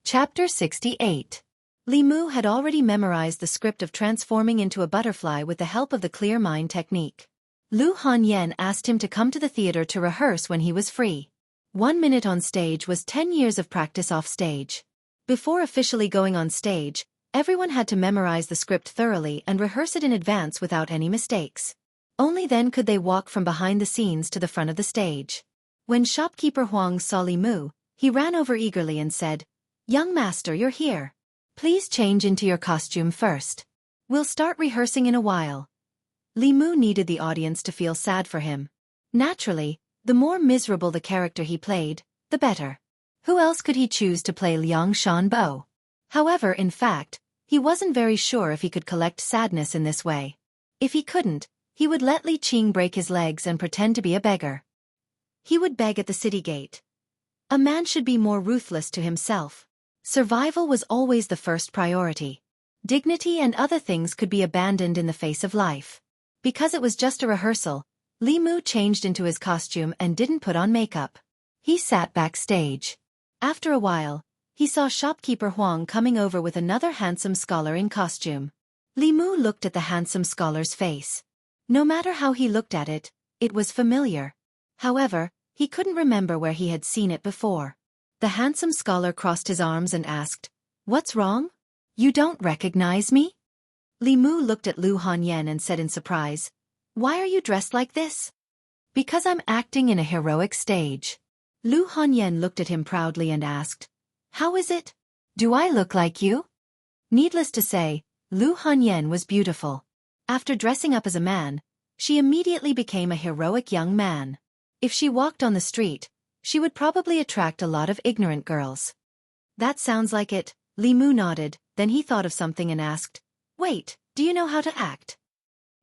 Chapter 68. Li Mu had already memorized the script of transforming into a butterfly with the help of the clear mind technique. Lu Hanyan asked him to come to the theater to rehearse when he was free. 1 minute on stage was 10 years of practice off stage. Before officially going on stage, everyone had to memorize the script thoroughly and rehearse it in advance without any mistakes. Only then could they walk from behind the scenes to the front of the stage. When shopkeeper Huang saw Li Mu, he ran over eagerly and said, "Young master, you're here. Please change into your costume first. We'll start rehearsing in a while." Li Mu needed the audience to feel sad for him. Naturally, the more miserable the character he played, the better. Who else could he choose to play Liang Shanbo? However, in fact, he wasn't very sure if he could collect sadness in this way. If he couldn't, he would let Li Qing break his legs and pretend to be a beggar. He would beg at the city gate. A man should be more ruthless to himself. Survival was always the first priority. Dignity and other things could be abandoned in the face of life. Because it was just a rehearsal, Li Mu changed into his costume and didn't put on makeup. He sat backstage. After a while, he saw shopkeeper Huang coming over with another handsome scholar in costume. Li Mu looked at the handsome scholar's face. No matter how he looked at it, it was familiar. However, he couldn't remember where he had seen it before. The handsome scholar crossed his arms and asked, "What's wrong? You don't recognize me?" Li Mu looked at Lu Hanyan and said in surprise, "Why are you dressed like this?" "Because I'm acting in a heroic stage." Lu Hanyan looked at him proudly and asked, "How is it? Do I look like you?" Needless to say, Lu Hanyan was beautiful. After dressing up as a man, she immediately became a heroic young man. If she walked on the street, she would probably attract a lot of ignorant girls. "That sounds like it," Li Mu nodded, then he thought of something and asked, "Wait, do you know how to act?"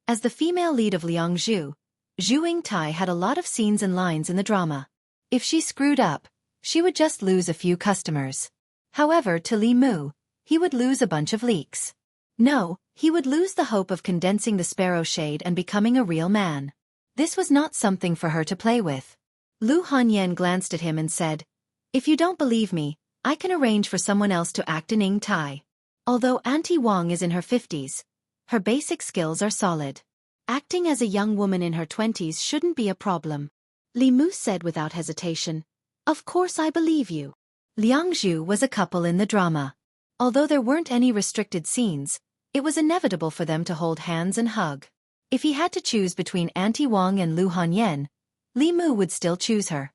As the female lead of Liangzhu, Zhu Yingtai had a lot of scenes and lines in the drama. If she screwed up, she would just lose a few customers. However, to Li Mu, he would lose a bunch of leaks. No, he would lose the hope of condensing the sparrow shade and becoming a real man. This was not something for her to play with. Lu Hanyan glanced at him and said, "If you don't believe me, I can arrange for someone else to act in Yingtai. Although Auntie Wang is in her 50s, her basic skills are solid. Acting as a young woman in her 20s shouldn't be a problem." Li Mu said without hesitation, "Of course I believe you." Liangzhu was a couple in the drama. Although there weren't any restricted scenes, it was inevitable for them to hold hands and hug. If he had to choose between Auntie Wang and Lu Hanyan, Li Mu would still choose her.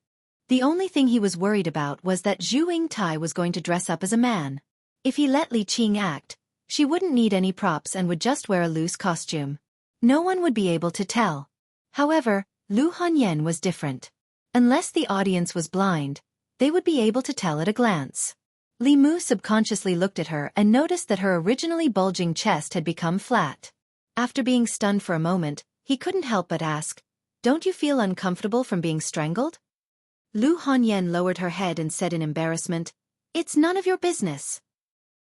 The only thing he was worried about was that Zhu Yingtai was going to dress up as a man. If he let Li Qing act, she wouldn't need any props and would just wear a loose costume. No one would be able to tell. However, Lu Hanyan was different. Unless the audience was blind, they would be able to tell at a glance. Li Mu subconsciously looked at her and noticed that her originally bulging chest had become flat. After being stunned for a moment, he couldn't help but ask, "Don't you feel uncomfortable from being strangled?" Lu Hanyan lowered her head and said in embarrassment, "It's none of your business."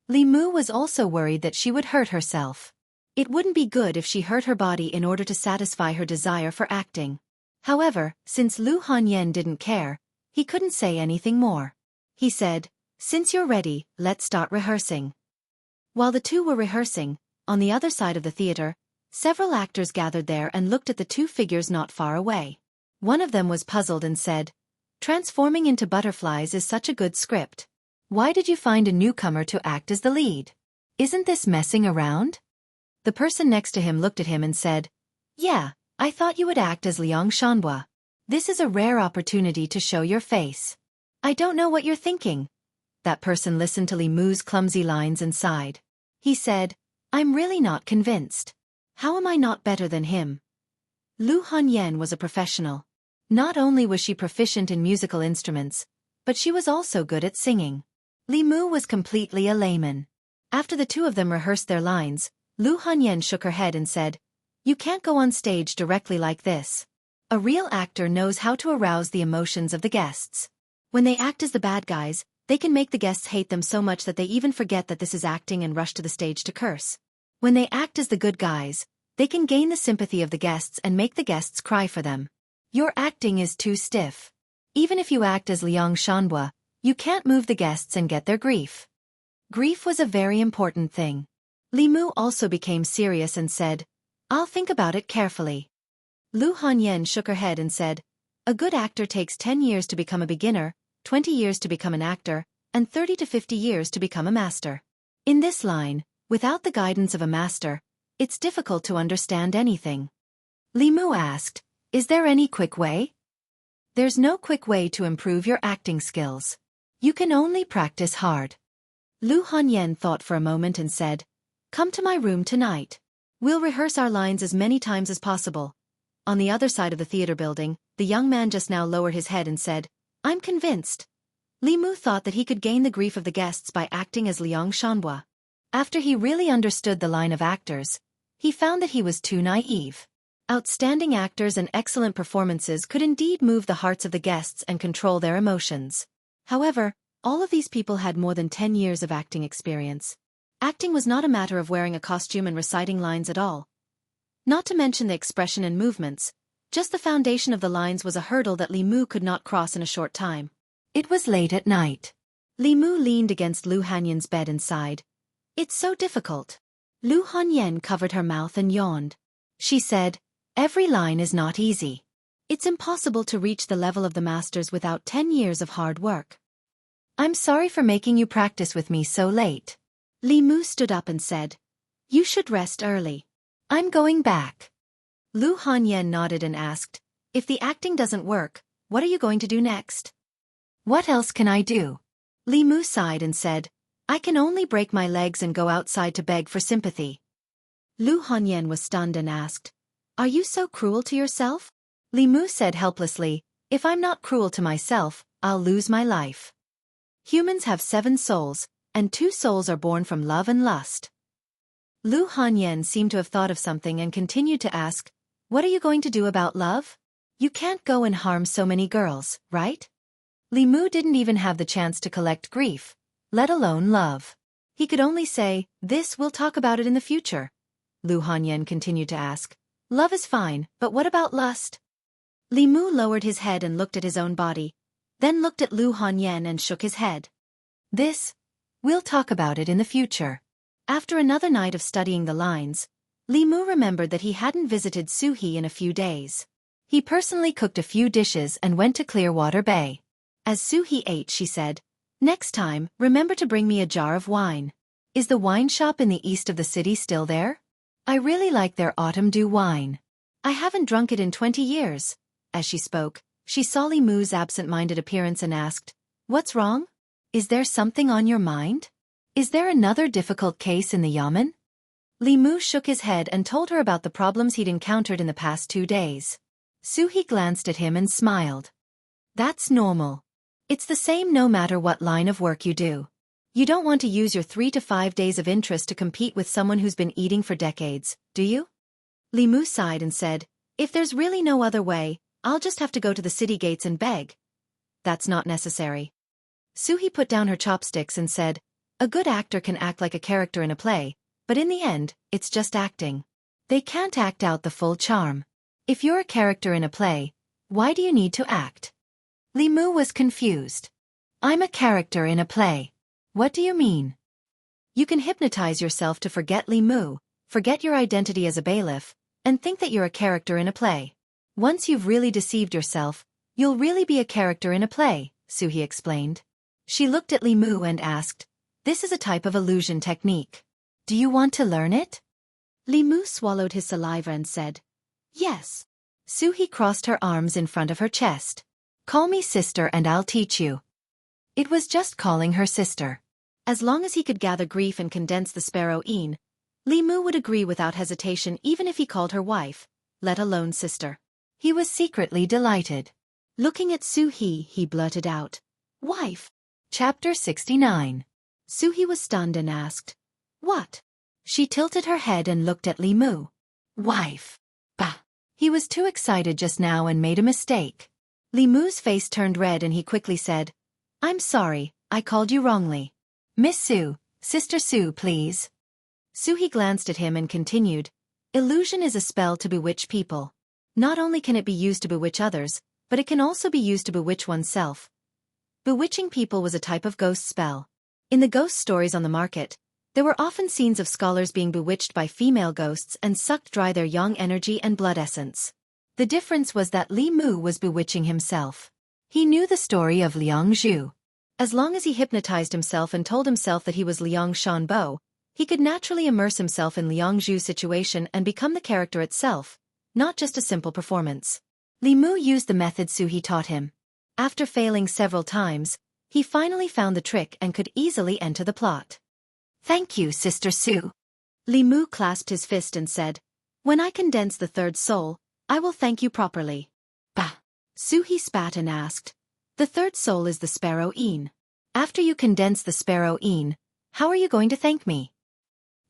Li Mu was also worried that she would hurt herself. It wouldn't be good if she hurt her body in order to satisfy her desire for acting. However, since Lu Hanyan didn't care, he couldn't say anything more. He said, "Since you're ready, let's start rehearsing." While the two were rehearsing, on the other side of the theater, several actors gathered there and looked at the two figures not far away. One of them was puzzled and said, "Transforming into butterflies is such a good script. Why did you find a newcomer to act as the lead? Isn't this messing around?" The person next to him looked at him and said, "Yeah, I thought you would act as Liang Shanhua. This is a rare opportunity to show your face." "I don't know what you're thinking." That person listened to Li Mu's clumsy lines and sighed. He said, "I'm really not convinced. How am I not better than him?" Lu Hanyan was a professional. Not only was she proficient in musical instruments, but she was also good at singing. Li Mu was completely a layman. After the two of them rehearsed their lines, Lu Hanyan shook her head and said, "You can't go on stage directly like this. A real actor knows how to arouse the emotions of the guests. When they act as the bad guys, they can make the guests hate them so much that they even forget that this is acting and rush to the stage to curse. When they act as the good guys, they can gain the sympathy of the guests and make the guests cry for them. Your acting is too stiff. Even if you act as Liang Shanhua, You can't move the guests and get their grief. Grief was a very important thing. Li Mu also became serious and said, I'll think about it carefully. Lu Hanyan shook her head and said, a good actor takes 10 years to become a beginner, 20 years to become an actor, and 30 to 50 years to become a master. In this line, without the guidance of a master, it's difficult to understand anything. Li Mu asked, is there any quick way? There's no quick way to improve your acting skills. You can only practice hard. Lu Hanyan thought for a moment and said, come to my room tonight. We'll rehearse our lines as many times as possible. On the other side of the theater building, the young man just now lowered his head and said, I'm convinced. Li Mu thought that he could gain the grief of the guests by acting as Liang Shanhua. After he really understood the line of actors, he found that he was too naive. Outstanding actors and excellent performances could indeed move the hearts of the guests and control their emotions. However, all of these people had more than 10 years of acting experience. Acting was not a matter of wearing a costume and reciting lines at all. Not to mention the expression and movements, just the foundation of the lines was a hurdle that Li Mu could not cross in a short time. It was late at night. Li Mu leaned against Lu Hanyan's bed and sighed. It's so difficult. Lu Hanyan covered her mouth and yawned. She said, every line is not easy. It's impossible to reach the level of the masters without 10 years of hard work. I'm sorry for making you practice with me so late. Li Mu stood up and said, you should rest early. I'm going back. Lu Hanyan nodded and asked, if the acting doesn't work, what are you going to do next? What else can I do? Li Mu sighed and said, I can only break my legs and go outside to beg for sympathy. Lu Hanyan was stunned and asked, are you so cruel to yourself? Li Mu said helplessly, if I'm not cruel to myself, I'll lose my life. Humans have 7 souls, and 2 souls are born from love and lust. Lu Hanyan seemed to have thought of something and continued to ask, what are you going to do about love? You can't go and harm so many girls, right? Li Mu didn't even have the chance to collect grief, let alone love. He could only say, we'll talk about it in the future. Lu Hanyan continued to ask, love is fine, but what about lust? Li Mu lowered his head and looked at his own body, then looked at Lu Hanyan and shook his head. We'll talk about it in the future. After another night of studying the lines, Li Mu remembered that he hadn't visited Suhi in a few days. He personally cooked a few dishes and went to Clearwater Bay. As Suhi ate, she said, next time, remember to bring me a jar of wine. Is the wine shop in the east of the city still there? I really like their autumn dew wine. I haven't drunk it in 20 years. As she spoke, she saw Li Mu's absent-minded appearance and asked, what's wrong? Is there something on your mind? Is there another difficult case in the yamen? Li Mu shook his head and told her about the problems he'd encountered in the past 2 days. Suhi glanced at him and smiled. That's normal. It's the same no matter what line of work you do. You don't want to use your 3 to 5 days of interest to compete with someone who's been eating for decades, do you? Li Mu sighed and said, if there's really no other way, I'll just have to go to the city gates and beg. That's not necessary. Suhi put down her chopsticks and said, a good actor can act like a character in a play, but in the end, it's just acting. They can't act out the full charm. If you're a character in a play, why do you need to act? Li Mu was confused. I'm a character in a play. What do you mean? You can hypnotize yourself to forget Li Mu, forget your identity as a bailiff, and think that you're a character in a play. Once you've really deceived yourself, you'll really be a character in a play, Suhi explained. She looked at Li Mu and asked, this is a type of illusion technique. Do you want to learn it? Li Mu swallowed his saliva and said, yes. Suhi crossed her arms in front of her chest. Call me sister and I'll teach you. It was just calling her sister. As long as he could gather grief and condense the sparrow een, Li Mu would agree without hesitation even if he called her wife, let alone sister. He was secretly delighted. Looking at Suhi, he blurted out, wife. Chapter 69. Suhi was stunned and asked, what? She tilted her head and looked at Li Mu. Wife. Bah. He was too excited just now and made a mistake. Li Mu's face turned red and he quickly said, I'm sorry, I called you wrongly. Miss Su, Sister Su, please. Suhi glanced at him and continued, illusion is a spell to bewitch people. Not only can it be used to bewitch others, but it can also be used to bewitch oneself. Bewitching people was a type of ghost spell. In the ghost stories on the market, there were often scenes of scholars being bewitched by female ghosts and sucked dry their young energy and blood essence. The difference was that Li Mu was bewitching himself. He knew the story of Liang Zhu. As long as he hypnotized himself and told himself that he was Liang Shanbo, he could naturally immerse himself in Liang Zhu's situation and become the character itself, not just a simple performance. Li Mu used the method Suhi taught him. After failing several times, he finally found the trick and could easily enter the plot. "Thank you, Sister Su." Li Mu clasped his fist and said, "When I condense the third soul, I will thank you properly." "Bah!" Suhi spat and asked, "The third soul is the sparrow Een. After you condense the sparrow Een, how are you going to thank me?"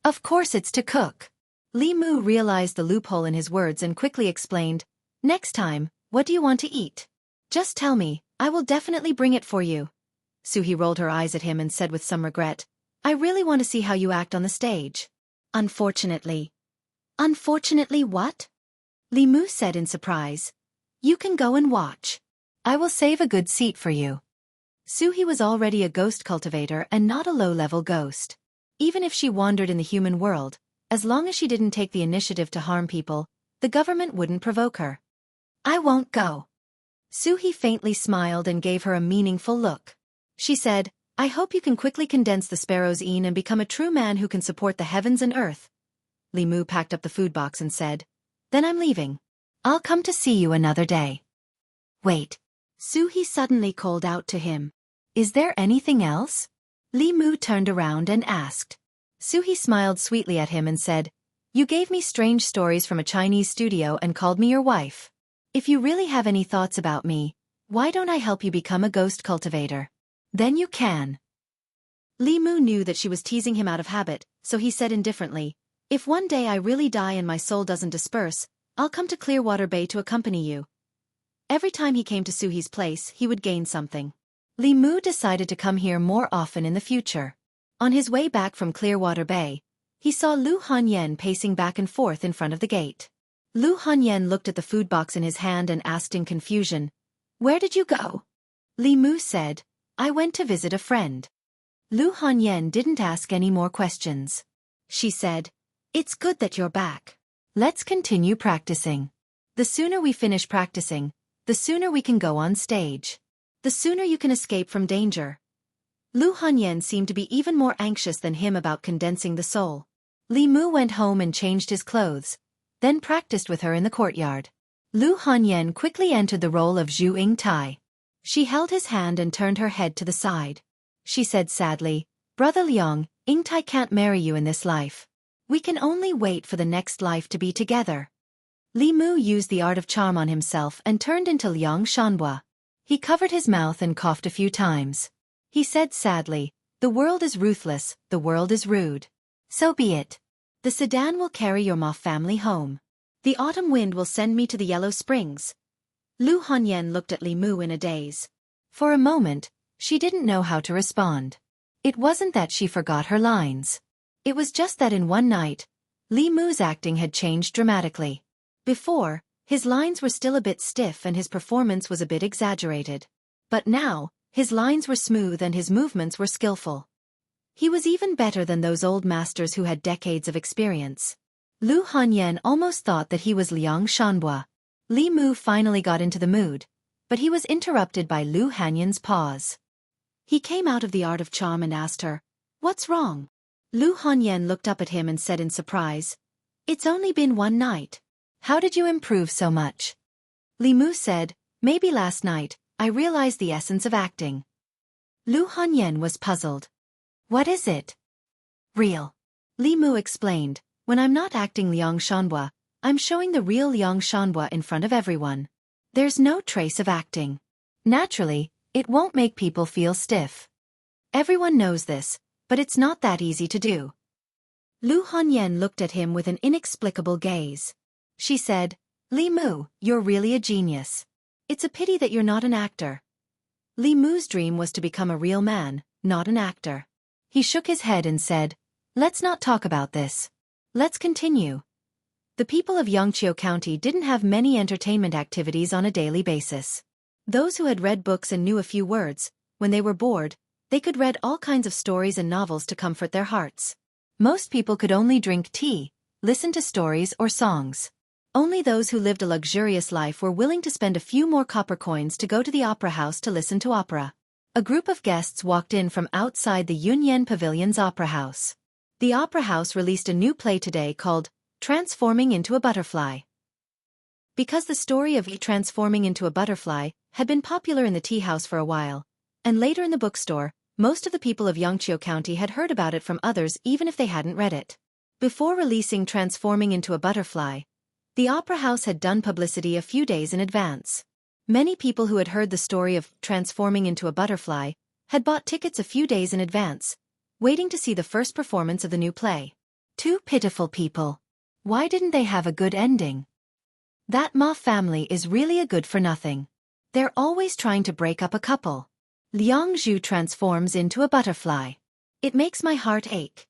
"Of course it's to cook." Li Mu realized the loophole in his words and quickly explained, "Next time, what do you want to eat? Just tell me, I will definitely bring it for you." Suhi rolled her eyes at him and said with some regret, "I really want to see how you act on the stage." "Unfortunately." "Unfortunately what?" Li Mu said in surprise. "You can go and watch. I will save a good seat for you." Suhi was already a ghost cultivator and not a low-level ghost. Even if she wandered in the human world, as long as she didn't take the initiative to harm people, the government wouldn't provoke her. "I won't go." Suhi faintly smiled and gave her a meaningful look. She said, "I hope you can quickly condense the sparrow's Een and become a true man who can support the heavens and earth." Li Mu packed up the food box and said, "Then I'm leaving. I'll come to see you another day." "Wait." Suhi suddenly called out to him. "Is there anything else?" Li Mu turned around and asked. Suhi smiled sweetly at him and said, "You gave me strange stories from a Chinese studio and called me your wife. If you really have any thoughts about me, why don't I help you become a ghost cultivator? Then you can." Li Mu knew that she was teasing him out of habit, so he said indifferently, "If one day I really die and my soul doesn't disperse, I'll come to Clearwater Bay to accompany you." Every time he came to Suhi's place, he would gain something. Li Mu decided to come here more often in the future. On his way back from Clearwater Bay, he saw Lu Hanyan pacing back and forth in front of the gate. Lu Hanyan looked at the food box in his hand and asked in confusion, "Where did you go?" Li Mu said, "I went to visit a friend." Lu Hanyan didn't ask any more questions. She said, "It's good that you're back. Let's continue practicing. The sooner we finish practicing, the sooner we can go on stage. The sooner you can escape from danger." Lu Hanyan seemed to be even more anxious than him about condensing the soul. Li Mu went home and changed his clothes, then practiced with her in the courtyard. Lu Hanyan quickly entered the role of Zhu Yingtai. She held his hand and turned her head to the side. She said sadly, "Brother Liang, Yingtai can't marry you in this life. We can only wait for the next life to be together." Li Mu used the art of charm on himself and turned into Liang Shanhua. He covered his mouth and coughed a few times. He said sadly, "The world is ruthless, the world is rude. So be it. The sedan will carry your Ma family home. The autumn wind will send me to the Yellow Springs." Lu Hanyan looked at Li Mu in a daze. For a moment, she didn't know how to respond. It wasn't that she forgot her lines. It was just that in one night, Li Mu's acting had changed dramatically. Before, his lines were still a bit stiff and his performance was a bit exaggerated. But now, his lines were smooth and his movements were skillful. He was even better than those old masters who had decades of experience. Lu Hanyan almost thought that he was Liang Shanhua. Li Mu finally got into the mood, but he was interrupted by Lu Hanyan's pause. He came out of the art of charm and asked her, "What's wrong?" Lu Hanyan looked up at him and said in surprise, "It's only been one night. How did you improve so much?" Li Mu said, "Maybe last night, I realized the essence of acting." Lu Hanyan was puzzled. "What is it?" "Real." Li Mu explained, "When I'm not acting Liang Shanhua, I'm showing the real Liang Shanhua in front of everyone. There's no trace of acting. Naturally, it won't make people feel stiff. Everyone knows this, but it's not that easy to do." Lu Hanyan looked at him with an inexplicable gaze. She said, "Li Mu, you're really a genius. It's a pity that you're not an actor." Li Mu's dream was to become a real man, not an actor. He shook his head and said, "Let's not talk about this. Let's continue." The people of Yangqiu County didn't have many entertainment activities on a daily basis. Those who had read books and knew a few words, when they were bored, they could read all kinds of stories and novels to comfort their hearts. Most people could only drink tea, listen to stories or songs. Only those who lived a luxurious life were willing to spend a few more copper coins to go to the opera house to listen to opera. A group of guests walked in from outside the Yunyan Pavilion's opera house. The opera house released a new play today called Transforming into a Butterfly. Because the story of transforming into a butterfly had been popular in the tea house for a while, and later in the bookstore, most of the people of Yangqiu County had heard about it from others even if they hadn't read it. Before releasing Transforming into a Butterfly, the opera house had done publicity a few days in advance. Many people who had heard the story of Transforming into a Butterfly had bought tickets a few days in advance, waiting to see the first performance of the new play. Two pitiful people. Why didn't they have a good ending? That Ma family is really a good-for-nothing. They're always trying to break up a couple. Liang Zhu transforms into a butterfly. It makes my heart ache.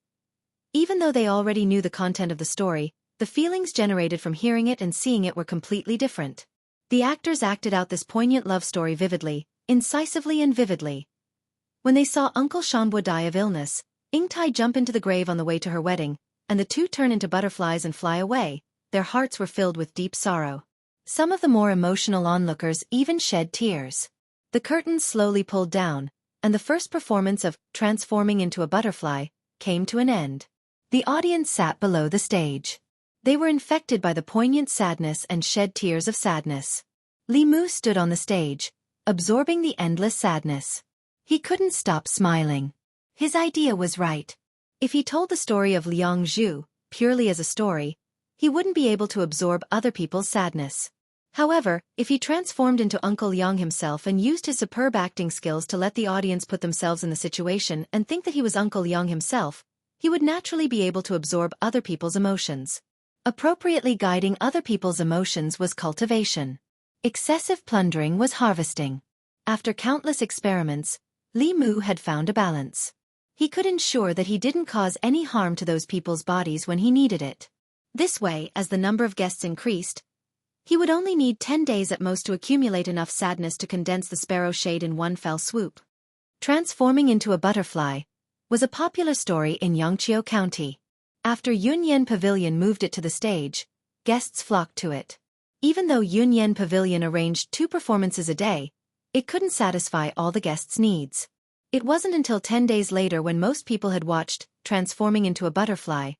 Even though they already knew the content of the story, the feelings generated from hearing it and seeing it were completely different. The actors acted out this poignant love story vividly, incisively and vividly. When they saw Uncle Shanbo die of illness, Yingtai jump into the grave on the way to her wedding, and the two turn into butterflies and fly away, their hearts were filled with deep sorrow. Some of the more emotional onlookers even shed tears. The curtains slowly pulled down, and the first performance of Transforming into a Butterfly came to an end. The audience sat below the stage. They were infected by the poignant sadness and shed tears of sadness. Li Mu stood on the stage, absorbing the endless sadness. He couldn't stop smiling. His idea was right. If he told the story of Liang Zhu purely as a story, he wouldn't be able to absorb other people's sadness. However, if he transformed into Uncle Liang himself and used his superb acting skills to let the audience put themselves in the situation and think that he was Uncle Liang himself, he would naturally be able to absorb other people's emotions. Appropriately guiding other people's emotions was cultivation. Excessive plundering was harvesting. After countless experiments, Li Mu had found a balance. He could ensure that he didn't cause any harm to those people's bodies when he needed it. This way, as the number of guests increased, he would only need 10 days at most to accumulate enough sadness to condense the sparrow shade in one fell swoop. Transforming into a Butterfly was a popular story in Yangqiu County. After Yunyan Pavilion moved it to the stage, guests flocked to it. Even though Yunyan Pavilion arranged 2 performances a day, it couldn't satisfy all the guests' needs. It wasn't until 10 days later, when most people had watched Transforming into a Butterfly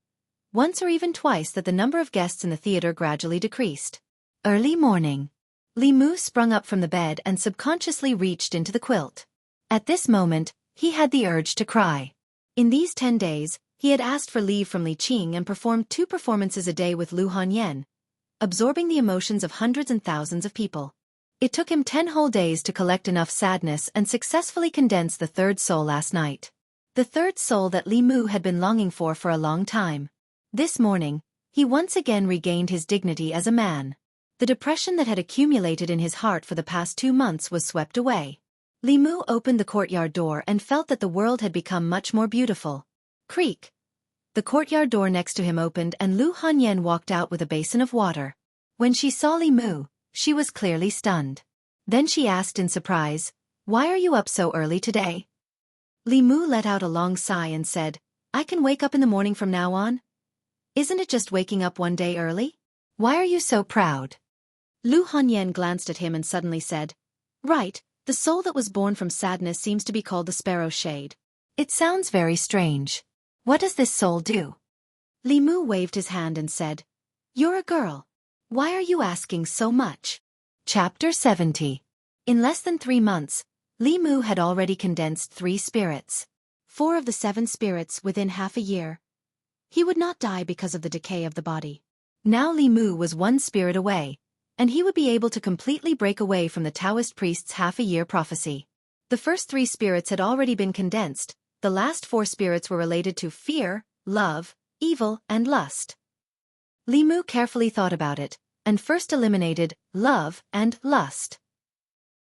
once or even twice, that the number of guests in the theater gradually decreased. Early morning. Li Mu sprung up from the bed and subconsciously reached into the quilt. At this moment, he had the urge to cry. In these 10 days, he had asked for leave from Li Qing and performed 2 performances a day with Lu Hanyan, absorbing the emotions of hundreds and thousands of people. It took him 10 whole days to collect enough sadness and successfully condense the third soul last night. The third soul that Li Mu had been longing for a long time. This morning, he once again regained his dignity as a man. The depression that had accumulated in his heart for the past 2 months was swept away. Li Mu opened the courtyard door and felt that the world had become much more beautiful. Creak. The courtyard door next to him opened and Lu Hanyan walked out with a basin of water. When she saw Li Mu, she was clearly stunned. Then she asked in surprise, "Why are you up so early today?" Li Mu let out a long sigh and said, "I can wake up in the morning from now on. Isn't it just waking up one day early? Why are you so proud?" Lu Hanyan glanced at him and suddenly said, "Right, the soul that was born from sadness seems to be called the sparrow shade. It sounds very strange. What does this soul do?" Li Mu waved his hand and said, "You're a girl. Why are you asking so much?" Chapter 70. In less than 3 months, Li Mu had already condensed 3 spirits. 4 of the 7 spirits within half a year. He would not die because of the decay of the body. Now Li Mu was 1 spirit away, and he would be able to completely break away from the Taoist priest's half-a-year prophecy. The first 3 spirits had already been condensed. The last 4 spirits were related to fear, love, evil, and lust. Li Mu carefully thought about it, and first eliminated love and lust.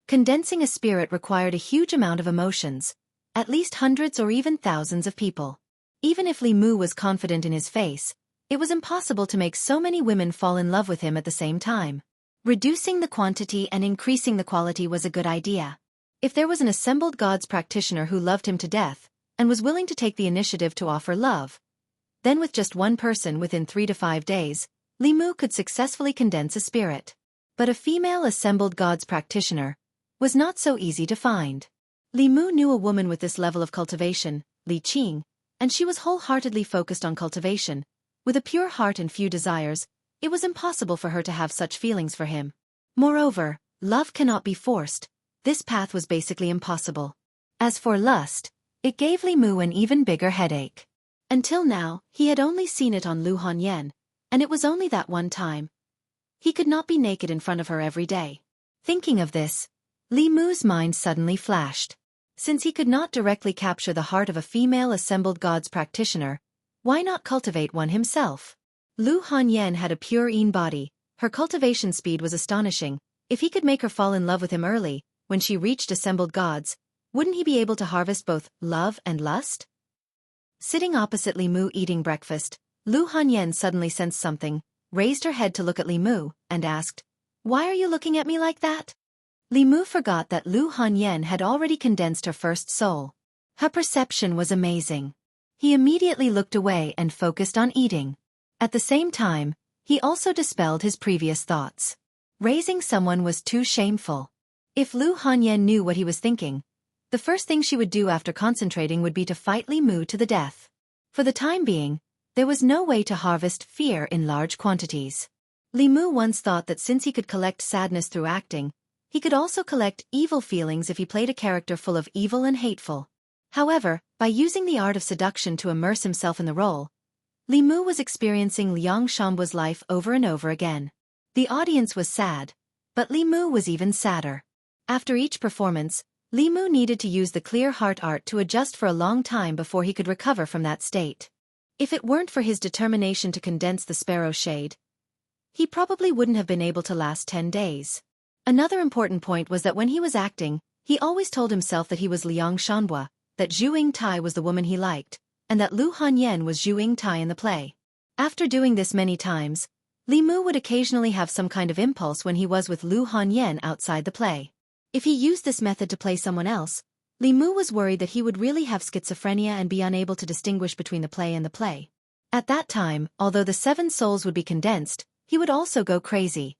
Condensing a spirit required a huge amount of emotions, at least hundreds or even thousands of people. Even if Li Mu was confident in his face, it was impossible to make so many women fall in love with him at the same time. Reducing the quantity and increasing the quality was a good idea. If there was an assembled gods practitioner who loved him to death, and was willing to take the initiative to offer love, then with just one person within 3 to 5 days, Li Mu could successfully condense a spirit. But a female assembled gods practitioner was not so easy to find. Li Mu knew a woman with this level of cultivation, Li Qing, and she was wholeheartedly focused on cultivation. With a pure heart and few desires, it was impossible for her to have such feelings for him. Moreover, love cannot be forced. This path was basically impossible. As for lust, it gave Li Mu an even bigger headache. Until now, he had only seen it on Lu Hanyan, and it was only that one time. He could not be naked in front of her every day. Thinking of this, Li Mu's mind suddenly flashed. Since he could not directly capture the heart of a female assembled gods practitioner, why not cultivate one himself? Lu Hanyan had a pure Yin body, her cultivation speed was astonishing. If he could make her fall in love with him early, when she reached assembled gods, wouldn't he be able to harvest both love and lust? Sitting opposite Li Mu eating breakfast, Lu Hanyan suddenly sensed something, raised her head to look at Li Mu, and asked, "Why are you looking at me like that?" Li Mu forgot that Lu Hanyan had already condensed her first soul. Her perception was amazing. He immediately looked away and focused on eating. At the same time, he also dispelled his previous thoughts. Raising someone was too shameful. If Lu Hanyan knew what he was thinking, the first thing she would do after concentrating would be to fight Li Mu to the death. For the time being, there was no way to harvest fear in large quantities. Li Mu once thought that since he could collect sadness through acting, he could also collect evil feelings if he played a character full of evil and hateful. However, by using the art of seduction to immerse himself in the role, Li Mu was experiencing Liang Shanbua's life over and over again. The audience was sad, but Li Mu was even sadder. After each performance, Li Mu needed to use the clear heart art to adjust for a long time before he could recover from that state. If it weren't for his determination to condense the sparrow shade, he probably wouldn't have been able to last 10 days. Another important point was that when he was acting, he always told himself that he was Liang Shanbua, that Zhu Yingtai was the woman he liked, and that Lu Hanyan was Zhu Yingtai in the play. After doing this many times, Li Mu would occasionally have some kind of impulse when he was with Lu Hanyan outside the play. If he used this method to play someone else, Li Mu was worried that he would really have schizophrenia and be unable to distinguish between the play and the play. At that time, although the 7 souls would be condensed, he would also go crazy.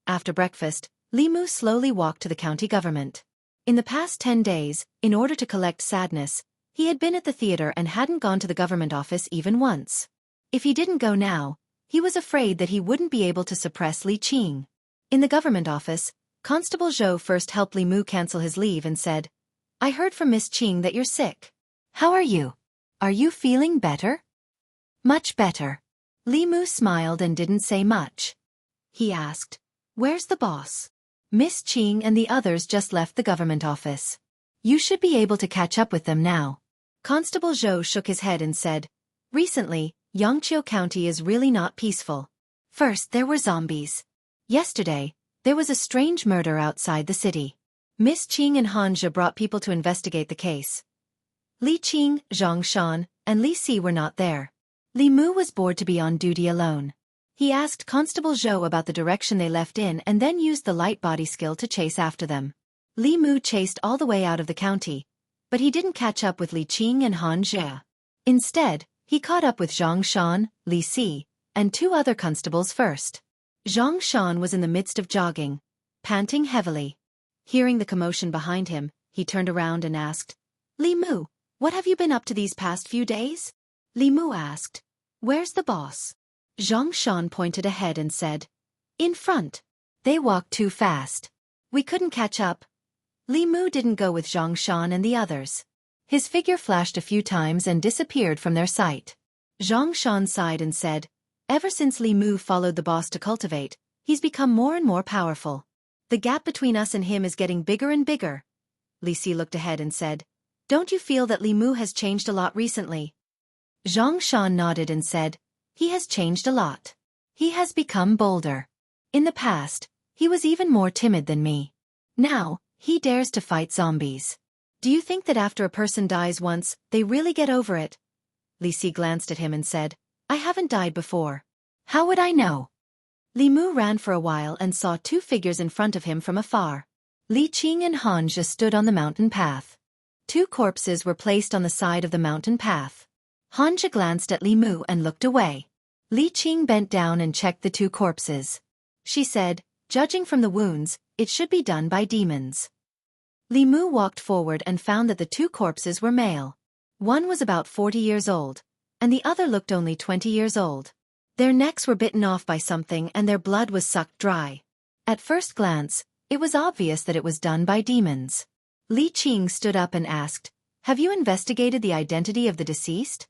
After breakfast, Li Mu slowly walked to the county government. In the past 10 days, in order to collect sadness, he had been at the theater and hadn't gone to the government office even once. If he didn't go now, he was afraid that he wouldn't be able to suppress Li Qing. In the government office, Constable Zhou first helped Li Mu cancel his leave and said, "I heard from Miss Qing that you're sick. How are you? Are you feeling better?" "Much better." Li Mu smiled and didn't say much. He asked, "Where's the boss?" "Miss Qing and the others just left the government office. You should be able to catch up with them now." Constable Zhou shook his head and said, "Recently, Yangqiu County is really not peaceful. First there were zombies. Yesterday, there was a strange murder outside the city. Miss Qing and Han Zhe brought people to investigate the case. Li Qing, Zhang Shan, and Li Si were not there. Li Mu was bored to be on duty alone. He asked Constable Zhou about the direction they left in and then used the light body skill to chase after them. Li Mu chased all the way out of the county, but he didn't catch up with Li Qing and Han Zhe. Instead, he caught up with Zhang Shan, Li Si, and 2 other constables first. Zhang Shan was in the midst of jogging, panting heavily. Hearing the commotion behind him, he turned around and asked, "Li Mu, what have you been up to these past few days?" Li Mu asked, "Where's the boss?" Zhang Shan pointed ahead and said, "In front." They walked too fast. We couldn't catch up. Li Mu didn't go with Zhang Shan and the others. His figure flashed a few times and disappeared from their sight. Zhang Shan sighed and said, "Ever since Li Mu followed the boss to cultivate, he's become more and more powerful. The gap between us and him is getting bigger and bigger." Li Si looked ahead and said, "Don't you feel that Li Mu has changed a lot recently?" Zhang Shan nodded and said, "He has changed a lot. He has become bolder. In the past, he was even more timid than me. Now, he dares to fight zombies. Do you think that after a person dies once, they really get over it?" Li Si glanced at him and said, "I haven't died before. How would I know?" Li Mu ran for a while and saw 2 figures in front of him from afar. Li Qing and Han Zhe stood on the mountain path. 2 corpses were placed on the side of the mountain path. Han Zhe glanced at Li Mu and looked away. Li Qing bent down and checked the 2 corpses. She said, "Judging from the wounds, it should be done by demons." Li Mu walked forward and found that the 2 corpses were male. One was about 40 years old, and the other looked only 20 years old. Their necks were bitten off by something and their blood was sucked dry. At first glance, it was obvious that it was done by demons. Li Qing stood up and asked, "Have you investigated the identity of the deceased?"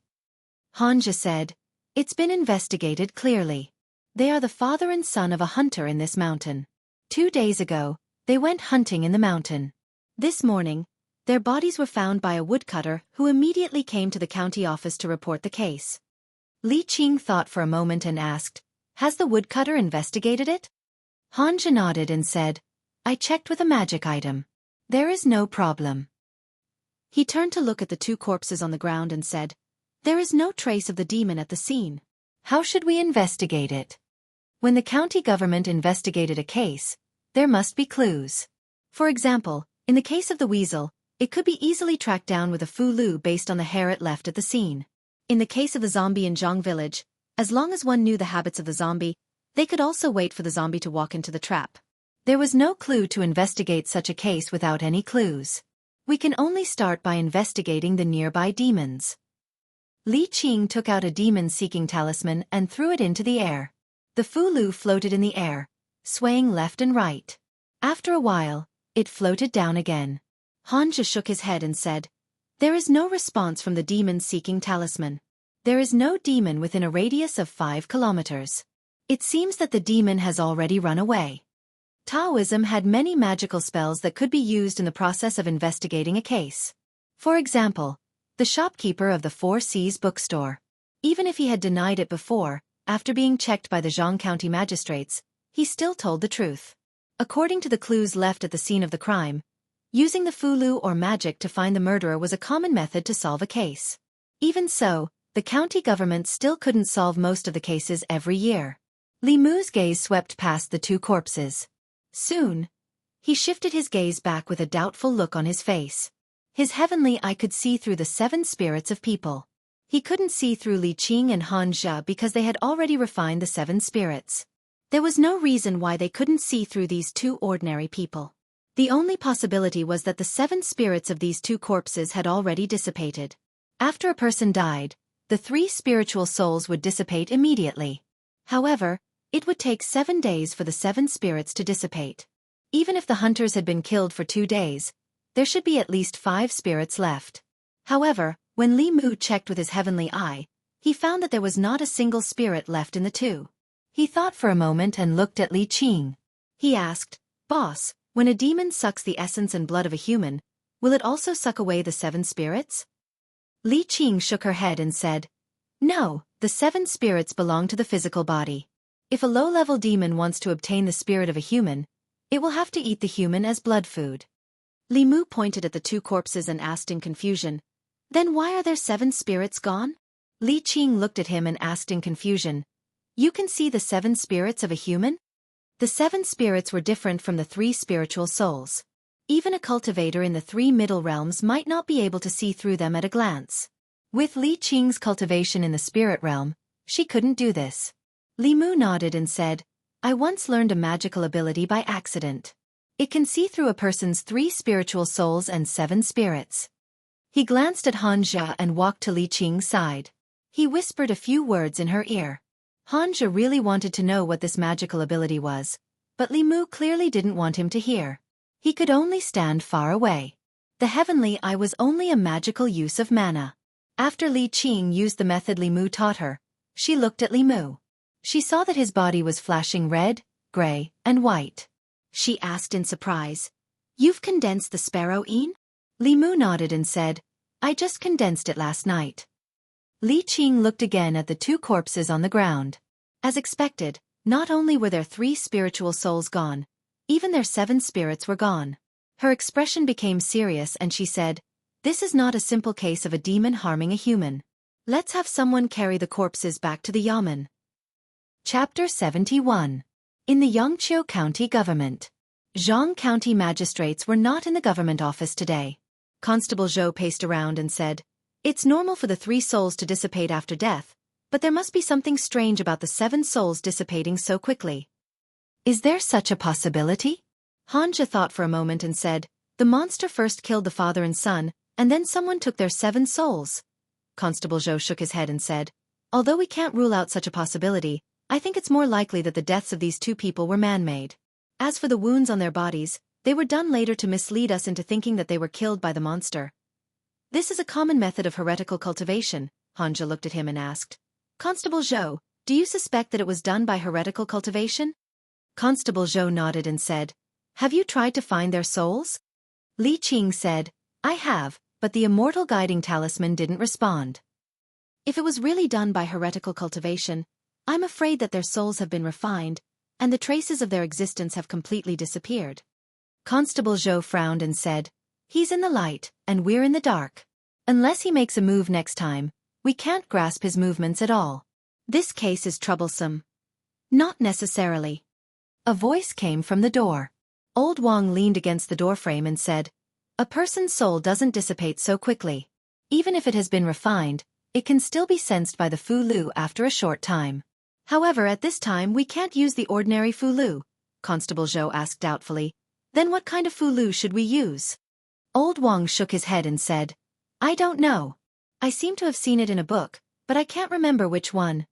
Han Zhe said, "It's been investigated clearly. They are the father and son of a hunter in this mountain. 2 days ago, they went hunting in the mountain. This morning, their bodies were found by a woodcutter who immediately came to the county office to report the case." Li Qing thought for a moment and asked, "Has the woodcutter investigated it?" Han Zhe nodded and said, "I checked with a magic item. There is no problem." He turned to look at the 2 corpses on the ground and said, "There is no trace of the demon at the scene. How should we investigate it? When the county government investigated a case, there must be clues. For example, in the case of the weasel, it could be easily tracked down with a fulu based on the hair it left at the scene. In the case of the zombie in Zhang village, as long as one knew the habits of the zombie, they could also wait for the zombie to walk into the trap. There was no clue to investigate such a case without any clues. We can only start by investigating the nearby demons." Li Qing took out a demon-seeking talisman and threw it into the air. The fulu floated in the air, swaying left and right. After a while, it floated down again. Han Zhe shook his head and said, "There is no response from the demon-seeking talisman. There is no demon within a radius of 5 kilometers. It seems that the demon has already run away." Taoism had many magical spells that could be used in the process of investigating a case. For example, the shopkeeper of the Four Seas bookstore. Even if he had denied it before, after being checked by the Zhang County magistrates, he still told the truth. According to the clues left at the scene of the crime, using the fulu or magic to find the murderer was a common method to solve a case. Even so, the county government still couldn't solve most of the cases every year. Li Mu's gaze swept past the 2 corpses. Soon, he shifted his gaze back with a doubtful look on his face. His heavenly eye could see through the 7 spirits of people. He couldn't see through Li Qing and Han Zhe because they had already refined the 7 spirits. There was no reason why they couldn't see through these 2 ordinary people. The only possibility was that the 7 spirits of these 2 corpses had already dissipated. After a person died, the 3 spiritual souls would dissipate immediately. However, it would take 7 days for the 7 spirits to dissipate. Even if the hunters had been killed for 2 days, there should be at least 5 spirits left. However, when Li Mu checked with his heavenly eye, he found that there was not a single spirit left in the 2. He thought for a moment and looked at Li Qing. He asked, "Boss, when a demon sucks the essence and blood of a human, will it also suck away the 7 spirits?" Li Qing shook her head and said, "No, the 7 spirits belong to the physical body. If a low-level demon wants to obtain the spirit of a human, it will have to eat the human as blood food." Li Mu pointed at the 2 corpses and asked in confusion, "Then why are there 7 spirits gone?" Li Qing looked at him and asked in confusion, "You can see the 7 spirits of a human?" The 7 spirits were different from the 3 spiritual souls. Even a cultivator in the 3 middle realms might not be able to see through them at a glance. With Li Qing's cultivation in the spirit realm, she couldn't do this. Li Mu nodded and said, "I once learned a magical ability by accident. It can see through a person's 3 spiritual souls and 7 spirits." He glanced at Han Zhe and walked to Li Qing's side. He whispered a few words in her ear. Han Zhe really wanted to know what this magical ability was, but Li Mu clearly didn't want him to hear. He could only stand far away. The heavenly eye was only a magical use of mana. After Li Qing used the method Li Mu taught her, she looked at Li Mu. She saw that his body was flashing red, gray, and white. She asked in surprise, "You've condensed the sparrow yin?" Li Mu nodded and said, "I just condensed it last night." Li Qing looked again at the 2 corpses on the ground. As expected, not only were their 3 spiritual souls gone, even their 7 spirits were gone. Her expression became serious and she said, "This is not a simple case of a demon harming a human. Let's have someone carry the corpses back to the yamen." Chapter 71. In the Yangqiu County Government. Zhang County magistrates were not in the government office today. Constable Zhou paced around and said, "It's normal for the 3 souls to dissipate after death, but there must be something strange about the 7 souls dissipating so quickly. Is there such a possibility?" Hanja thought for a moment and said, "The monster first killed the father and son, and then someone took their 7 souls." Constable Zhou shook his head and said, "Although we can't rule out such a possibility, I think it's more likely that the deaths of these 2 people were man-made. As for the wounds on their bodies, they were done later to mislead us into thinking that they were killed by the monster. This is a common method of heretical cultivation." Hanja looked at him and asked, "Constable Zhou, do you suspect that it was done by heretical cultivation?" Constable Zhou nodded and said, "Have you tried to find their souls?" Li Qing said, "I have, but the immortal guiding talisman didn't respond. If it was really done by heretical cultivation, I'm afraid that their souls have been refined, and the traces of their existence have completely disappeared." Constable Zhou frowned and said, "He's in the light, and we're in the dark. Unless he makes a move next time, we can't grasp his movements at all. This case is troublesome." "Not necessarily." A voice came from the door. Old Wang leaned against the doorframe and said, "A person's soul doesn't dissipate so quickly. Even if it has been refined, it can still be sensed by the Fu Lu after a short time. However, at this time we can't use the ordinary Fu Lu." Constable Zhou asked doubtfully, "Then what kind of Fu Lu should we use?" Old Wang shook his head and said, "I don't know. I seem to have seen it in a book, but I can't remember which one."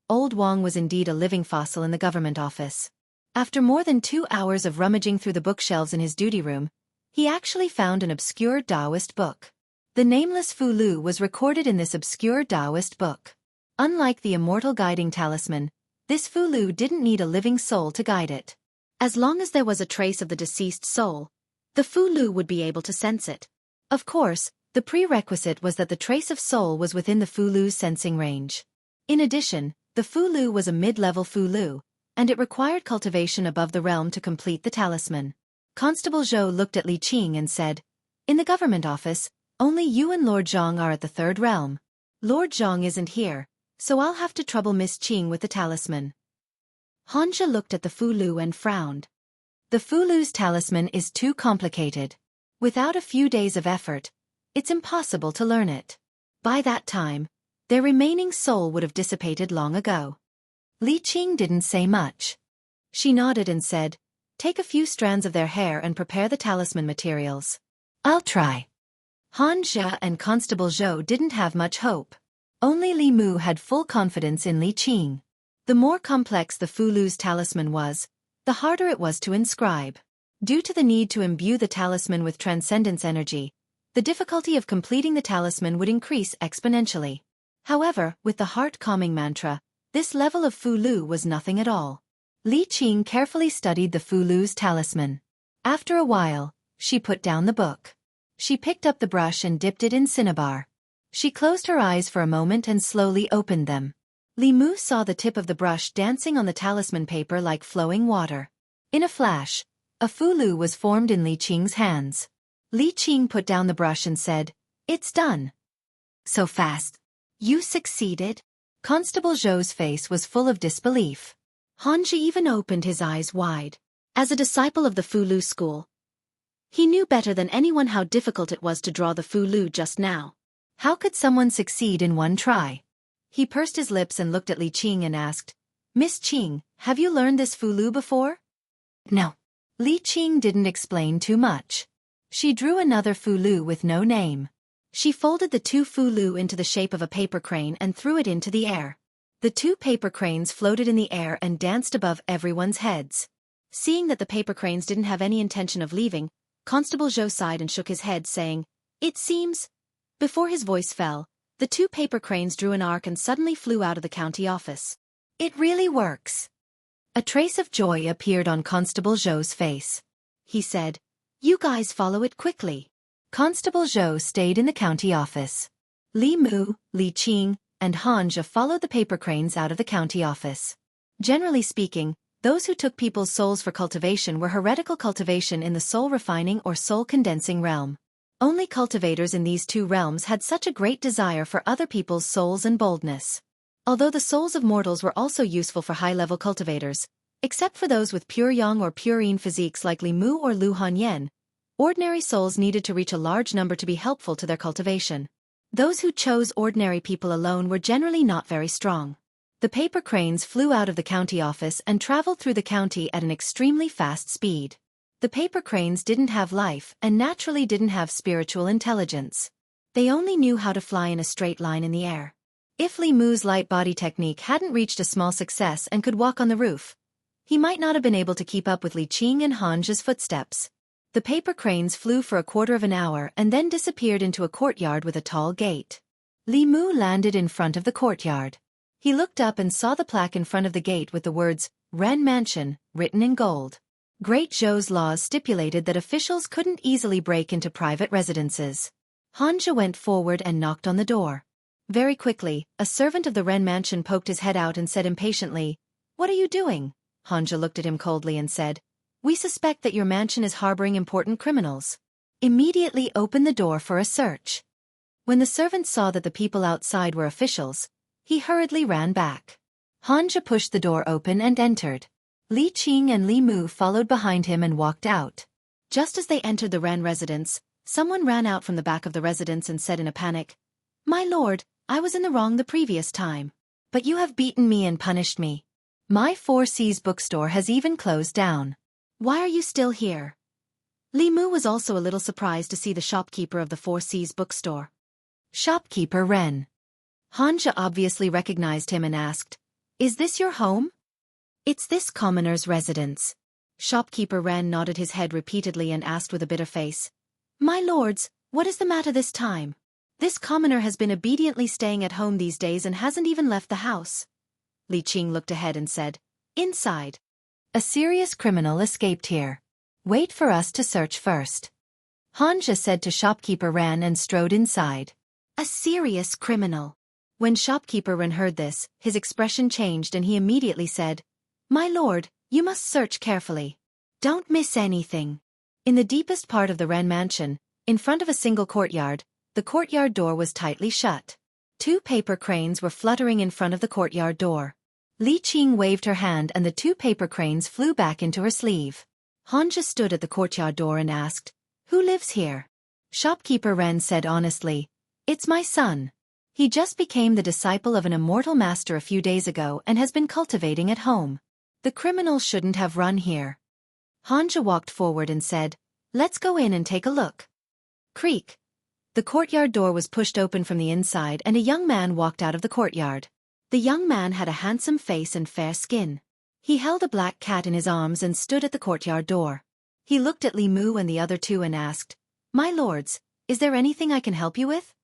Old Wang was indeed a living fossil in the government office. After more than 2 hours of rummaging through the bookshelves in his duty room, he actually found an obscure Taoist book. The nameless Fu Lu was recorded in this obscure Taoist book. Unlike the immortal guiding talisman, this Fu Lu didn't need a living soul to guide it. As long as there was a trace of the deceased soul, the Fu Lu would be able to sense it. Of course, the prerequisite was that the trace of soul was within the Fu Lu's sensing range. In addition, the Fu Lu was a mid-level Fu Lu, and it required cultivation above the realm to complete the talisman. Constable Zhou looked at Li Qing and said, "In the government office, only you and Lord Zhang are at the 3rd realm. Lord Zhang isn't here, so I'll have to trouble Miss Qing with the talisman." Hanja looked at the Fu Lu and frowned. The Fu Lu's talisman is too complicated. Without a few days of effort, it's impossible to learn it. By that time, their remaining soul would have dissipated long ago. Li Qing didn't say much. She nodded and said, "Take a few strands of their hair and prepare the talisman materials." "I'll try." Hanja and Constable Zhou didn't have much hope. Only Li Mu had full confidence in Li Qing. The more complex the Fu Lu's talisman was, the harder it was to inscribe. Due to the need to imbue the talisman with transcendence energy, the difficulty of completing the talisman would increase exponentially. However, with the heart-calming mantra, this level of Fu Lu was nothing at all. Li Qing carefully studied the Fu Lu's talisman. After a while, she put down the book. She picked up the brush and dipped it in cinnabar. She closed her eyes for a moment and slowly opened them. Li Mu saw the tip of the brush dancing on the talisman paper like flowing water. In a flash, a Fu Lu was formed in Li Qing's hands. Li Qing put down the brush and said, "It's done." "So fast. You succeeded?" Constable Zhou's face was full of disbelief. Hanji even opened his eyes wide. As a disciple of the Fu Lu school, he knew better than anyone how difficult it was to draw the Fu Lu just now. How could someone succeed in one try? He pursed his lips and looked at Li Qing and asked, "Miss Qing, have you learned this Fu Lu before?" "No." Li Qing didn't explain too much. She drew another Fu Lu with no name. She folded the 2 Fu Lu into the shape of a paper crane and threw it into the air. The 2 paper cranes floated in the air and danced above everyone's heads. Seeing that the paper cranes didn't have any intention of leaving, Constable Zhou sighed and shook his head, saying, "It seems..." Before his voice fell, the 2 paper cranes drew an arc and suddenly flew out of the county office. "It really works." A trace of joy appeared on Constable Zhou's face. He said, "You guys follow it quickly." Constable Zhou stayed in the county office. Li Mu, Li Qing, and Hanja followed the paper cranes out of the county office. Generally speaking, those who took people's souls for cultivation were heretical cultivation in the soul refining or soul condensing realm. Only cultivators in these 2 realms had such a great desire for other people's souls and boldness. Although the souls of mortals were also useful for high-level cultivators, Except for those with pure yang or purine physiques like Li Mu or Lu Hanyan, ordinary souls needed to reach a large number to be helpful to their cultivation. Those who chose ordinary people alone were generally not very strong. The paper cranes flew out of the county office and traveled through the county at an extremely fast speed. The paper cranes didn't have life and naturally didn't have spiritual intelligence. They only knew how to fly in a straight line in the air. If Li Mu's light body technique hadn't reached a small success and could walk on the roof, he might not have been able to keep up with Li Qing and Han Zhe's footsteps. The paper cranes flew for a quarter of an hour and then disappeared into a courtyard with a tall gate. Li Mu landed in front of the courtyard. He looked up and saw the plaque in front of the gate with the words, Ren Mansion, written in gold. Great Zhou's laws stipulated that officials couldn't easily break into private residences. Han Zhe went forward and knocked on the door. Very quickly, a servant of the Ren Mansion poked his head out and said impatiently, "What are you doing?" Han Zhe looked at him coldly and said, "We suspect that your mansion is harboring important criminals. Immediately open the door for a search." When the servant saw that the people outside were officials, he hurriedly ran back. Han Zhe pushed the door open and entered. Li Qing and Li Mu followed behind him and walked out. Just as they entered the Ren residence, someone ran out from the back of the residence and said in a panic, "My lord, I was in the wrong the previous time. But you have beaten me and punished me. My 4C's bookstore has even closed down. Why are you still here?" Li Mu was also a little surprised to see the shopkeeper of the 4C's bookstore. "Shopkeeper Ren." Han Zhe obviously recognized him and asked, "Is this your home?" "It's this commoner's residence." Shopkeeper Ren nodded his head repeatedly and asked with a bitter face, "My lords, what is the matter this time? This commoner has been obediently staying at home these days and hasn't even left the house." Li Qing looked ahead and said, "Inside. A serious criminal escaped here. Wait for us to search first." Han Zhe said to shopkeeper Ren and strode inside. "A serious criminal." When shopkeeper Ren heard this, his expression changed and he immediately said, "My lord, you must search carefully. Don't miss anything." In the deepest part of the Ren mansion, in front of a single courtyard, the courtyard door was tightly shut. 2 paper cranes were fluttering in front of the courtyard door. Li Qing waved her hand and the 2 paper cranes flew back into her sleeve. Han Zhe stood at the courtyard door and asked, "Who lives here?" Shopkeeper Ren said honestly, "It's my son. He just became the disciple of an immortal master a few days ago and has been cultivating at home. The criminal shouldn't have run here." Han Zhe walked forward and said, "Let's go in and take a look." Creak. The courtyard door was pushed open from the inside and a young man walked out of the courtyard. The young man had a handsome face and fair skin. He held a black cat in his arms and stood at the courtyard door. He looked at Li Mu and the other 2 and asked, "My lords, is there anything I can help you with?"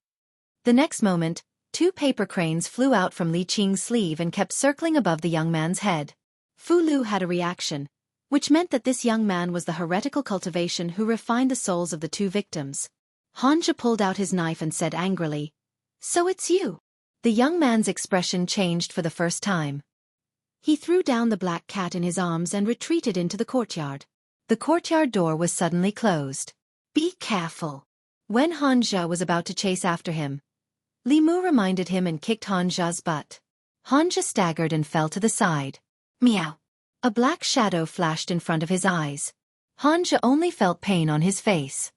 The next moment, 2 paper cranes flew out from Li Qing's sleeve and kept circling above the young man's head. Fu Lu had a reaction, which meant that this young man was the heretical cultivation who refined the souls of the 2 victims. Han Zhe pulled out his knife and said angrily, "So it's you." The young man's expression changed for the first time. He threw down the black cat in his arms and retreated into the courtyard. The courtyard door was suddenly closed. "Be careful." When Han Zhe was about to chase after him, Li Mu reminded him and kicked Han Zhe's butt. Han Zhe staggered and fell to the side. Meow. A black shadow flashed in front of his eyes. Han Zhe only felt pain on his face.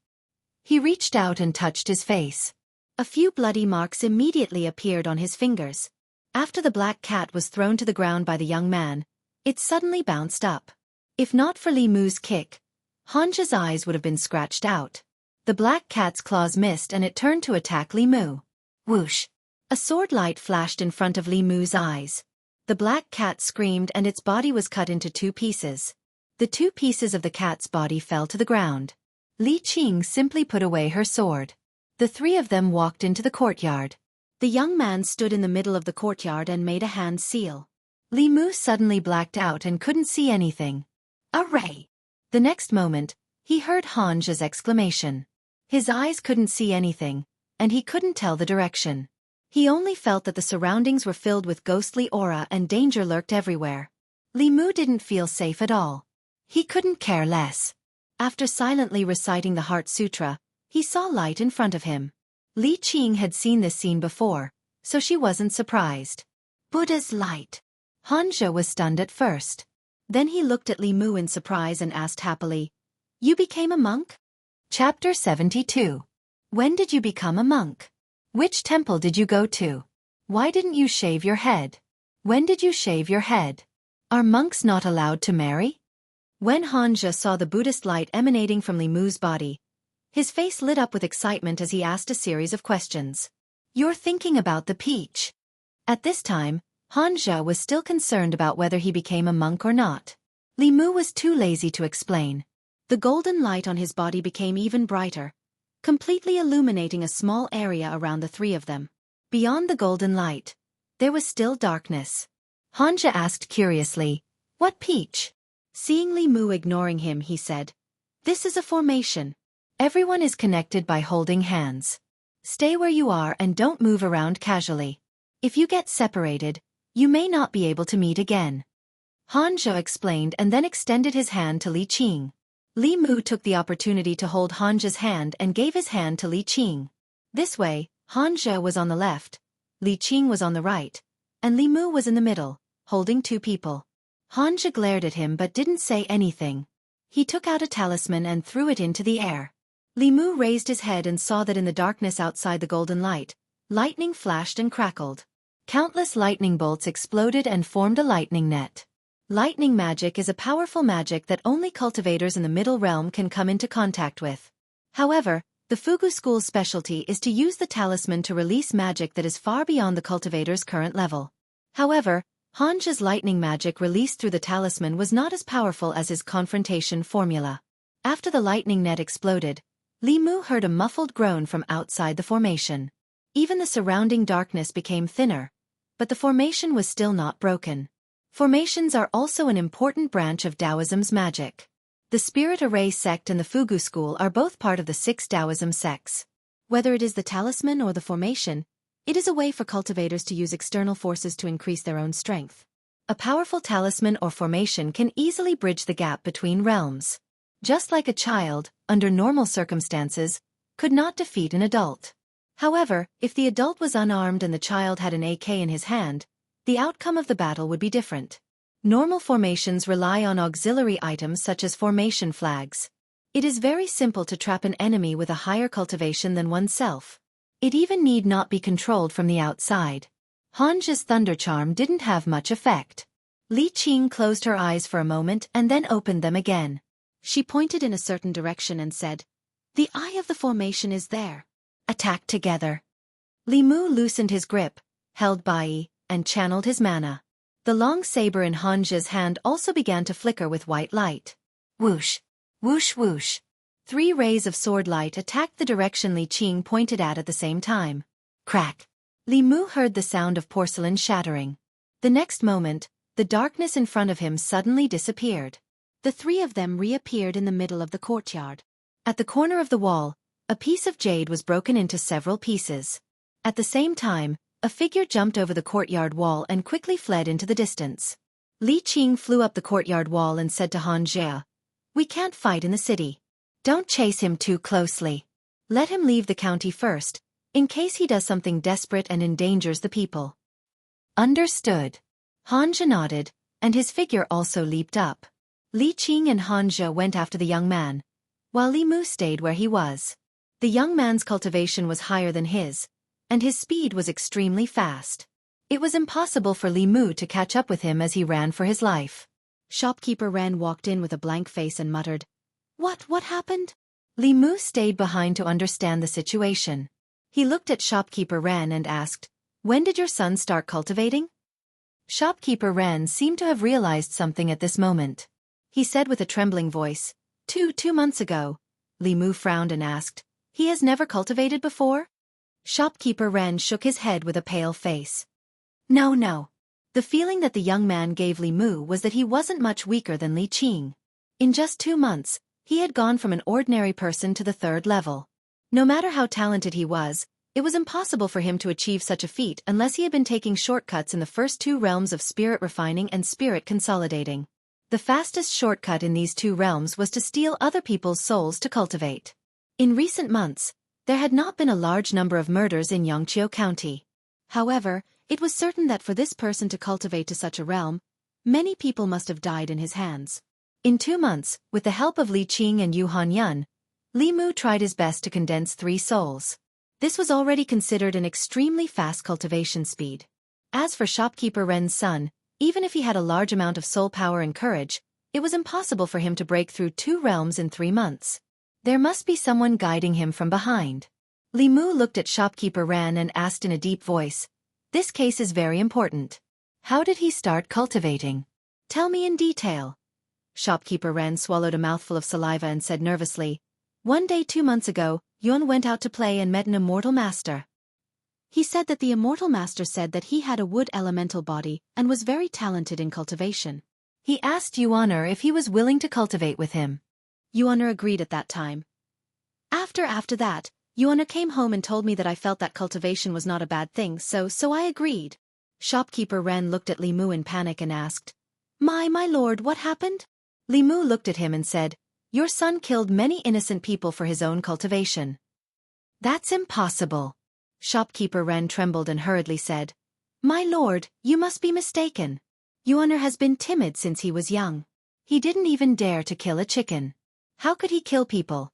He reached out and touched his face. A few bloody marks immediately appeared on his fingers. After the black cat was thrown to the ground by the young man, it suddenly bounced up. If not for Li Mu's kick, Han Zhe's eyes would have been scratched out. The black cat's claws missed and it turned to attack Li Mu. Whoosh! A sword light flashed in front of Li Mu's eyes. The black cat screamed and its body was cut into 2 pieces. The 2 pieces of the cat's body fell to the ground. Li Qing simply put away her sword. The 3 of them walked into the courtyard. The young man stood in the middle of the courtyard and made a hand seal. Li Mu suddenly blacked out and couldn't see anything. "Array!" The next moment, he heard Han Zhe's exclamation. His eyes couldn't see anything, and he couldn't tell the direction. He only felt that the surroundings were filled with ghostly aura and danger lurked everywhere. Li Mu didn't feel safe at all. He couldn't care less. After silently reciting the Heart Sutra, he saw light in front of him. Li Qing had seen this scene before, so she wasn't surprised. Buddha's light. Han Zhe was stunned at first. Then he looked at Li Mu in surprise and asked happily, "You became a monk?" Chapter 72. When did you become a monk? Which temple did you go to? Why didn't you shave your head? When did you shave your head? Are monks not allowed to marry? When Hanja saw the Buddhist light emanating from Li Mu's body, his face lit up with excitement as he asked a series of questions. "You're thinking about the peach." At this time, Hanja was still concerned about whether he became a monk or not. Li Mu was too lazy to explain. The golden light on his body became even brighter, completely illuminating a small area around the three of them. Beyond the golden light, there was still darkness. Hanja asked curiously, "What peach?" Seeing Li Mu ignoring him, he said, "This is a formation. Everyone is connected by holding hands. Stay where you are and don't move around casually. If you get separated, you may not be able to meet again." Hanja explained and then extended his hand to Li Qing. Li Mu took the opportunity to hold Hanja's hand and gave his hand to Li Qing. This way, Hanja was on the left, Li Qing was on the right, and Li Mu was in the middle, holding two people. Hanja glared at him but didn't say anything. He took out a talisman and threw it into the air. Li Mu raised his head and saw that in the darkness outside the golden light, lightning flashed and crackled. Countless lightning bolts exploded and formed a lightning net. Lightning magic is a powerful magic that only cultivators in the middle realm can come into contact with. However, the Fugu school's specialty is to use the talisman to release magic that is far beyond the cultivator's current level. However, Hanja's lightning magic released through the talisman was not as powerful as his confrontation formula. After the lightning net exploded, Li Mu heard a muffled groan from outside the formation. Even the surrounding darkness became thinner, but the formation was still not broken. Formations are also an important branch of Taoism's magic. The Spirit Array sect and the Fugu school are both part of the 6 Taoism sects. Whether it is the talisman or the formation, it is a way for cultivators to use external forces to increase their own strength. A powerful talisman or formation can easily bridge the gap between realms. Just like a child, under normal circumstances, could not defeat an adult. However, if the adult was unarmed and the child had an AK in his hand, the outcome of the battle would be different. Normal formations rely on auxiliary items such as formation flags. It is very simple to trap an enemy with a higher cultivation than oneself. It even need not be controlled from the outside. Hanja's thunder charm didn't have much effect. Li Qing closed her eyes for a moment and then opened them again. She pointed in a certain direction and said, "The eye of the formation is there. Attack together." Li Mu loosened his grip, held Bai, and channeled his mana. The long saber in Hanja's hand also began to flicker with white light. Whoosh! Whoosh whoosh! 3 rays of sword light attacked the direction Li Qing pointed at the same time. Crack! Li Mu heard the sound of porcelain shattering. The next moment, the darkness in front of him suddenly disappeared. The 3 of them reappeared in the middle of the courtyard. At the corner of the wall, a piece of jade was broken into several pieces. At the same time, a figure jumped over the courtyard wall and quickly fled into the distance. Li Qing flew up the courtyard wall and said to Hanja, "We can't fight in the city. Don't chase him too closely. Let him leave the county first, in case he does something desperate and endangers the people." Understood. Hanja nodded, and his figure also leaped up. Li Qing and Hanja went after the young man, while Li Mu stayed where he was. The young man's cultivation was higher than his, and his speed was extremely fast. It was impossible for Li Mu to catch up with him as he ran for his life. Shopkeeper Ren walked in with a blank face and muttered, What happened?" Li Mu stayed behind to understand the situation. He looked at Shopkeeper Ren and asked, "When did your son start cultivating?" Shopkeeper Ren seemed to have realized something at this moment. He said with a trembling voice, Two months ago." Li Mu frowned and asked, "He has never cultivated before?" Shopkeeper Ren shook his head with a pale face. No. The feeling that the young man gave Li Mu was that he wasn't much weaker than Li Qing. In just 2 months, he had gone from an ordinary person to the 3rd level. No matter how talented he was, it was impossible for him to achieve such a feat unless he had been taking shortcuts in the first 2 realms of spirit refining and spirit consolidating. The fastest shortcut in these 2 realms was to steal other people's souls to cultivate. In recent months, there had not been a large number of murders in Yangqiu County. However, it was certain that for this person to cultivate to such a realm, Many people must have died in his hands. In 2 months, with the help of Li Qing and Yu Hanyun, Li Mu tried his best to condense 3 souls. This was already considered an extremely fast cultivation speed. As for shopkeeper Ren's son, even if he had a large amount of soul power and courage, it was impossible for him to break through 2 realms in 3 months. There must be someone guiding him from behind. Li Mu looked at shopkeeper Ren and asked in a deep voice, "This case is very important. How did he start cultivating? Tell me in detail." Shopkeeper Ren swallowed a mouthful of saliva and said nervously, "One day 2 months ago, Yun went out to play and met an immortal master. He said that the immortal master said that he had a wood elemental body and was very talented in cultivation. He asked Yuaner if he was willing to cultivate with him. Yuaner agreed at that time. After that, Yuaner came home and told me that I felt that cultivation was not a bad thing, so I agreed." Shopkeeper Ren looked at Li Mu in panic and asked, My lord, what happened?" Li Mu looked at him and said, "Your son killed many innocent people for his own cultivation." "That's impossible." Shopkeeper Ren trembled and hurriedly said, "My lord, you must be mistaken. Yuaner has been timid since he was young. He didn't even dare to kill a chicken. How could he kill people?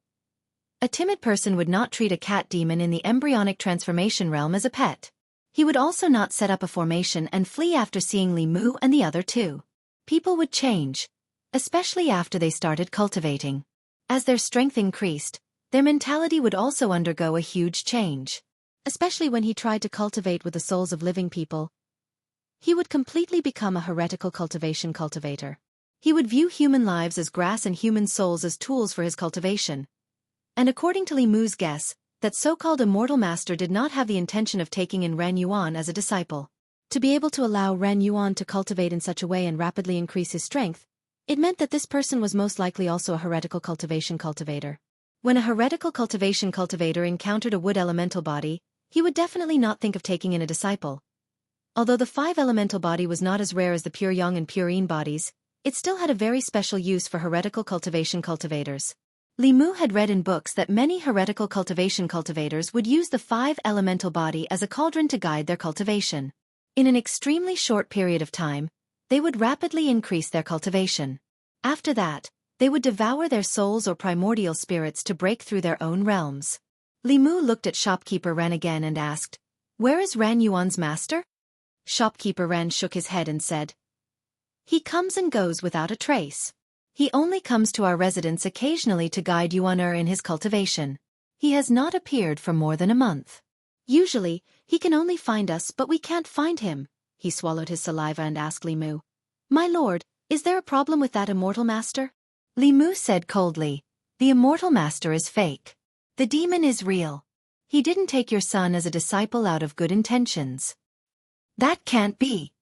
A timid person would not treat a cat demon in the embryonic transformation realm as a pet. He would also not set up a formation and flee after seeing Li Mu and the other 2. People would change, especially after they started cultivating. As their strength increased, their mentality would also undergo a huge change. Especially when he tried to cultivate with the souls of living people, he would completely become a heretical cultivation cultivator. He would view human lives as grass and human souls as tools for his cultivation. And according to Li Mu's guess, that so-called immortal master did not have the intention of taking in Ren Yuan as a disciple. To be able to allow Ren Yuan to cultivate in such a way and rapidly increase his strength, it meant that this person was most likely also a heretical cultivation cultivator. When a heretical cultivation cultivator encountered a wood elemental body, he would definitely not think of taking in a disciple. Although the 5 elemental body was not as rare as the pure yang and pure yin bodies, it still had a very special use for heretical cultivation cultivators. Li Mu had read in books that many heretical cultivation cultivators would use the 5 elemental body as a cauldron to guide their cultivation. In an extremely short period of time, they would rapidly increase their cultivation. After that, they would devour their souls or primordial spirits to break through their own realms. Li Mu looked at shopkeeper Ren again and asked, "Where is Ren Yuan's master?" Shopkeeper Ren shook his head and said, "He comes and goes without a trace. He only comes to our residence occasionally to guide Yuaner in his cultivation. He has not appeared for more than a month. Usually, he can only find us but we can't find him." He swallowed his saliva and asked Li Mu, "My lord, is there a problem with that immortal master?" Li Mu said coldly, "The immortal master is fake. The demon is real. He didn't take your son as a disciple out of good intentions." "That can't be."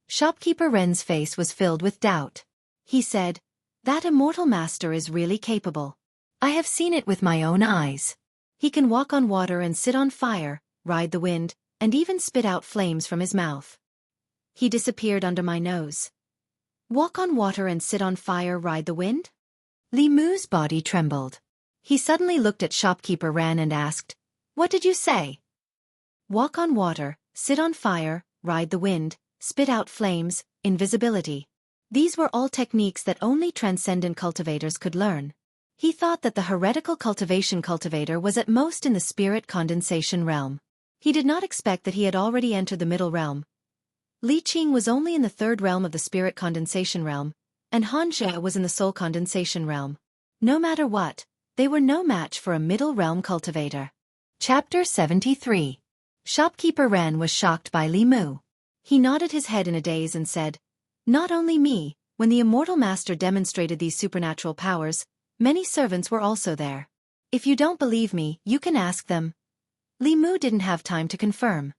Shopkeeper Ren's face was filled with doubt. He said, "That immortal master is really capable. I have seen it with my own eyes. He can walk on water and sit on fire, ride the wind, and even spit out flames from his mouth. He disappeared under my nose." "Walk on water and sit on fire, ride the wind?" Li Mu's body trembled. He suddenly looked at shopkeeper Ren and asked, "What did you say?" "Walk on water, sit on fire, ride the wind, spit out flames, invisibility." These were all techniques that only transcendent cultivators could learn. He thought that the heretical cultivation cultivator was at most in the spirit condensation realm. He did not expect that he had already entered the middle realm. Li Qing was only in the 3rd realm of the spirit condensation realm, and Han Jie was in the soul condensation realm. No matter what, they were no match for a middle realm cultivator. Chapter 73. Shopkeeper Ren was shocked by Li Mu. He nodded his head in a daze and said, "Not only me, when the immortal master demonstrated these supernatural powers, many servants were also there. If you don't believe me, you can ask them." Li Mu didn't have time to confirm.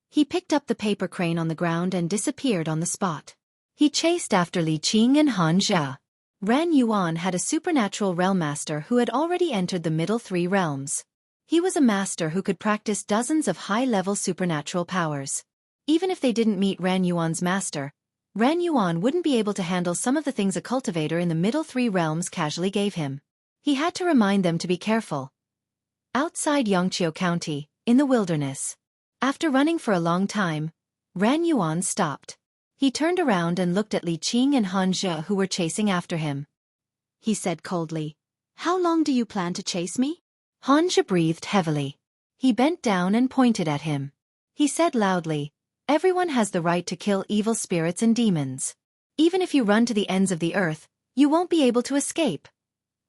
He picked up the paper crane on the ground and disappeared on the spot. He chased after Li Qing and Han Jie. Ren Yuan had a supernatural realm master who had already entered the middle 3 realms. He was a master who could practice dozens of high-level supernatural powers. Even if they didn't meet Ren Yuan's master, Ren Yuan wouldn't be able to handle some of the things a cultivator in the middle 3 realms casually gave him. He had to remind them to be careful. Outside Yongqiu County, in the wilderness. After running for a long time, Ren Yuan stopped. He turned around and looked at Li Qing and Han Zhe who were chasing after him. He said coldly, "How long do you plan to chase me?" Han Zhe breathed heavily. He bent down and pointed at him. He said loudly, "Everyone has the right to kill evil spirits and demons. Even if you run to the ends of the earth, you won't be able to escape."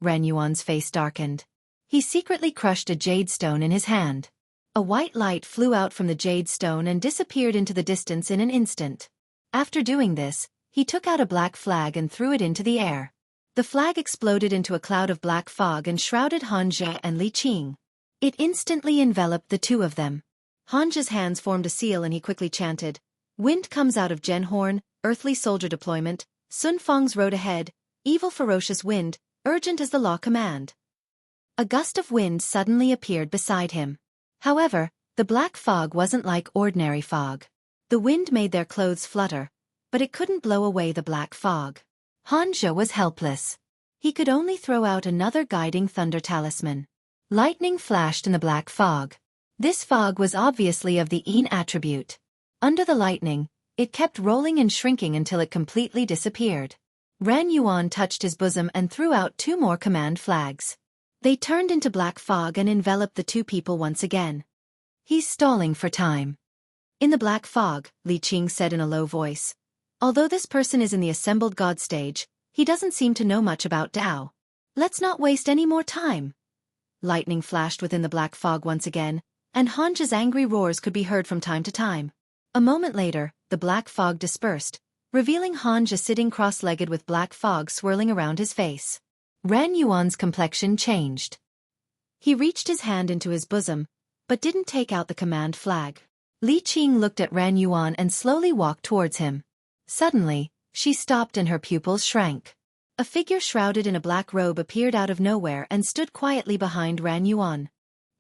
Ran Yuan's face darkened. He secretly crushed a jade stone in his hand. A white light flew out from the jade stone and disappeared into the distance in an instant. After doing this, he took out a black flag and threw it into the air. The flag exploded into a cloud of black fog and shrouded Han Zhe and Li Qing. It instantly enveloped the two of them. Han Zhe's hands formed a seal and he quickly chanted, "Wind comes out of Genhorn, earthly soldier deployment, Sun Fang's road ahead, evil ferocious wind, urgent as the law command." A gust of wind suddenly appeared beside him. However, the black fog wasn't like ordinary fog. The wind made their clothes flutter, but it couldn't blow away the black fog. Han Zhe was helpless. He could only throw out another guiding thunder talisman. Lightning flashed in the black fog. This fog was obviously of the Yin attribute. Under the lightning, it kept rolling and shrinking until it completely disappeared. Ran Yuan touched his bosom and threw out two more command flags. They turned into black fog and enveloped the two people once again. "He's stalling for time." In the black fog, Li Qing said in a low voice, "Although this person is in the assembled god stage, he doesn't seem to know much about Tao. Let's not waste any more time." Lightning flashed within the black fog once again, and Han Zhe's angry roars could be heard from time to time. A moment later, the black fog dispersed, revealing Han Zhe sitting cross-legged with black fog swirling around his face. Ran Yuan's complexion changed. He reached his hand into his bosom, but didn't take out the command flag. Li Qing looked at Ran Yuan and slowly walked towards him. Suddenly, she stopped and her pupils shrank. A figure shrouded in a black robe appeared out of nowhere and stood quietly behind Ran Yuan.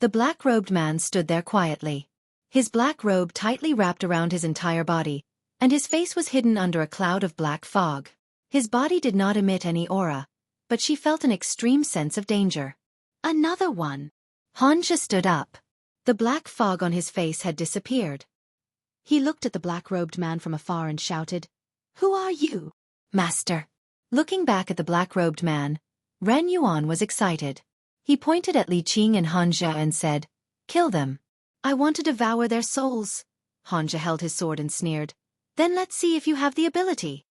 The black-robed man stood there quietly. His black robe tightly wrapped around his entire body, and his face was hidden under a cloud of black fog. His body did not emit any aura, but she felt an extreme sense of danger. "Another one." Han Zhe stood up. The black fog on his face had disappeared. He looked at the black-robed man from afar and shouted, "Who are you, master?" Looking back at the black-robed man, Ran Yuan was excited. He pointed at Li Qing and Han Zhe and said, "Kill them. I want to devour their souls." Han Zhe held his sword and sneered, "Then let's see if you have the ability."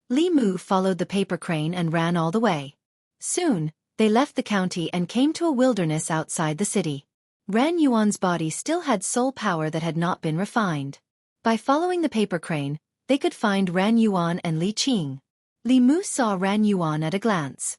Li Mu followed the paper crane and ran all the way. Soon, they left the county and came to a wilderness outside the city. Ran Yuan's body still had soul power that had not been refined. By following the paper crane, they could find Ran Yuan and Li Qing. Li Mu saw Ran Yuan at a glance.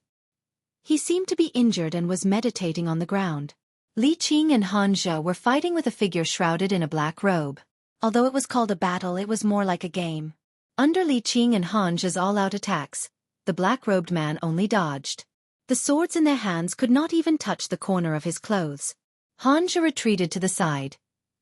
He seemed to be injured and was meditating on the ground. Li Qing and Han Zhe were fighting with a figure shrouded in a black robe. Although it was called a battle, it was more like a game. Under Li Qing and Han Zhe's all-out attacks, the black-robed man only dodged. The swords in their hands could not even touch the corner of his clothes. Han Zhe retreated to the side,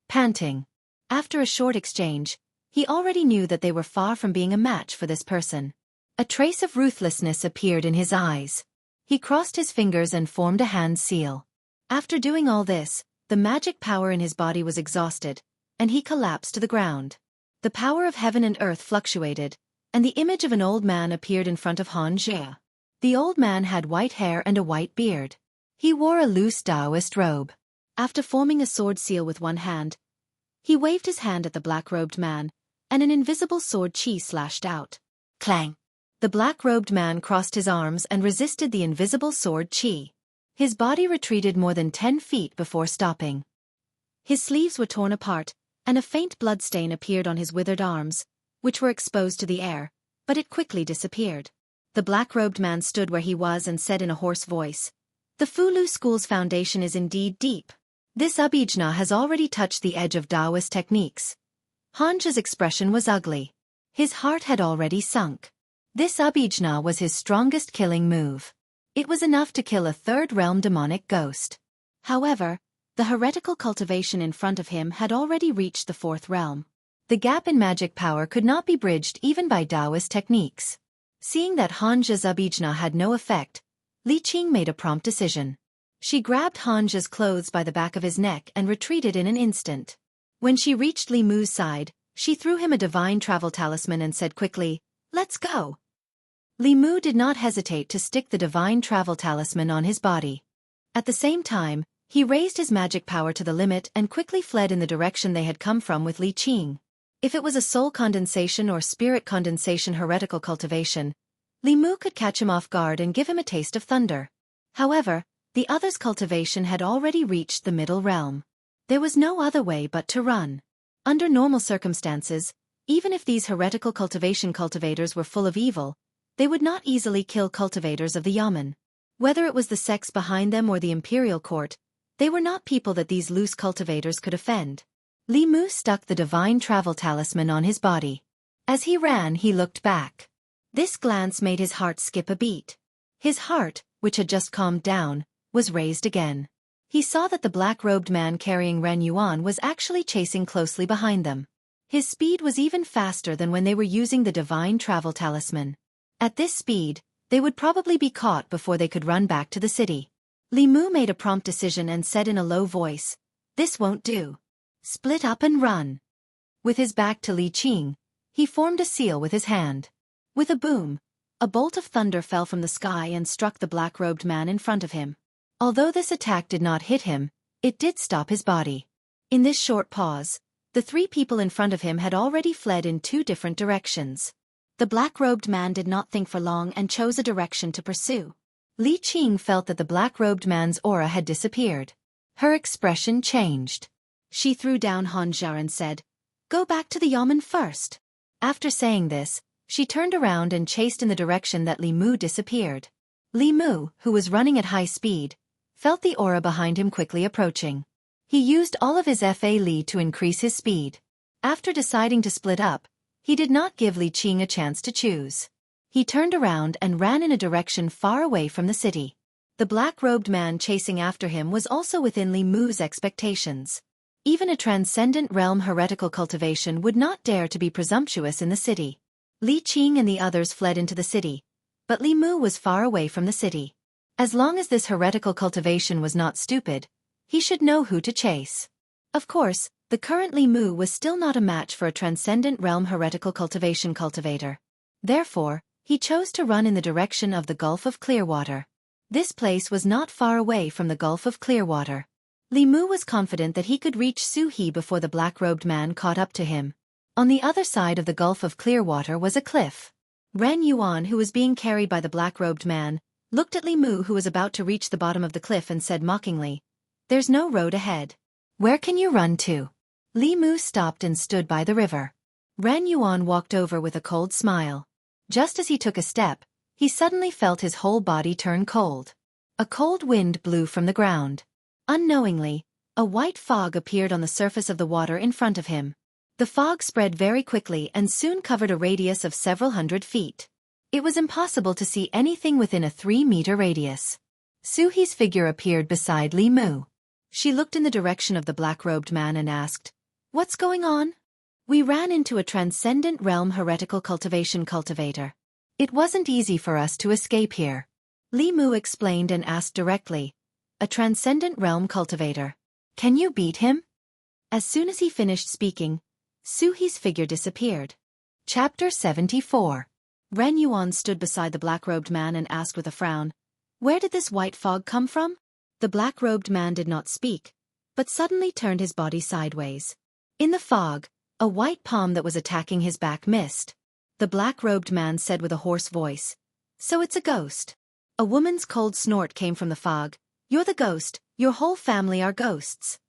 panting. After a short exchange, he already knew that they were far from being a match for this person. A trace of ruthlessness appeared in his eyes. He crossed his fingers and formed a hand seal. After doing all this, the magic power in his body was exhausted, and he collapsed to the ground. The power of heaven and earth fluctuated, and the image of an old man appeared in front of Han Zhe. The old man had white hair and a white beard. He wore a loose Taoist robe. After forming a sword seal with one hand, he waved his hand at the black-robed man, and an invisible sword chi slashed out. Clang! The black-robed man crossed his arms and resisted the invisible sword chi. His body retreated more than 10 feet before stopping. His sleeves were torn apart, and a faint bloodstain appeared on his withered arms, which were exposed to the air, but it quickly disappeared. The black-robed man stood where he was and said in a hoarse voice, "The Fulu School's foundation is indeed deep. This Abhijna has already touched the edge of Taoist techniques." Han Zhe's expression was ugly. His heart had already sunk. This Abhijna was his strongest killing move. It was enough to kill a third-realm demonic ghost. However, the heretical cultivation in front of him had already reached the 4th realm. The gap in magic power could not be bridged even by Taoist techniques. Seeing that Han Zhe's Abhijna had no effect, Li Qing made a prompt decision. She grabbed Han Zhe's clothes by the back of his neck and retreated in an instant. When she reached Li Mu's side, She threw him a divine travel talisman and said quickly, "Let's go." Li Mu did not hesitate to stick the divine travel talisman on his body. At the same time, he raised his magic power to the limit and quickly fled in the direction they had come from with Li Qing. If it was a soul condensation or spirit condensation heretical cultivation, Li Mu could catch him off guard and give him a taste of thunder. However, the other's cultivation had already reached the middle realm. There was no other way but to run. Under normal circumstances, even if these heretical cultivation cultivators were full of evil, they would not easily kill cultivators of the yamen. Whether it was the sects behind them or the imperial court, they were not people that these loose cultivators could offend. Li Mu stuck the divine travel talisman on his body. As he ran, he looked back. This glance made his heart skip a beat. His heart, which had just calmed down, was raised again. He saw that the black-robed man carrying Ren Yuan was actually chasing closely behind them. His speed was even faster than when they were using the divine travel talisman. At this speed, they would probably be caught before they could run back to the city. Li Mu made a prompt decision and said in a low voice, "This won't do. Split up and run." With his back to Li Qing, he formed a seal with his hand. With a boom, a bolt of thunder fell from the sky and struck the black-robed man in front of him. Although this attack did not hit him, it did stop his body. In this short pause, the three people in front of him had already fled in two different directions. The black-robed man did not think for long and chose a direction to pursue. Li Qing felt that the black-robed man's aura had disappeared. Her expression changed. She threw down Hanjia and said, "Go back to the yamen first." After saying this, she turned around and chased in the direction that Li Mu disappeared. Li Mu, who was running at high speed, felt the aura behind him quickly approaching. He used all of his Fa Li to increase his speed. After deciding to split up, he did not give Li Qing a chance to choose. He turned around and ran in a direction far away from the city. The black-robed man chasing after him was also within Li Mu's expectations. Even a transcendent realm heretical cultivation would not dare to be presumptuous in the city. Li Qing and the others fled into the city, but Li Mu was far away from the city. As long as this heretical cultivation was not stupid, he should know who to chase. Of course, the current Li Mu was still not a match for a transcendent realm heretical cultivation cultivator. Therefore, he chose to run in the direction of the Gulf of Clearwater. This place was not far away from the Gulf of Clearwater. Li Mu was confident that he could reach Su He before the black-robed man caught up to him. On the other side of the Gulf of Clearwater was a cliff. Ren Yuan, who was being carried by the black-robed man, looked at Li Mu, who was about to reach the bottom of the cliff, and said mockingly, "There's no road ahead. Where can you run to?" Li Mu stopped and stood by the river. Ren Yuan walked over with a cold smile. Just as he took a step, he suddenly felt his whole body turn cold. A cold wind blew from the ground. Unknowingly, a white fog appeared on the surface of the water in front of him. The fog spread very quickly and soon covered a radius of several hundred feet. It was impossible to see anything within a 3-meter radius. Su He's figure appeared beside Li Mu. She looked in the direction of the black-robed man and asked, "What's going on?" "We ran into a transcendent realm heretical cultivation cultivator. It wasn't easy for us to escape here." Li Mu explained and asked directly, "A transcendent realm cultivator. Can you beat him?" As soon as he finished speaking, Su He's figure disappeared. Chapter 74. Ren Yuan stood beside the black-robed man and asked with a frown, "Where did this white fog come from?" The black-robed man did not speak, but suddenly turned his body sideways. In the fog, a white palm that was attacking his back missed. The black-robed man said with a hoarse voice, "So it's a ghost." A woman's cold snort came from the fog. "You're the ghost. Your whole family are ghosts."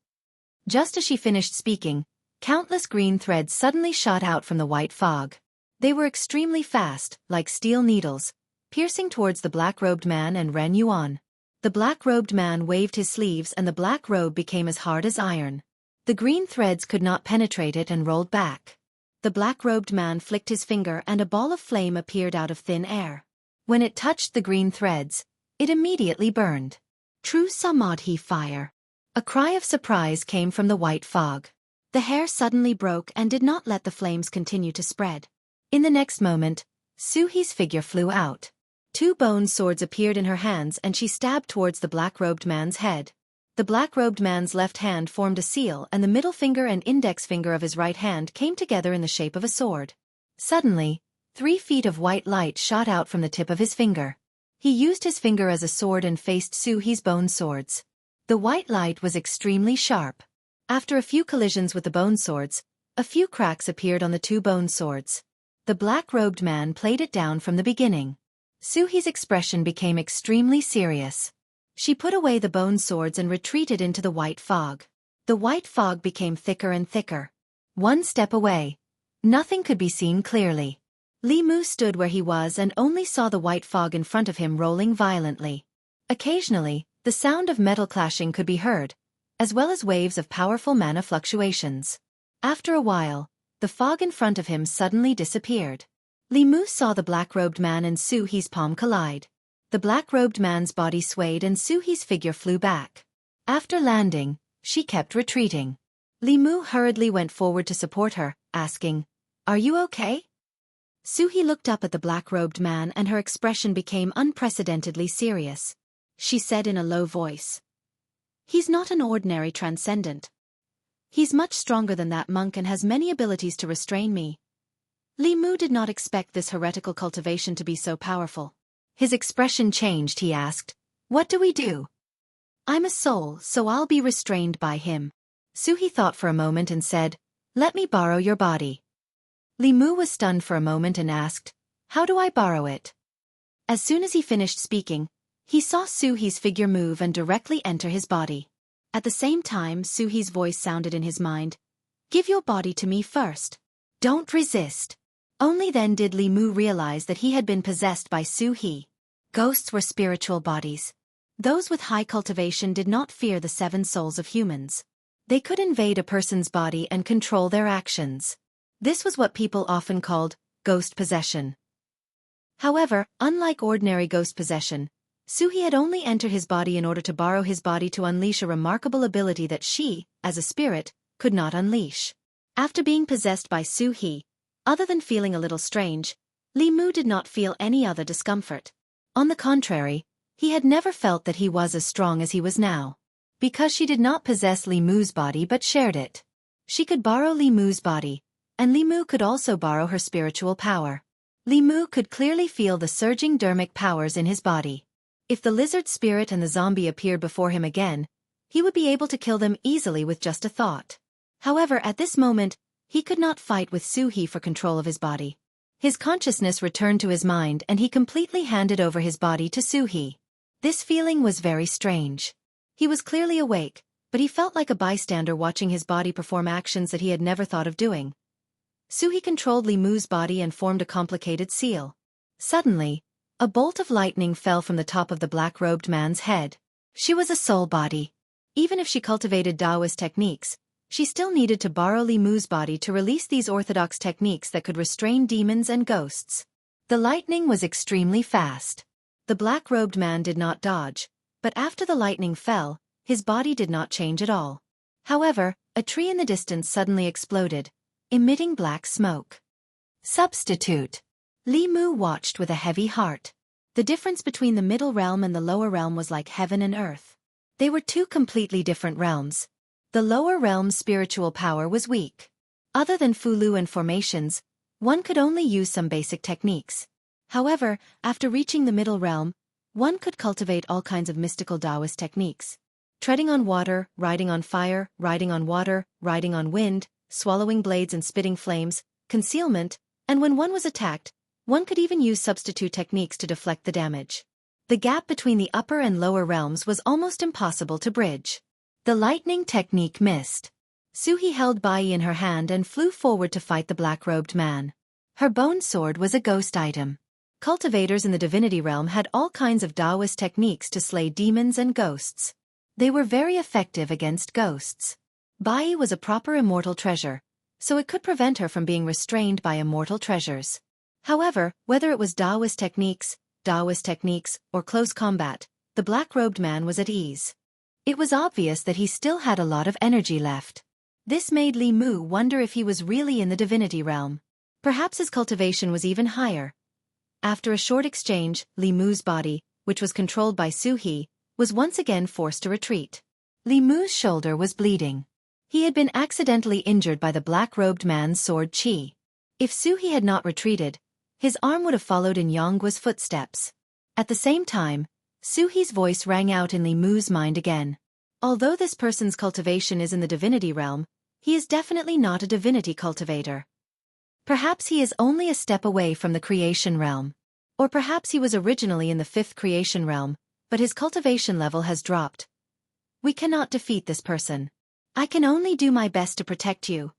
Just as she finished speaking, countless green threads suddenly shot out from the white fog. They were extremely fast, like steel needles, piercing towards the black-robed man and Ren Yuan. The black-robed man waved his sleeves and the black robe became as hard as iron. The green threads could not penetrate it and rolled back. The black-robed man flicked his finger and a ball of flame appeared out of thin air. When it touched the green threads, it immediately burned. True Samadhi fire. A cry of surprise came from the white fog. The hair suddenly broke and did not let the flames continue to spread. In the next moment, Su He's figure flew out. 2 bone swords appeared in her hands and she stabbed towards the black-robed man's head. The black-robed man's left hand formed a seal and the middle finger and index finger of his right hand came together in the shape of a sword. Suddenly, 3 feet of white light shot out from the tip of his finger. He used his finger as a sword and faced Su He's bone swords. The white light was extremely sharp. After a few collisions with the bone swords, a few cracks appeared on the 2 bone swords. The black-robed man played it down from the beginning. Su He's expression became extremely serious. She put away the bone swords and retreated into the white fog. The white fog became thicker and thicker. 1 step away. Nothing could be seen clearly. Li Mu stood where he was and only saw the white fog in front of him rolling violently. Occasionally, the sound of metal clashing could be heard, as well as waves of powerful mana fluctuations. After a while, the fog in front of him suddenly disappeared. Li Mu saw the black-robed man and Su He's palm collide. The black-robed man's body swayed and Su He's figure flew back. After landing, she kept retreating. Li Mu hurriedly went forward to support her, asking, "Are you okay?" Su He looked up at the black-robed man and her expression became unprecedentedly serious. She said in a low voice, "He's not an ordinary transcendent. He's much stronger than that monk and has many abilities to restrain me." Li Mu did not expect this heretical cultivation to be so powerful. His expression changed. He asked, "What do we do?" "I'm a soul, so I'll be restrained by him." Su He thought for a moment and said, "Let me borrow your body." Li Mu was stunned for a moment and asked, "How do I borrow it?" As soon as he finished speaking, he saw Su He's figure move and directly enter his body. At the same time, Su He's voice sounded in his mind, "Give your body to me first. Don't resist." Only then did Li Mu realize that he had been possessed by Su He. Ghosts were spiritual bodies. Those with high cultivation did not fear the 7 souls of humans. They could invade a person's body and control their actions. This was what people often called ghost possession. However, unlike ordinary ghost possession, Su He had only entered his body in order to borrow his body to unleash a remarkable ability that she, as a spirit, could not unleash. After being possessed by Su He, other than feeling a little strange, Li Mu did not feel any other discomfort. On the contrary, he had never felt that he was as strong as he was now. Because she did not possess Li Mu's body but shared it. She could borrow Li Mu's body, and Li Mu could also borrow her spiritual power. Li Mu could clearly feel the surging dermic powers in his body. If the lizard spirit and the zombie appeared before him again, he would be able to kill them easily with just a thought. However, at this moment, he could not fight with Su He for control of his body. His consciousness returned to his mind and he completely handed over his body to Su He. This feeling was very strange. He was clearly awake, but he felt like a bystander watching his body perform actions that he had never thought of doing. Su He controlled Li Mu's body and formed a complicated seal. Suddenly, a bolt of lightning fell from the top of the black-robed man's head. She was a soul body. Even if she cultivated Taoist techniques, she still needed to borrow Li Mu's body to release these orthodox techniques that could restrain demons and ghosts. The lightning was extremely fast. The black-robed man did not dodge, but after the lightning fell, his body did not change at all. However, a tree in the distance suddenly exploded, emitting black smoke. Substitute. Li Mu watched with a heavy heart. The difference between the middle realm and the lower realm was like heaven and earth. They were 2 completely different realms. The lower realm's spiritual power was weak. Other than Fulu and formations, one could only use some basic techniques. However, after reaching the middle realm, one could cultivate all kinds of mystical Taoist techniques. Treading on water, riding on fire, riding on water, riding on wind, swallowing blades and spitting flames, concealment, and when one was attacked, one could even use substitute techniques to deflect the damage. The gap between the upper and lower realms was almost impossible to bridge. The lightning technique missed. Su He held Bai in her hand and flew forward to fight the black-robed man. Her bone sword was a ghost item. Cultivators in the divinity realm had all kinds of Taoist techniques to slay demons and ghosts. They were very effective against ghosts. Bai was a proper immortal treasure, so it could prevent her from being restrained by immortal treasures. However, whether it was Taoist techniques, or close combat, the black-robed man was at ease. It was obvious that he still had a lot of energy left. This made Li Mu wonder if he was really in the divinity realm. Perhaps his cultivation was even higher. After a short exchange, Li Mu's body, which was controlled by Su He, was once again forced to retreat. Li Mu's shoulder was bleeding. He had been accidentally injured by the black-robed man's sword qi. If Suhi had not retreated, his arm would have followed in Yongguo's footsteps. At the same time, Suhi's voice rang out in Li Mu's mind again. Although this person's cultivation is in the divinity realm, he is definitely not a divinity cultivator. Perhaps he is only a step away from the creation realm. Or perhaps he was originally in the 5th creation realm, but his cultivation level has dropped. We cannot defeat this person. I can only do my best to protect you.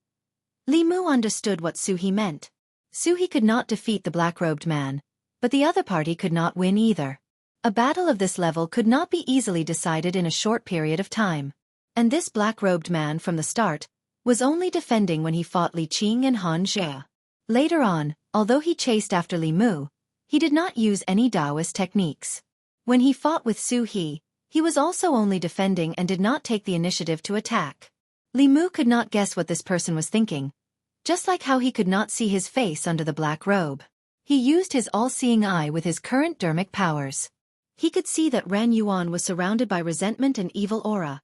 Li Mu understood what Suhi meant. Suhi could not defeat the black-robed man, but the other party could not win either. A battle of this level could not be easily decided in a short period of time. And this black-robed man from the start was only defending when he fought Li Qing and Han Jie. Later on, although he chased after Li Mu, he did not use any Taoist techniques. When he fought with Suhi, he was also only defending and did not take the initiative to attack. Li Mu could not guess what this person was thinking, just like how he could not see his face under the black robe. He used his all-seeing eye with his current dermic powers. He could see that Ran Yuan was surrounded by resentment and evil aura,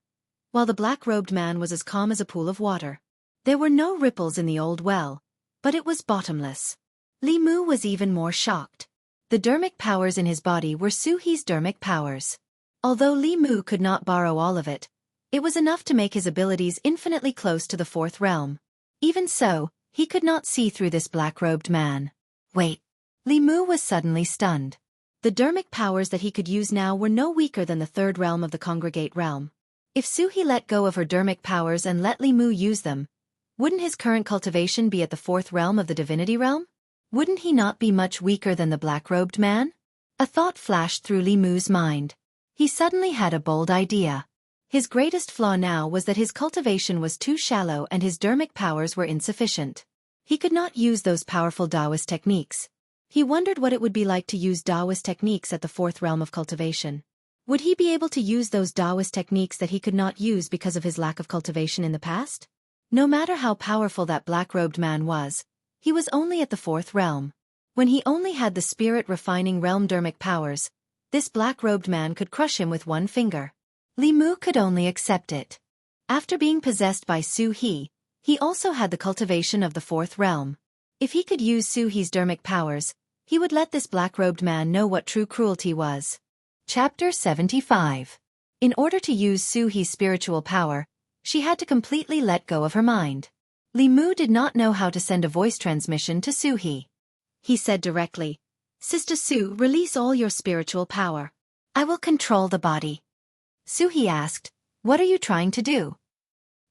while the black-robed man was as calm as a pool of water. There were no ripples in the old well, but it was bottomless. Li Mu was even more shocked. The dermic powers in his body were Suhi's dermic powers. Although Li Mu could not borrow all of it, it was enough to make his abilities infinitely close to the 4th realm. Even so, he could not see through this black-robed man. Wait. Li Mu was suddenly stunned. The dermic powers that he could use now were no weaker than the 3rd realm of the congregate realm. If Suhi let go of her dermic powers and let Li Mu use them, wouldn't his current cultivation be at the 4th realm of the divinity realm? Wouldn't he not be much weaker than the black-robed man? A thought flashed through Li Mu's mind. He suddenly had a bold idea. His greatest flaw now was that his cultivation was too shallow and his dermic powers were insufficient. He could not use those powerful Taoist techniques. He wondered what it would be like to use Taoist techniques at the 4th realm of cultivation. Would he be able to use those Taoist techniques that he could not use because of his lack of cultivation in the past? No matter how powerful that black-robed man was, he was only at the 4th realm. When he only had the spirit-refining realm dermic powers, this black-robed man could crush him with one finger. Li Mu could only accept it. After being possessed by Suhi, he also had the cultivation of the 4th realm. If he could use Suhi's dermic powers, he would let this black-robed man know what true cruelty was. Chapter 75. In order to use Suhi's spiritual power, she had to completely let go of her mind. Li Mu did not know how to send a voice transmission to Suhi. He said directly, "Sister Su, release all your spiritual power. I will control the body." Suhi asked, "What are you trying to do?"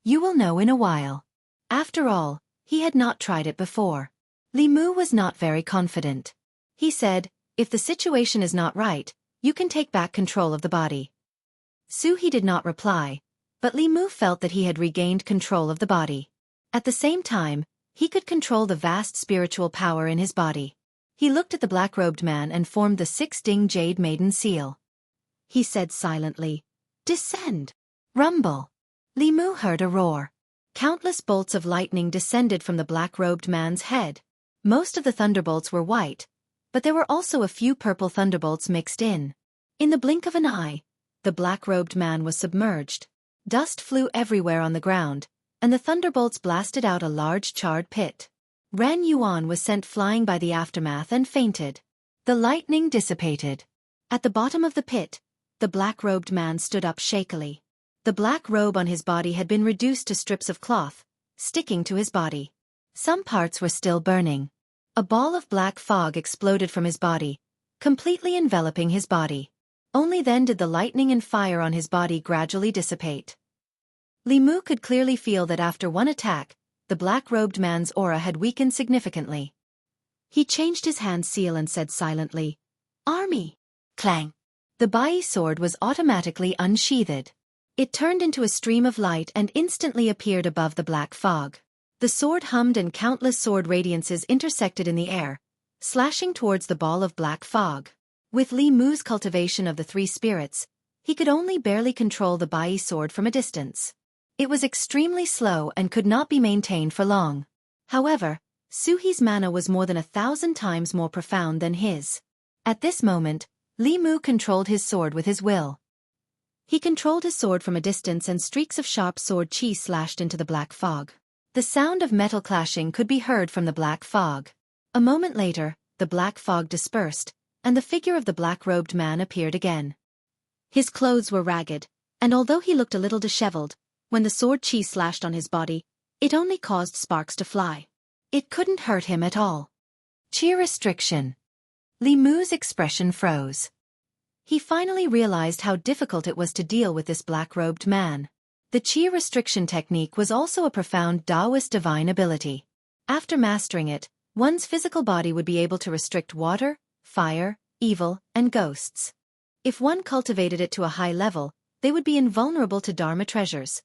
"You will know in a while." After all, he had not tried it before. Li Mu was not very confident. He said, "If the situation is not right, you can take back control of the body." Suhi did not reply, but Li Mu felt that he had regained control of the body. At the same time, he could control the vast spiritual power in his body. He looked at the black-robed man and formed the 6-ding jade maiden seal. He said silently, "Descend." Rumble. Li Mu heard a roar. Countless bolts of lightning descended from the black-robed man's head. Most of the thunderbolts were white, but there were also a few purple thunderbolts mixed in. In the blink of an eye, the black-robed man was submerged. Dust flew everywhere on the ground, and the thunderbolts blasted out a large charred pit. Ran Yuan was sent flying by the aftermath and fainted. The lightning dissipated. At the bottom of the pit, the black-robed man stood up shakily. The black robe on his body had been reduced to strips of cloth, sticking to his body. Some parts were still burning. A ball of black fog exploded from his body, completely enveloping his body. Only then did the lightning and fire on his body gradually dissipate. Li Mu could clearly feel that after one attack, the black-robed man's aura had weakened significantly. He changed his hand seal and said silently, "Army!" Clang! The Bai sword was automatically unsheathed. It turned into a stream of light and instantly appeared above the black fog. The sword hummed and countless sword radiances intersected in the air, slashing towards the ball of black fog. With Li Mu's cultivation of the 3 spirits, he could only barely control the Bai sword from a distance. It was extremely slow and could not be maintained for long. However, Suhi's mana was more than 1,000 times more profound than his. At this moment, Li Mu controlled his sword with his will. He controlled his sword from a distance and streaks of sharp sword chi slashed into the black fog. The sound of metal clashing could be heard from the black fog. A moment later, the black fog dispersed, and the figure of the black-robed man appeared again. His clothes were ragged, and although he looked a little disheveled, when the sword chi slashed on his body, it only caused sparks to fly. It couldn't hurt him at all. Chi restriction. Li Mu's expression froze. He finally realized how difficult it was to deal with this black-robed man. The Chi restriction technique was also a profound Taoist divine ability. After mastering it, one's physical body would be able to restrict water, fire, evil, and ghosts. If one cultivated it to a high level, they would be invulnerable to Dharma treasures.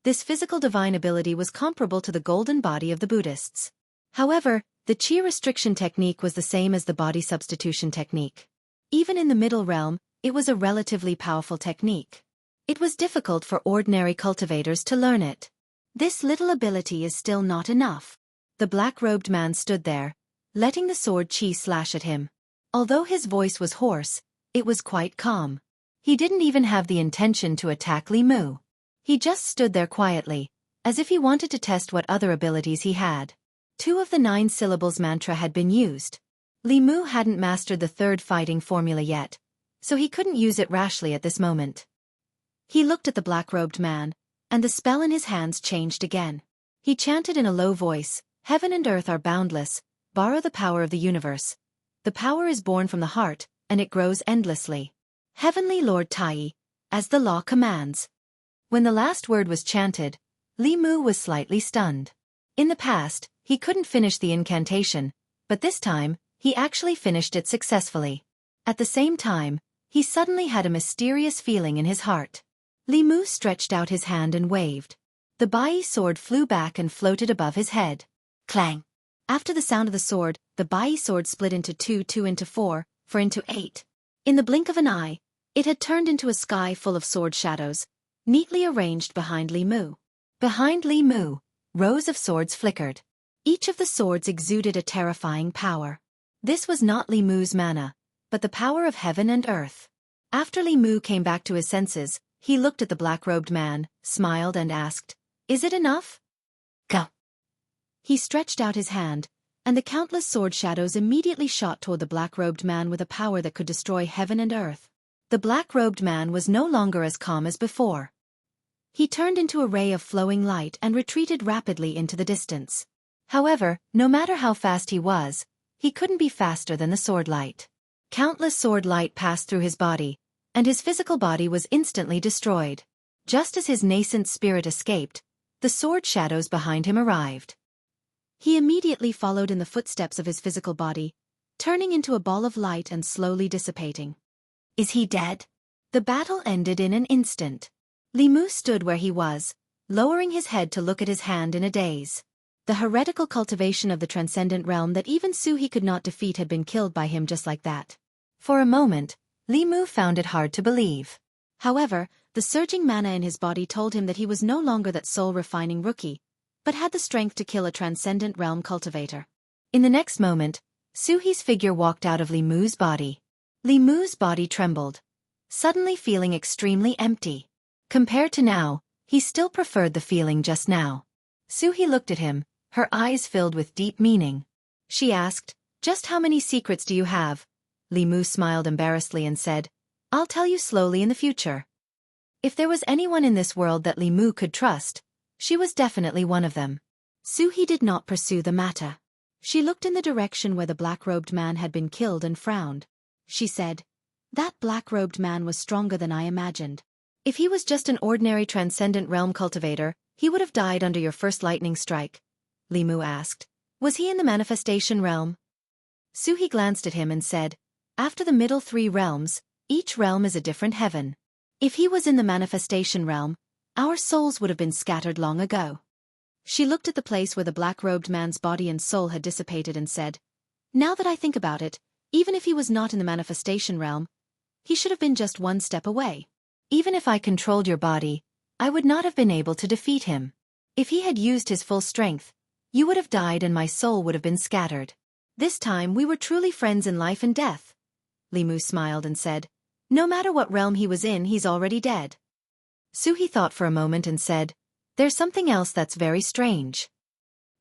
This physical divine ability was comparable to the golden body of the Buddhists. However, the Chi restriction technique was the same as the body substitution technique. Even in the middle realm, it was a relatively powerful technique. It was difficult for ordinary cultivators to learn it. This little ability is still not enough. The black-robed man stood there, letting the sword chi slash at him. Although his voice was hoarse, it was quite calm. He didn't even have the intention to attack Li Mu. He just stood there quietly, as if he wanted to test what other abilities he had. 2 of the 9 syllables mantra had been used. Li Mu hadn't mastered the third fighting formula yet, so he couldn't use it rashly at this moment. He looked at the black-robed man, and the spell in his hands changed again. He chanted in a low voice, "Heaven and earth are boundless, borrow the power of the universe. The power is born from the heart, and it grows endlessly. Heavenly Lord Tai, as the law commands." When the last word was chanted, Li Mu was slightly stunned. In the past, he couldn't finish the incantation, but this time, he actually finished it successfully. At the same time, he suddenly had a mysterious feeling in his heart. Li Mu stretched out his hand and waved. The Bai sword flew back and floated above his head. Clang! After the sound of the sword, the Bai sword split into 2 into 4 into 8. In the blink of an eye, it had turned into a sky full of sword shadows, neatly arranged behind Li Mu. Behind Li Mu, rows of swords flickered. Each of the swords exuded a terrifying power. This was not Li Mu's mana, but the power of heaven and earth. After Li Mu came back to his senses, he looked at the black-robed man, smiled and asked, "Is it enough?" Go. He stretched out his hand, and the countless sword shadows immediately shot toward the black-robed man with a power that could destroy heaven and earth. The black-robed man was no longer as calm as before. He turned into a ray of flowing light and retreated rapidly into the distance. However, no matter how fast he was, he couldn't be faster than the sword light. Countless sword light passed through his body, and his physical body was instantly destroyed. Just as his nascent spirit escaped, the sword shadows behind him arrived. He immediately followed in the footsteps of his physical body, turning into a ball of light and slowly dissipating. Is he dead? The battle ended in an instant. Li Mu stood where he was, lowering his head to look at his hand in a daze. The heretical cultivation of the transcendent realm that even Su he could not defeat had been killed by him just like that. For a moment, Li Mu found it hard to believe. However, the surging mana in his body told him that he was no longer that soul-refining rookie, but had the strength to kill a transcendent realm cultivator. In the next moment, Su-he's figure walked out of Li Mu's body. Li Mu's body trembled, suddenly feeling extremely empty. Compared to now, he still preferred the feeling just now. Su-he looked at him, her eyes filled with deep meaning. She asked, "Just how many secrets do you have?" Li Mu smiled embarrassedly and said, "I'll tell you slowly in the future." If there was anyone in this world that Li Mu could trust, she was definitely one of them. Su-he did not pursue the matter. She looked in the direction where the black-robed man had been killed and frowned. She said, "That black-robed man was stronger than I imagined. If he was just an ordinary transcendent realm cultivator, he would have died under your first lightning strike." Li Mu asked, "Was he in the manifestation realm?" Su-he glanced at him and said, "After the middle 3 realms, each realm is a different heaven. If he was in the manifestation realm, our souls would have been scattered long ago." She looked at the place where the black-robed man's body and soul had dissipated and said, "Now that I think about it, even if he was not in the manifestation realm, he should have been just one step away. Even if I controlled your body, I would not have been able to defeat him. If he had used his full strength, you would have died and my soul would have been scattered. This time we were truly friends in life and death." Li Mu smiled and said, No matter what realm he was in, he's already dead. Suhi thought for a moment and said, "There's something else that's very strange."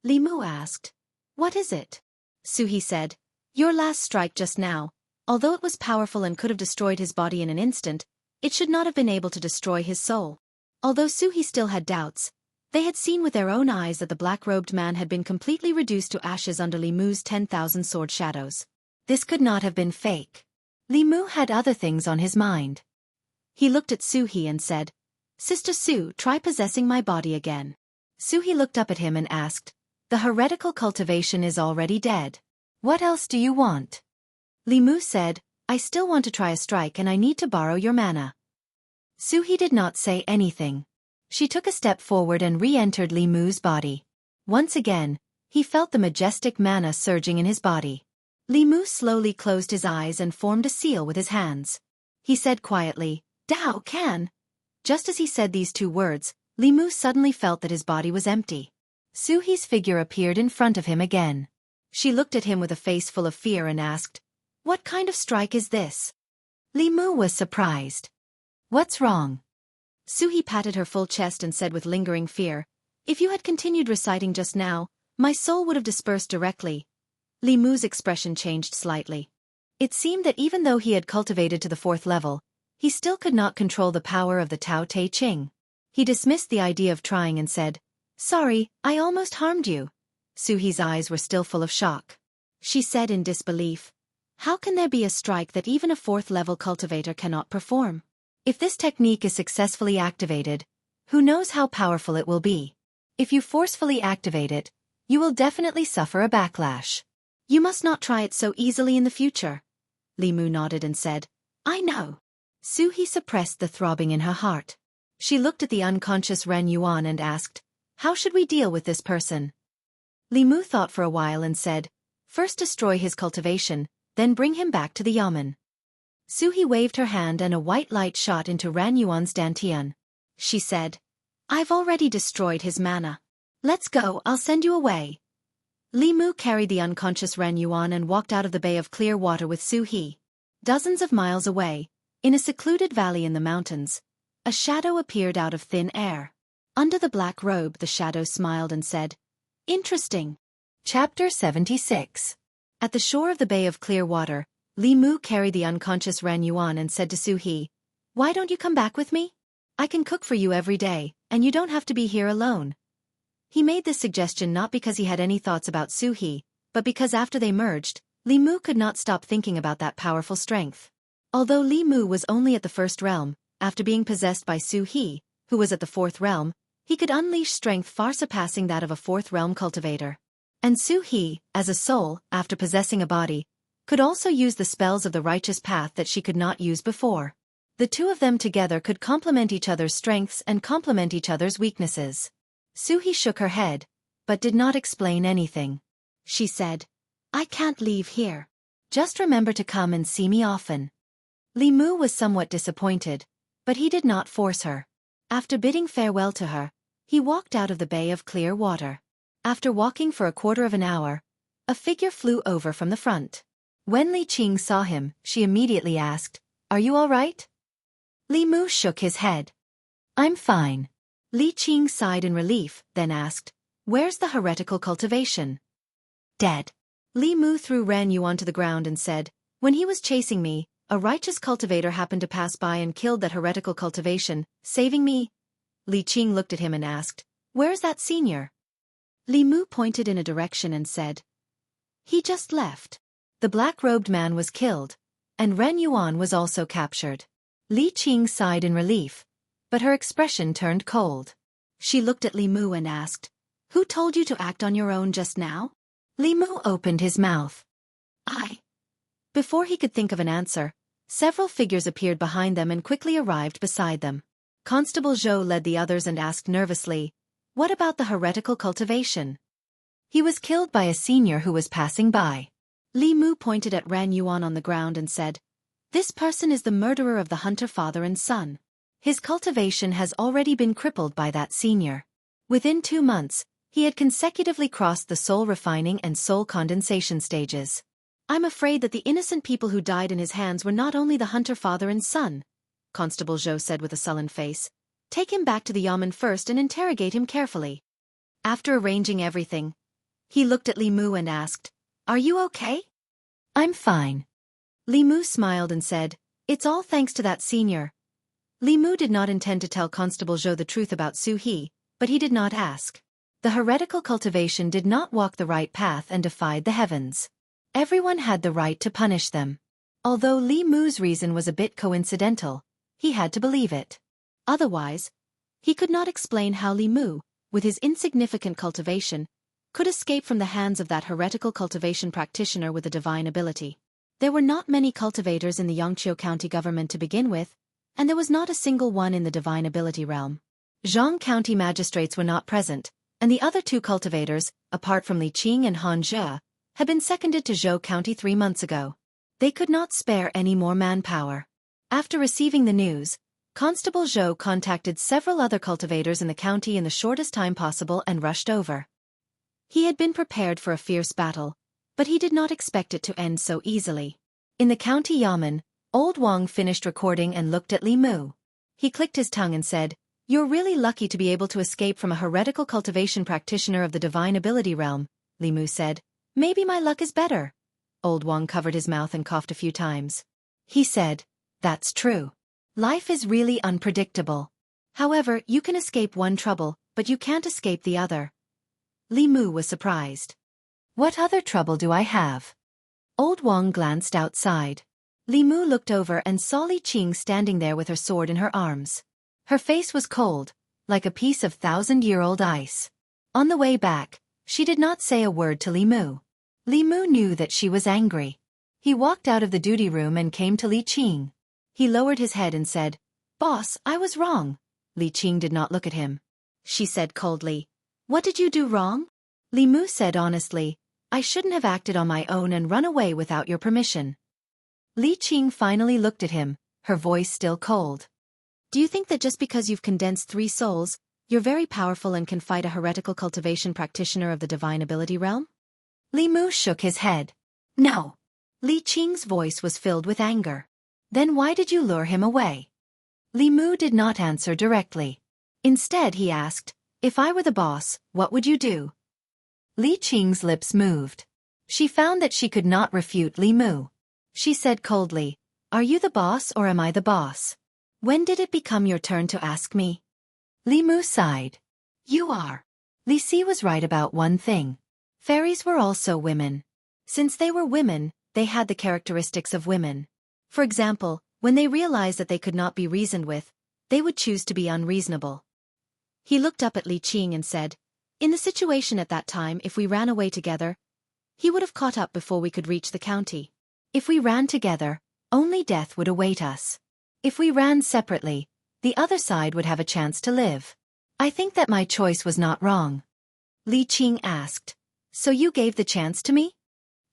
Li Mu asked, "What is it?" Suhi said, "Your last strike just now, although it was powerful and could have destroyed his body in an instant, it should not have been able to destroy his soul." Although Suhi still had doubts, they had seen with their own eyes that the black-robed man had been completely reduced to ashes under Li Mu's 10,000 sword shadows. This could not have been fake. Li Mu had other things on his mind. He looked at Suhi and said, "Sister Su, try possessing my body again." Suhi looked up at him and asked, "The heretical cultivation is already dead. What else do you want?" Li Mu said, "I still want to try a strike and I need to borrow your mana." Suhi did not say anything. She took a step forward and re-entered Li Mu's body. Once again, he felt the majestic mana surging in his body. Li Mu slowly closed his eyes and formed a seal with his hands. He said quietly, "Dao Can." Just as he said these two words, Li Mu suddenly felt that his body was empty. Suhi's figure appeared in front of him again. She looked at him with a face full of fear and asked, "What kind of strike is this?" Li Mu was surprised. "What's wrong?" Suhi patted her full chest and said with lingering fear, "If you had continued reciting just now, my soul would have dispersed directly." Li Mu's expression changed slightly. It seemed that even though he had cultivated to the 4th level, he still could not control the power of the Tao Te Ching. He dismissed the idea of trying and said, "Sorry, I almost harmed you." Suhi's eyes were still full of shock. She said in disbelief, "How can there be a strike that even a 4th level cultivator cannot perform? If this technique is successfully activated, who knows how powerful it will be? If you forcefully activate it, you will definitely suffer a backlash. You must not try it so easily in the future." Li Mu nodded and said, "I know." Suhi suppressed the throbbing in her heart. She looked at the unconscious Ren Yuan and asked, "How should we deal with this person?" Li Mu thought for a while and said, "First destroy his cultivation, then bring him back to the yamen." Suhi waved her hand and a white light shot into Ran Yuan's dantian. She said, "I've already destroyed his mana. Let's go, I'll send you away." Li Mu carried the unconscious Ran Yuan and walked out of the bay of clear water with Suhi. Dozens of miles away, in a secluded valley in the mountains, a shadow appeared out of thin air. Under the black robe the shadow smiled and said, "Interesting." Chapter 76. At the shore of the bay of clear water, Li Mu carried the unconscious Ran Yuan and said to Suhi, "Why don't you come back with me? I can cook for you every day, and you don't have to be here alone." He made this suggestion not because he had any thoughts about Suhi, but because after they merged, Li Mu could not stop thinking about that powerful strength. Although Li Mu was only at the 1st realm, after being possessed by Suhi, who was at the 4th realm, he could unleash strength far surpassing that of a 4th realm cultivator. And Suhi, as a soul, after possessing a body, could also use the spells of the righteous path that she could not use before. The two of them together could complement each other's strengths and complement each other's weaknesses. Suhi shook her head, but did not explain anything. She said, "I can't leave here. Just remember to come and see me often." Li Mu was somewhat disappointed, but he did not force her. After bidding farewell to her, he walked out of the bay of clear water. After walking for a quarter of an hour, a figure flew over from the front. When Li Qing saw him, she immediately asked, "Are you all right?" Li Mu shook his head. "I'm fine." Li Qing sighed in relief, then asked, "Where's the heretical cultivation?" "Dead." Li Mu threw Ran Yuan to the ground and said, "When he was chasing me, a righteous cultivator happened to pass by and killed that heretical cultivation, saving me." Li Qing looked at him and asked, "Where's that senior?" Li Mu pointed in a direction and said, "He just left." The black-robed man was killed, and Ren Yuan was also captured. Li Qing sighed in relief, but her expression turned cold. She looked at Li Mu and asked, "Who told you to act on your own just now?" Li Mu opened his mouth. "I." Before he could think of an answer, several figures appeared behind them and quickly arrived beside them. Constable Zhou led the others and asked nervously, "What about the heretical cultivation?" "He was killed by a senior who was passing by." Li Mu pointed at Ran Yuan on the ground and said, "This person is the murderer of the hunter father and son. His cultivation has already been crippled by that senior. Within 2 months, he had consecutively crossed the soul refining and soul condensation stages." I'm afraid that the innocent people who died in his hands were not only the hunter father and son, Constable Zhou said with a sullen face. Take him back to the yamen first and interrogate him carefully. After arranging everything, he looked at Li Mu and asked, Are you okay? I'm fine. Li Mu smiled and said, It's all thanks to that senior. Li Mu did not intend to tell Constable Zhou the truth about Su He, but he did not ask. The heretical cultivation did not walk the right path and defied the heavens. Everyone had the right to punish them. Although Li Mu's reason was a bit coincidental, he had to believe it. Otherwise, he could not explain how Li Mu, with his insignificant cultivation, could escape from the hands of that heretical cultivation practitioner with a divine ability. There were not many cultivators in the Yangqiu County government to begin with, and there was not a single one in the divine ability realm. Zhang County magistrates were not present, and the other two cultivators, apart from Li Qing and Han Zhe, had been seconded to Zhou County 3 months ago. They could not spare any more manpower. After receiving the news, Constable Zhou contacted several other cultivators in the county in the shortest time possible and rushed over. He had been prepared for a fierce battle, but he did not expect it to end so easily. In the county yamen, Old Wang finished recording and looked at Li Mu. He clicked his tongue and said, You're really lucky to be able to escape from a heretical cultivation practitioner of the divine ability realm, Li Mu said. Maybe my luck is better. Old Wang covered his mouth and coughed a few times. He said, That's true. Life is really unpredictable. However, you can escape one trouble, but you can't escape the other. Li Mu was surprised. What other trouble do I have? Old Wang glanced outside. Li Mu looked over and saw Li Qing standing there with her sword in her arms. Her face was cold, like a piece of 1,000-year-old ice. On the way back, she did not say a word to Li Mu. Li Mu knew that she was angry. He walked out of the duty room and came to Li Qing. He lowered his head and said, Boss, I was wrong. Li Qing did not look at him. She said coldly, What did you do wrong? Li Mu said honestly, I shouldn't have acted on my own and run away without your permission. Li Qing finally looked at him, her voice still cold. Do you think that just because you've condensed 3 souls, you're very powerful and can fight a heretical cultivation practitioner of the divine ability realm? Li Mu shook his head. No. Li Qing's voice was filled with anger. Then why did you lure him away? Li Mu did not answer directly. Instead he asked, If I were the boss, what would you do? Li Qing's lips moved. She found that she could not refute Li Mu. She said coldly, Are you the boss or am I the boss? When did it become your turn to ask me? Li Mu sighed. You are. Li Si was right about one thing. Fairies were also women. Since they were women, they had the characteristics of women. For example, when they realized that they could not be reasoned with, they would choose to be unreasonable. He looked up at Li Qing and said, In the situation at that time, if we ran away together, he would have caught up before we could reach the county. If we ran together, only death would await us. If we ran separately, the other side would have a chance to live. I think that my choice was not wrong. Li Qing asked, So you gave the chance to me?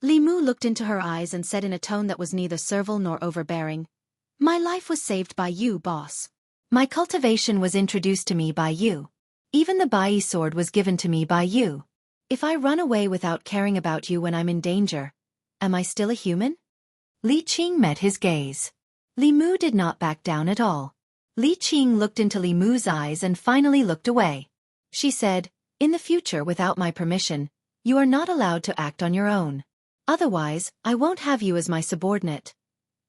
Li Mu looked into her eyes and said in a tone that was neither servile nor overbearing, My life was saved by you, boss. My cultivation was introduced to me by you. Even the Bai sword was given to me by you. If I run away without caring about you when I'm in danger, am I still a human? Li Qing met his gaze. Li Mu did not back down at all. Li Qing looked into Li Mu's eyes and finally looked away. She said, In the future, without my permission, you are not allowed to act on your own. Otherwise, I won't have you as my subordinate.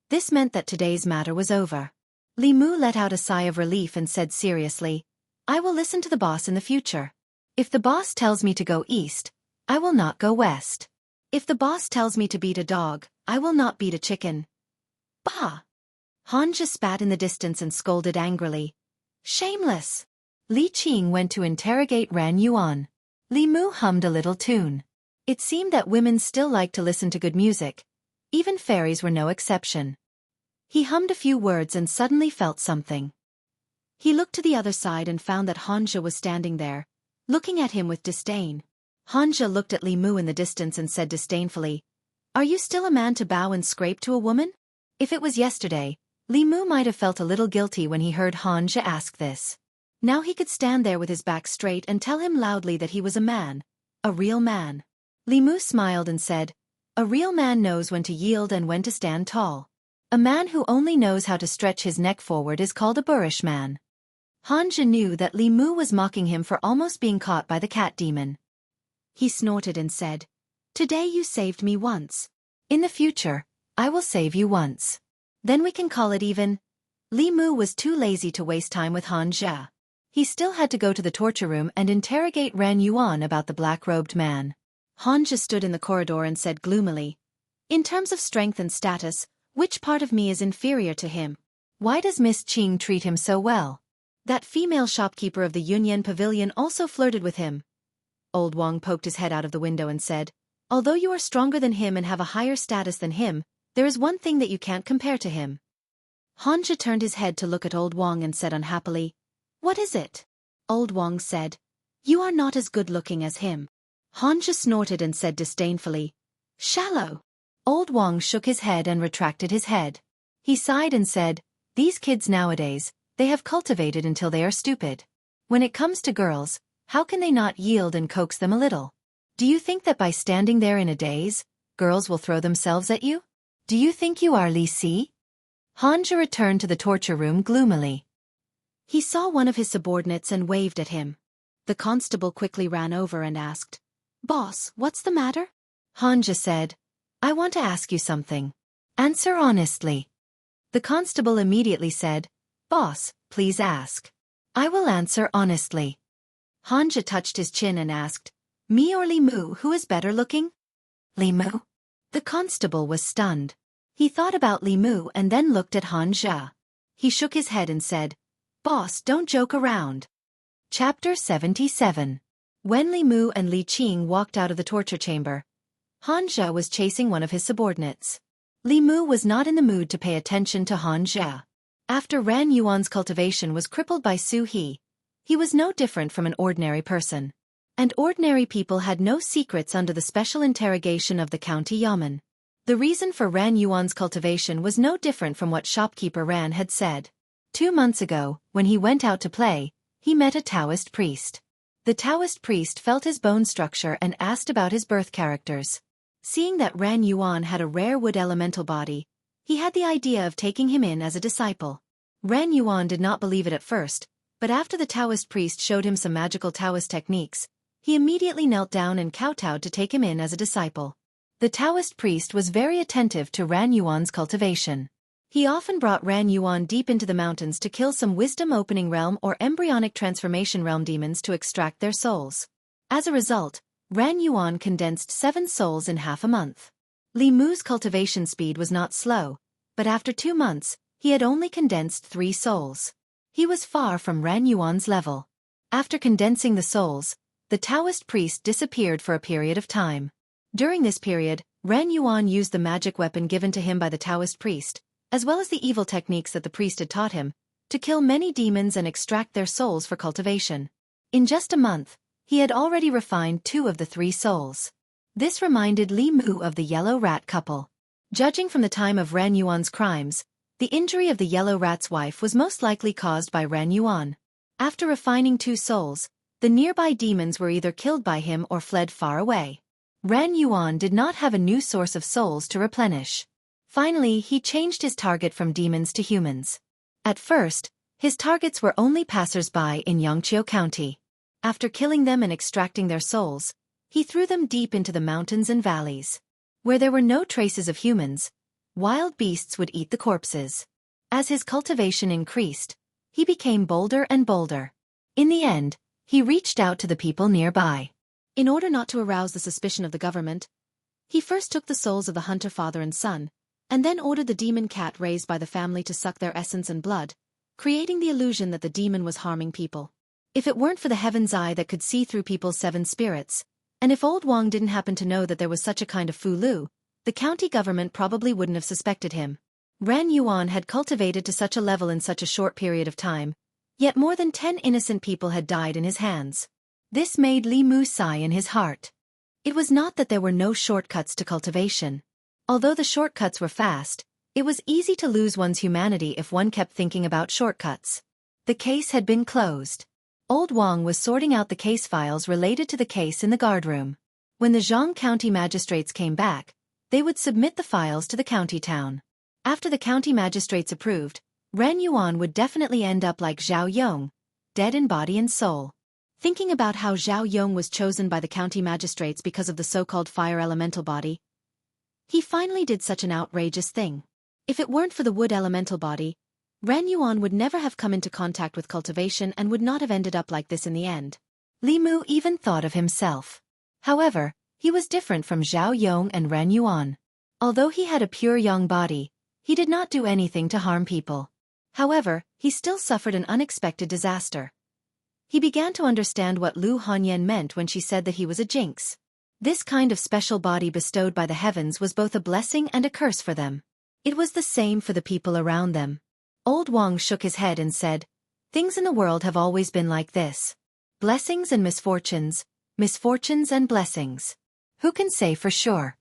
This meant that today's matter was over. Li Mu let out a sigh of relief and said seriously, I will listen to the boss in the future. If the boss tells me to go east, I will not go west. If the boss tells me to beat a dog, I will not beat a chicken. Bah! Han Zhe spat in the distance and scolded angrily. Shameless! Li Qing went to interrogate Ran Yuan. Li Mu hummed a little tune. It seemed that women still liked to listen to good music. Even fairies were no exception. He hummed a few words and suddenly felt something. He looked to the other side and found that Han Zhe was standing there, looking at him with disdain. Han Zhe looked at Li Mu in the distance and said disdainfully, Are you still a man to bow and scrape to a woman? If it was yesterday, Li Mu might have felt a little guilty when he heard Han Zhe ask this. Now he could stand there with his back straight and tell him loudly that he was a man, a real man. Li Mu smiled and said, A real man knows when to yield and when to stand tall. A man who only knows how to stretch his neck forward is called a boorish man. Han Zhi knew that Li Mu was mocking him for almost being caught by the cat demon. He snorted and said, "Today you saved me once. In the future, I will save you once. Then we can call it even." Li Mu was too lazy to waste time with Han Zhi. He still had to go to the torture room and interrogate Ran Yuan about the black-robed man. Han Zhi stood in the corridor and said gloomily, "In terms of strength and status, which part of me is inferior to him? Why does Miss Qing treat him so well? That female shopkeeper of the Yunyan Pavilion also flirted with him." Old Wang poked his head out of the window and said, "Although you are stronger than him and have a higher status than him, there is one thing that you can't compare to him." Han Zhi turned his head to look at Old Wang and said unhappily, "What is it?" Old Wang said, "You are not as good-looking as him." Han Zhi snorted and said disdainfully, "Shallow." Old Wang shook his head and retracted his head. He sighed and said, "These kids nowadays, they have cultivated until they are stupid. When it comes to girls, how can they not yield and coax them a little? Do you think that by standing there in a daze, girls will throw themselves at you? Do you think you are Li Si?" Han Zhi returned to the torture room gloomily. He saw one of his subordinates and waved at him. The constable quickly ran over and asked, "Boss, what's the matter?" Han Zhi said, "I want to ask you something. Answer honestly." The constable immediately said, "Boss, please ask." "I will answer honestly." Han Zhi touched his chin and asked, "Me or Li Mu, who is better looking?" "Li Mu?" The constable was stunned. He thought about Li Mu and then looked at Han Zhi. He shook his head and said, "Boss, don't joke around." Chapter 77. When Li Mu and Li Qing walked out of the torture chamber, Han Zhi was chasing one of his subordinates. Li Mu was not in the mood to pay attention to Han Zhi. After Ran Yuan's cultivation was crippled by Su He, he was no different from an ordinary person. And ordinary people had no secrets under the special interrogation of the county yamen. The reason for Ran Yuan's cultivation was no different from what shopkeeper Ran had said. 2 months ago, when he went out to play, he met a Taoist priest. The Taoist priest felt his bone structure and asked about his birth characters. Seeing that Ran Yuan had a rare wood elemental body, he had the idea of taking him in as a disciple. Ran Yuan did not believe it at first, but after the Taoist priest showed him some magical Taoist techniques, he immediately knelt down and kowtowed to take him in as a disciple. The Taoist priest was very attentive to Ran Yuan's cultivation. He often brought Ran Yuan deep into the mountains to kill some wisdom opening realm or embryonic transformation realm demons to extract their souls. As a result, Ran Yuan condensed 7 souls in half a month. Li Mu's cultivation speed was not slow, but after 2 months, he had only condensed 3 souls. He was far from Ran Yuan's level. After condensing the souls, the Taoist priest disappeared for a period of time. During this period, Ran Yuan used the magic weapon given to him by the Taoist priest, as well as the evil techniques that the priest had taught him, to kill many demons and extract their souls for cultivation. In just a month, he had already refined 2 of the 3 souls. This reminded Li Mu of the yellow rat couple. Judging from the time of Ran Yuan's crimes, the injury of the yellow rat's wife was most likely caused by Ran Yuan. After refining 2 souls, the nearby demons were either killed by him or fled far away. Ran Yuan did not have a new source of souls to replenish. Finally, he changed his target from demons to humans. At first, his targets were only passers-by in Yangqiu County. After killing them and extracting their souls, he threw them deep into the mountains and valleys. Where there were no traces of humans, wild beasts would eat the corpses. As his cultivation increased, he became bolder and bolder. In the end, he reached out to the people nearby. In order not to arouse the suspicion of the government, he first took the souls of the hunter father and son, and then ordered the demon cat raised by the family to suck their essence and blood, creating the illusion that the demon was harming people. If it weren't for the heaven's eye that could see through people's 7 spirits, and if old Wang didn't happen to know that there was such a kind of Fu Lu, the county government probably wouldn't have suspected him. Ran Yuan had cultivated to such a level in such a short period of time, yet more than 10 innocent people had died in his hands. This made Li Mu sigh in his heart. It was not that there were no shortcuts to cultivation. Although the shortcuts were fast, it was easy to lose one's humanity if one kept thinking about shortcuts. The case had been closed. Old Wang was sorting out the case files related to the case in the guardroom. When the Zhang County magistrates came back, They would submit the files to the county town. After the county magistrates approved, Ren Yuan would definitely end up like Zhao Yong, dead in body and soul. Thinking about how Zhao Yong was chosen by the county magistrates because of the so-called fire elemental body, he finally did such an outrageous thing. If it weren't for the wood elemental body, Ren Yuan would never have come into contact with cultivation and would not have ended up like this in the end. Li Mu even thought of himself. However, he was different from Zhao Yong and Ren Yuan. Although he had a pure yang body, he did not do anything to harm people. However, he still suffered an unexpected disaster. He began to understand what Lu Hanyan meant when she said that he was a jinx. This kind of special body bestowed by the heavens was both a blessing and a curse for them. It was the same for the people around them. Old Wang shook his head and said, "Things in the world have always been like this. Blessings and misfortunes, misfortunes and blessings. Who can say for sure?"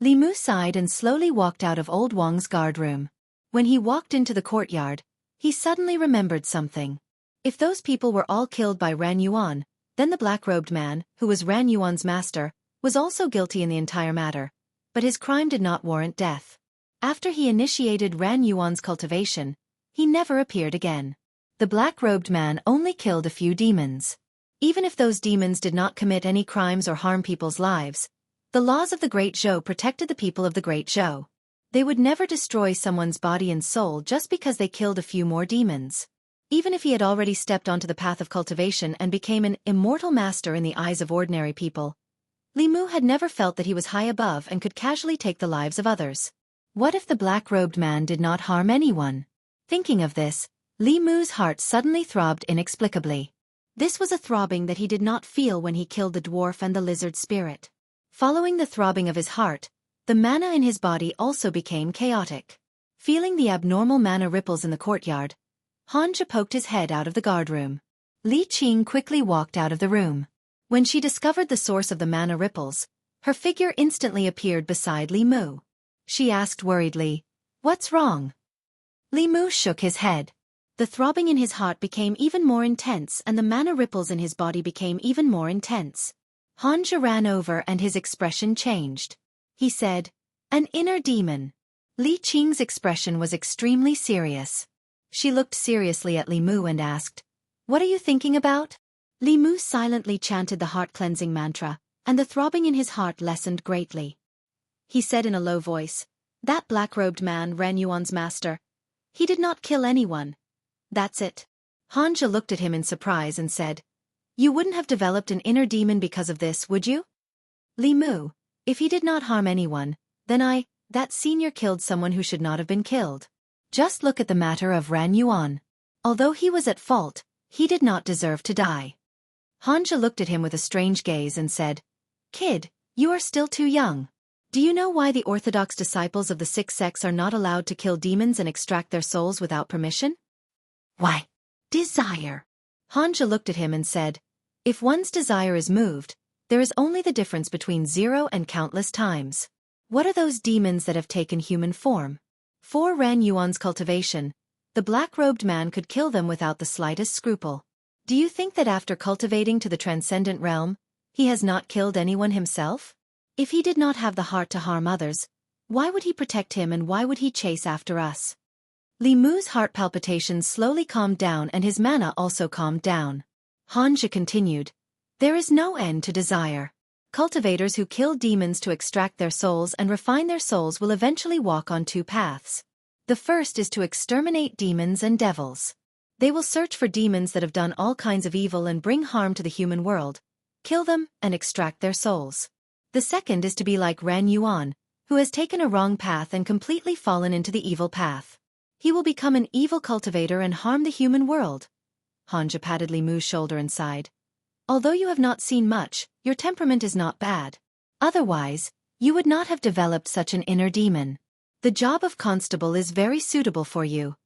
Li Mu sighed and slowly walked out of Old Wang's guard room. When he walked into the courtyard, he suddenly remembered something. If those people were all killed by Ran Yuan, then the black-robed man, who was Ran Yuan's master, was also guilty in the entire matter, but his crime did not warrant death. After he initiated Ran Yuan's cultivation, he never appeared again. The black-robed man only killed a few demons. Even if those demons did not commit any crimes or harm people's lives, the laws of the Great Zhou protected the people of the Great Zhou. They would never destroy someone's body and soul just because they killed a few more demons. Even if he had already stepped onto the path of cultivation and became an immortal master in the eyes of ordinary people, Li Mu had never felt that he was high above and could casually take the lives of others. What if the black-robed man did not harm anyone? Thinking of this, Li Mu's heart suddenly throbbed inexplicably. This was a throbbing that he did not feel when he killed the dwarf and the lizard spirit. Following the throbbing of his heart, the mana in his body also became chaotic. Feeling the abnormal mana ripples in the courtyard, Hanja poked his head out of the guard room. Li Qing quickly walked out of the room. When she discovered the source of the mana ripples, her figure instantly appeared beside Li Mu. She asked worriedly, "What's wrong?" Li Mu shook his head. The throbbing in his heart became even more intense and the mana ripples in his body became even more intense. Hanja ran over and his expression changed. He said, "An inner demon." Li Qing's expression was extremely serious. She looked seriously at Li Mu and asked, "What are you thinking about?" Li Mu silently chanted the heart-cleansing mantra, and the throbbing in his heart lessened greatly. He said in a low voice, "That black-robed man, Ren Yuan's master. He did not kill anyone. That's it." Hanja looked at him in surprise and said, "You wouldn't have developed an inner demon because of this, would you?" Li Mu, if he did not harm anyone, then that senior killed someone who should not have been killed. Just look at the matter of Ran Yuan. Although he was at fault, he did not deserve to die. Hanja looked at him with a strange gaze and said, "Kid, you are still too young. Do you know why the orthodox disciples of the six sects are not allowed to kill demons and extract their souls without permission?" "Why? Desire." Hanja looked at him and said, "If one's desire is moved, there is only the difference between 0 and countless times. What are those demons that have taken human form? For Ran Yuan's cultivation, the black-robed man could kill them without the slightest scruple. Do you think that after cultivating to the transcendent realm, he has not killed anyone himself? If he did not have the heart to harm others, why would he protect him and why would he chase after us?" Li Mu's heart palpitations slowly calmed down and his mana also calmed down. Hanja continued, "There is no end to desire. Cultivators who kill demons to extract their souls and refine their souls will eventually walk on two paths. The first is to exterminate demons and devils. They will search for demons that have done all kinds of evil and bring harm to the human world, kill them, and extract their souls. The second is to be like Ran Yuan, who has taken a wrong path and completely fallen into the evil path. He will become an evil cultivator and harm the human world." Hanja patted Li Mu's shoulder and sighed. "Although you have not seen much, your temperament is not bad. Otherwise, you would not have developed such an inner demon. The job of constable is very suitable for you."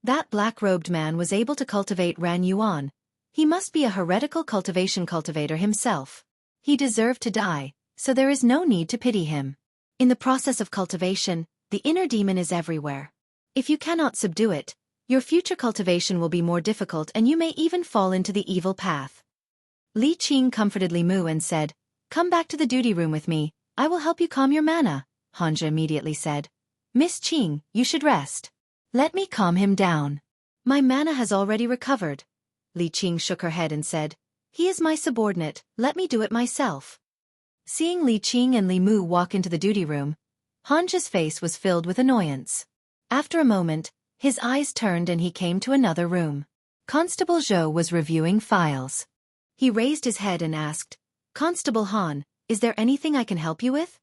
That black-robed man was able to cultivate Ran Yuan. He must be a heretical cultivation cultivator himself. He deserved to die, so there is no need to pity him. In the process of cultivation, the inner demon is everywhere. If you cannot subdue it, your future cultivation will be more difficult and you may even fall into the evil path. Li Qing comforted Li Mu and said, "Come back to the duty room with me, I will help you calm your mana. Hanja immediately said. Miss Qing, you should rest. Let me calm him down. My mana has already recovered. Li Qing shook her head and said, he is my subordinate, let me do it myself. Seeing Li Qing and Li Mu walk into the duty room, Hanja's face was filled with annoyance. After a moment, his eyes turned and he came to another room. Constable Zhou was reviewing files. He raised his head and asked, Constable Han, is there anything I can help you with?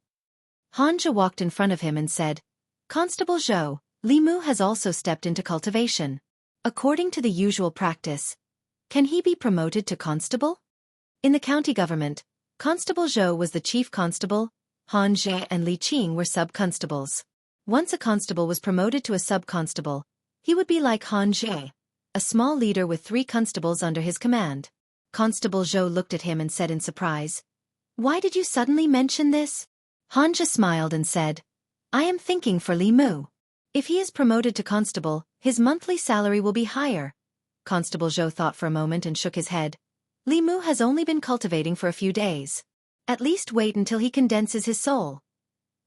Hanja walked in front of him and said, Constable Zhou, Li Mu has also stepped into cultivation. According to the usual practice, can he be promoted to constable? In the county government, Constable Zhou was the chief constable, Han Zhe and Li Qing were sub-constables. Once a constable was promoted to a sub-constable, he would be like Han Zhe, a small leader with 3 constables under his command. Constable Zhou looked at him and said in surprise, Why did you suddenly mention this? Hanja smiled and said, I am thinking for Li Mu. If he is promoted to constable, his monthly salary will be higher. Constable Zhou thought for a moment and shook his head. Li Mu has only been cultivating for a few days. At least wait until he condenses his soul.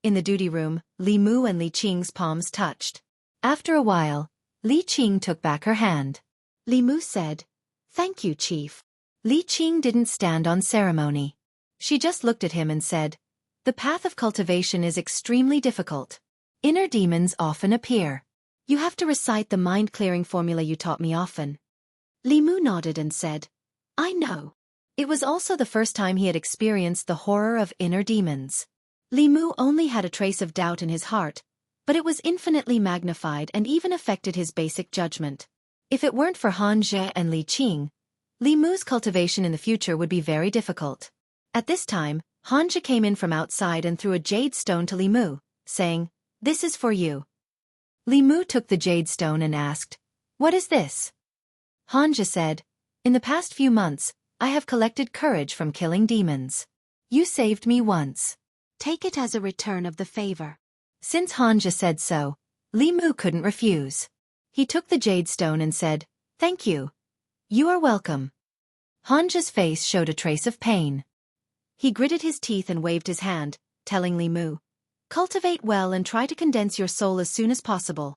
In the duty room, Li Mu and Li Qing's palms touched. After a while, Li Qing took back her hand. Li Mu said, Thank you, Chief. Li Qing didn't stand on ceremony. She just looked at him and said, The path of cultivation is extremely difficult. Inner demons often appear. You have to recite the mind-clearing formula you taught me often. Li Mu nodded and said, I know. It was also the first time he had experienced the horror of inner demons. Li Mu only had a trace of doubt in his heart, but it was infinitely magnified and even affected his basic judgment. If it weren't for Han Zhe and Li Qing, Li Mu's cultivation in the future would be very difficult. At this time, Han Zhe came in from outside and threw a jade stone to Li Mu, saying, This is for you. Li Mu took the jade stone and asked, What is this? Han Zhe said, In the past few months, I have collected courage from killing demons. You saved me once. Take it as a return of the favor. Since Han Zhe said so, Li Mu couldn't refuse. He took the jade stone and said, Thank you. You are welcome. Han Zhe's face showed a trace of pain. He gritted his teeth and waved his hand, telling Li Mu, Cultivate well and try to condense your soul as soon as possible.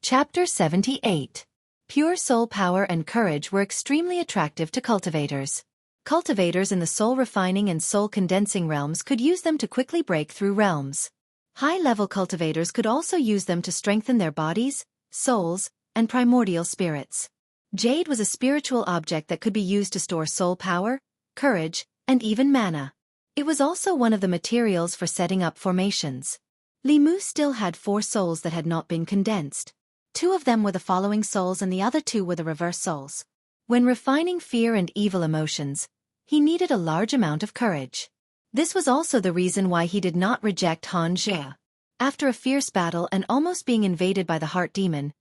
Chapter 78. Pure soul power and courage were extremely attractive to cultivators. Cultivators in the soul refining and soul condensing realms could use them to quickly break through realms. High-level cultivators could also use them to strengthen their bodies, souls, and primordial spirits. Jade was a spiritual object that could be used to store soul power, courage, and even mana. It was also one of the materials for setting up formations. Li Mu still had 4 souls that had not been condensed. 2 of them were the following souls and the other 2 were the reverse souls. When refining fear and evil emotions, he needed a large amount of courage. This was also the reason why he did not reject Han Zhe. After a fierce battle and almost being invaded by the heart demon,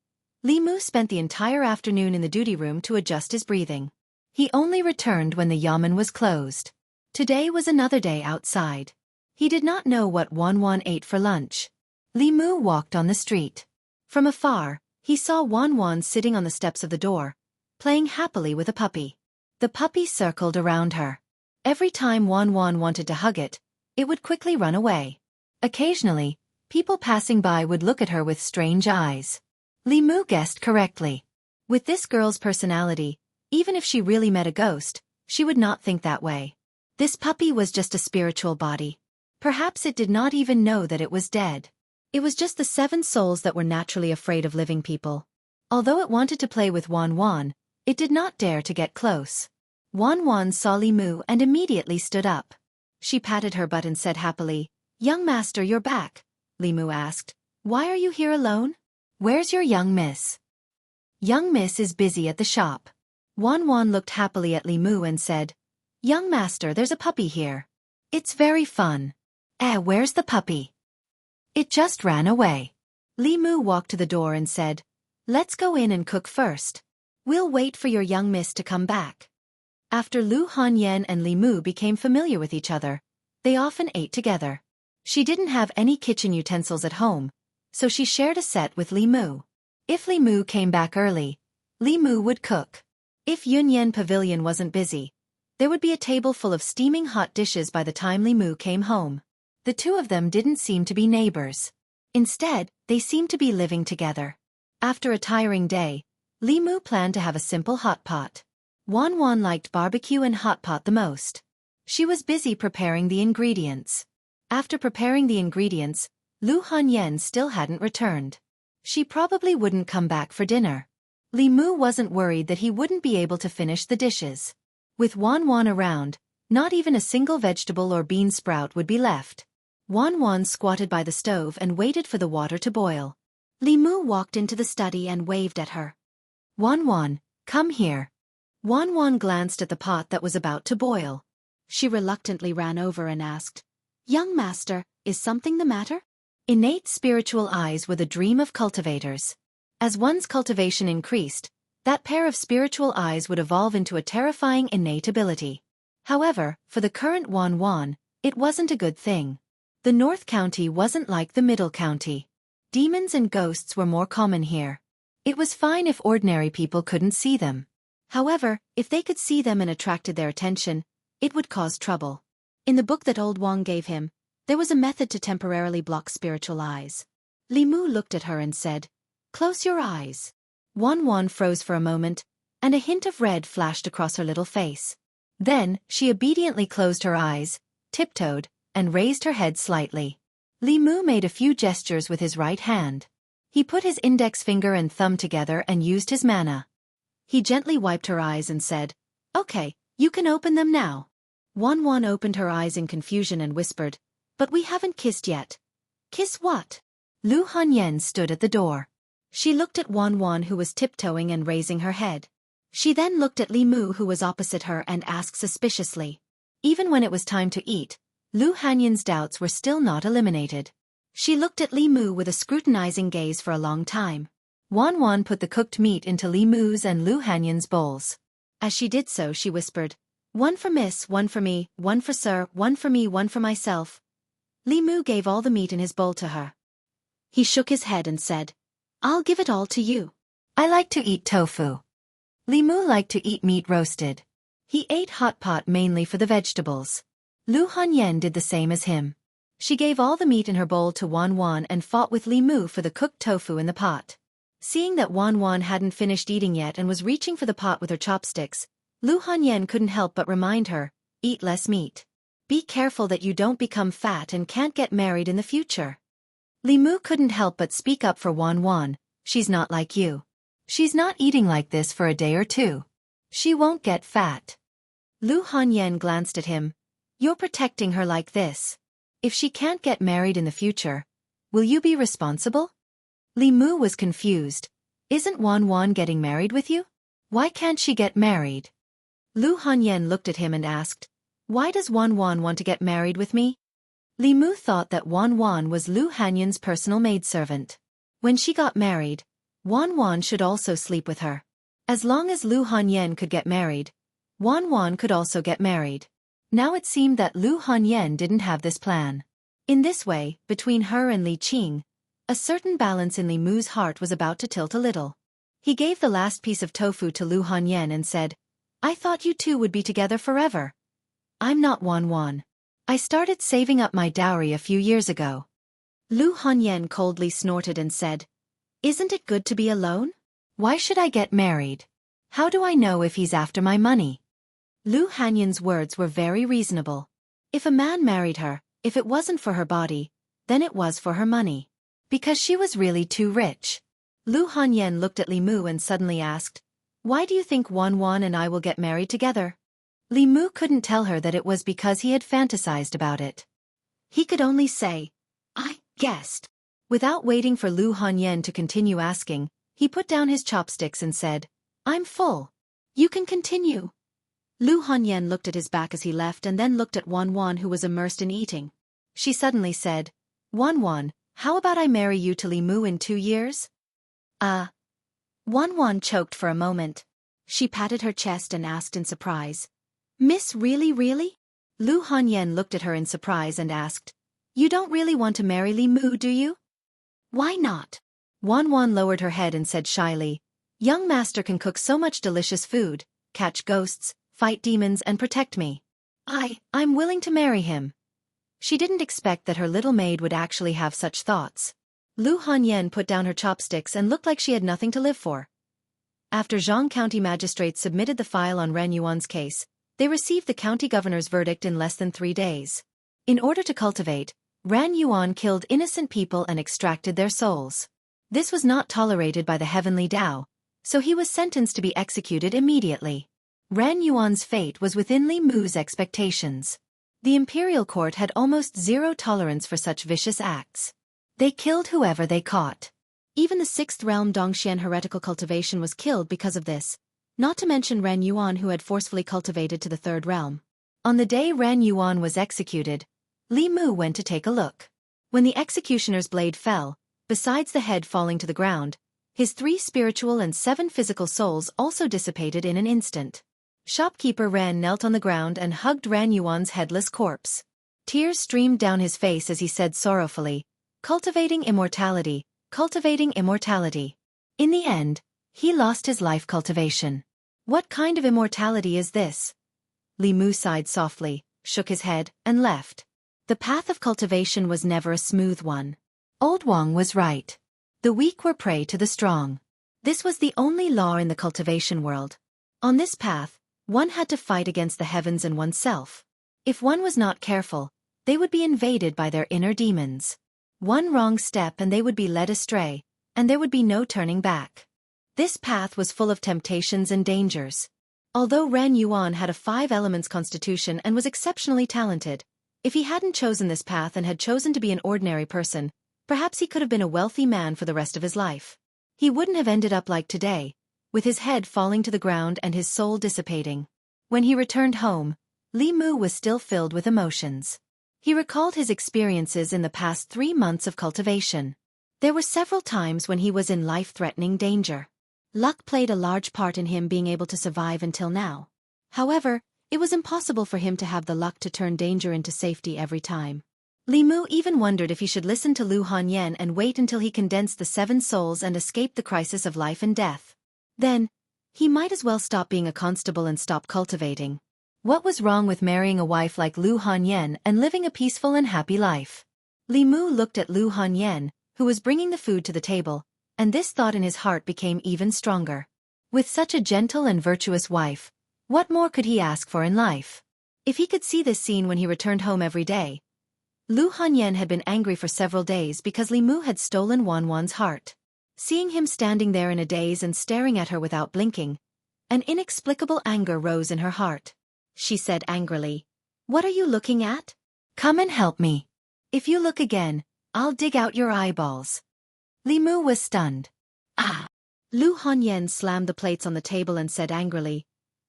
Li Mu spent the entire afternoon in the duty room to adjust his breathing. He only returned when the yamen was closed. Today was another day outside. He did not know what Wan ate for lunch. Li Mu walked on the street. From afar, he saw Wan sitting on the steps of the door, playing happily with a puppy. The puppy circled around her. Every time Wan wanted to hug it, it would quickly run away. Occasionally, people passing by would look at her with strange eyes. Li Mu guessed correctly. With this girl's personality, even if she really met a ghost, she would not think that way. This puppy was just a spiritual body. Perhaps it did not even know that it was dead. It was just the 7 souls that were naturally afraid of living people. Although it wanted to play with Wan, it did not dare to get close. Wan saw Li Mu and immediately stood up. She patted her butt and said happily, Young master, you're back. Li Mu asked, Why are you here alone? Where's your young miss? Young miss is busy at the shop. Wan looked happily at Li Mu and said, Young master, there's a puppy here. It's very fun. Where's the puppy? It just ran away. Li Mu walked to the door and said, Let's go in and cook first. We'll wait for your young miss to come back. After Lu Hanyan and Li Mu became familiar with each other, they often ate together. She didn't have any kitchen utensils at home, so she shared a set with Li Mu. If Li Mu came back early, Li Mu would cook. If Yunyan Pavilion wasn't busy, there would be a table full of steaming hot dishes by the time Li Mu came home. The two of them didn't seem to be neighbors. Instead, they seemed to be living together. After a tiring day, Li Mu planned to have a simple hot pot. Wan Wan liked barbecue and hot pot the most. She was busy preparing the ingredients. After preparing the ingredients, Lu Hanyan still hadn't returned. She probably wouldn't come back for dinner. Li Mu wasn't worried that he wouldn't be able to finish the dishes. With Wan Wan around, not even a single vegetable or bean sprout would be left. Wan Wan squatted by the stove and waited for the water to boil. Li Mu walked into the study and waved at her. Wan Wan, come here. Wan Wan glanced at the pot that was about to boil. She reluctantly ran over and asked, "Young master, is something the matter?" Innate spiritual eyes were the dream of cultivators. As one's cultivation increased, that pair of spiritual eyes would evolve into a terrifying innate ability. However, for the current Wan Wan, it wasn't a good thing. The North County wasn't like the Middle County. Demons and ghosts were more common here. It was fine if ordinary people couldn't see them. However, if they could see them and attracted their attention, it would cause trouble. In the book that old Wang gave him, there was a method to temporarily block spiritual eyes. Li Mu looked at her and said, "Close your eyes." Wan Wan froze for a moment, and a hint of red flashed across her little face. Then, she obediently closed her eyes, tiptoed, and raised her head slightly. Li Mu made a few gestures with his right hand. He put his index finger and thumb together and used his mana. He gently wiped her eyes and said, "Okay, you can open them now." Wan Wan opened her eyes in confusion and whispered, "But we haven't kissed yet." "Kiss what?" Lu Hanyen stood at the door. She looked at Wan Wan, who was tiptoeing and raising her head. She then looked at Li Mu, who was opposite her, and asked suspiciously. Even when it was time to eat, Lu Hanyen's doubts were still not eliminated. She looked at Li Mu with a scrutinizing gaze for a long time. Wan Wan put the cooked meat into Li Mu's and Lu Hanyen's bowls. As she did so, she whispered, "One for Miss, one for me, one for Sir, one for me, one for myself." Li Mu gave all the meat in his bowl to her. He shook his head and said, "I'll give it all to you. I like to eat tofu." Li Mu liked to eat meat roasted. He ate hot pot mainly for the vegetables. Lu Hanyen did the same as him. She gave all the meat in her bowl to Wan Wan and fought with Li Mu for the cooked tofu in the pot. Seeing that Wan Wan hadn't finished eating yet and was reaching for the pot with her chopsticks, Lu Hanyen couldn't help but remind her, "Eat less meat. Be careful that you don't become fat and can't get married in the future." Li Mu couldn't help but speak up for Wan Wan, "She's not like you. She's not eating like this for a day or two. She won't get fat." Lu Hanyen glanced at him. "You're protecting her like this. If she can't get married in the future, will you be responsible?" Li Mu was confused. "Isn't Wan Wan getting married with you? Why can't she get married?" Lu Hanyen looked at him and asked, "Why does Wan Wan want to get married with me?" Li Mu thought that Wan Wan was Lu Hanyen's personal maidservant. When she got married, Wan Wan should also sleep with her. As long as Lu Hanyen could get married, Wan Wan could also get married. Now it seemed that Lu Hanyen didn't have this plan. In this way, between her and Li Qing, a certain balance in Li Mu's heart was about to tilt a little. He gave the last piece of tofu to Lu Hanyen and said, "I thought you two would be together forever. I'm not Wan Wan. I started saving up my dowry a few years ago." Lu Hanyen coldly snorted and said, "Isn't it good to be alone? Why should I get married? How do I know if he's after my money?" Lu Hanyen's words were very reasonable. If a man married her, if it wasn't for her body, then it was for her money. Because she was really too rich. Lu Hanyen looked at Li Mu and suddenly asked, "Why do you think Wan Wan and I will get married together?" Li Mu couldn't tell her that it was because he had fantasized about it. He could only say, "I guessed." Without waiting for Lu Hanyen to continue asking, he put down his chopsticks and said, "I'm full. You can continue." Lu Hanyen looked at his back as he left and then looked at Wan Wan, who was immersed in eating. She suddenly said, "Wan Wan, how about I marry you to Li Mu in 2 years? Wan Wan choked for a moment. She patted her chest and asked in surprise, "Miss, really, really?" Lu Hanyen looked at her in surprise and asked, "You don't really want to marry Li Mu, do you?" "Why not?" Wan Wan lowered her head and said shyly, "Young master can cook so much delicious food, catch ghosts, fight demons and protect me. I'm willing to marry him." She didn't expect that her little maid would actually have such thoughts. Lu Hanyan put down her chopsticks and looked like she had nothing to live for. After Zhang County magistrates submitted the file on Ren Yuan's case, they received the county governor's verdict in less than 3 days. In order to cultivate, Ren Yuan killed innocent people and extracted their souls. This was not tolerated by the heavenly Tao, so he was sentenced to be executed immediately. Ren Yuan's fate was within Li Mu's expectations. The imperial court had almost zero tolerance for such vicious acts. They killed whoever they caught. Even the 6th realm Dongxian heretical cultivation was killed because of this, not to mention Ren Yuan who had forcefully cultivated to the 3rd realm. On the day Ren Yuan was executed, Li Mu went to take a look. When the executioner's blade fell, besides the head falling to the ground, his 3 spiritual and 7 physical souls also dissipated in an instant. Shopkeeper Ren knelt on the ground and hugged Ren Yuan's headless corpse. Tears streamed down his face as he said sorrowfully, "Cultivating immortality, cultivating immortality." In the end, he lost his life cultivation. What kind of immortality is this? Li Mu sighed softly, shook his head, and left. The path of cultivation was never a smooth one. Old Wang was right. The weak were prey to the strong. This was the only law in the cultivation world. On this path, one had to fight against the heavens and oneself. If one was not careful, they would be invaded by their inner demons. One wrong step and they would be led astray, and there would be no turning back. This path was full of temptations and dangers. Although Ren Yuan had a 5 elements constitution and was exceptionally talented, if he hadn't chosen this path and had chosen to be an ordinary person, perhaps he could have been a wealthy man for the rest of his life. He wouldn't have ended up like today, with his head falling to the ground and his soul dissipating. When he returned home, Li Mu was still filled with emotions. He recalled his experiences in the past 3 months of cultivation. There were several times when he was in life-threatening danger. Luck played a large part in him being able to survive until now. However, it was impossible for him to have the luck to turn danger into safety every time. Li Mu even wondered if he should listen to Lu Hanyan and wait until he condensed the 7 souls and escaped the crisis of life and death. Then, he might as well stop being a constable and stop cultivating. What was wrong with marrying a wife like Lu Hanyan and living a peaceful and happy life? Li Mu looked at Lu Hanyan, who was bringing the food to the table, and this thought in his heart became even stronger. With such a gentle and virtuous wife, what more could he ask for in life? If he could see this scene when he returned home every day. Lu Hanyan had been angry for several days because Li Mu had stolen Wanwan's heart. Seeing him standing there in a daze and staring at her without blinking, an inexplicable anger rose in her heart. She said angrily, "What are you looking at? Come and help me. If you look again, I'll dig out your eyeballs." Li Mu was stunned. "Ah!" Lu Hanyan slammed the plates on the table and said angrily,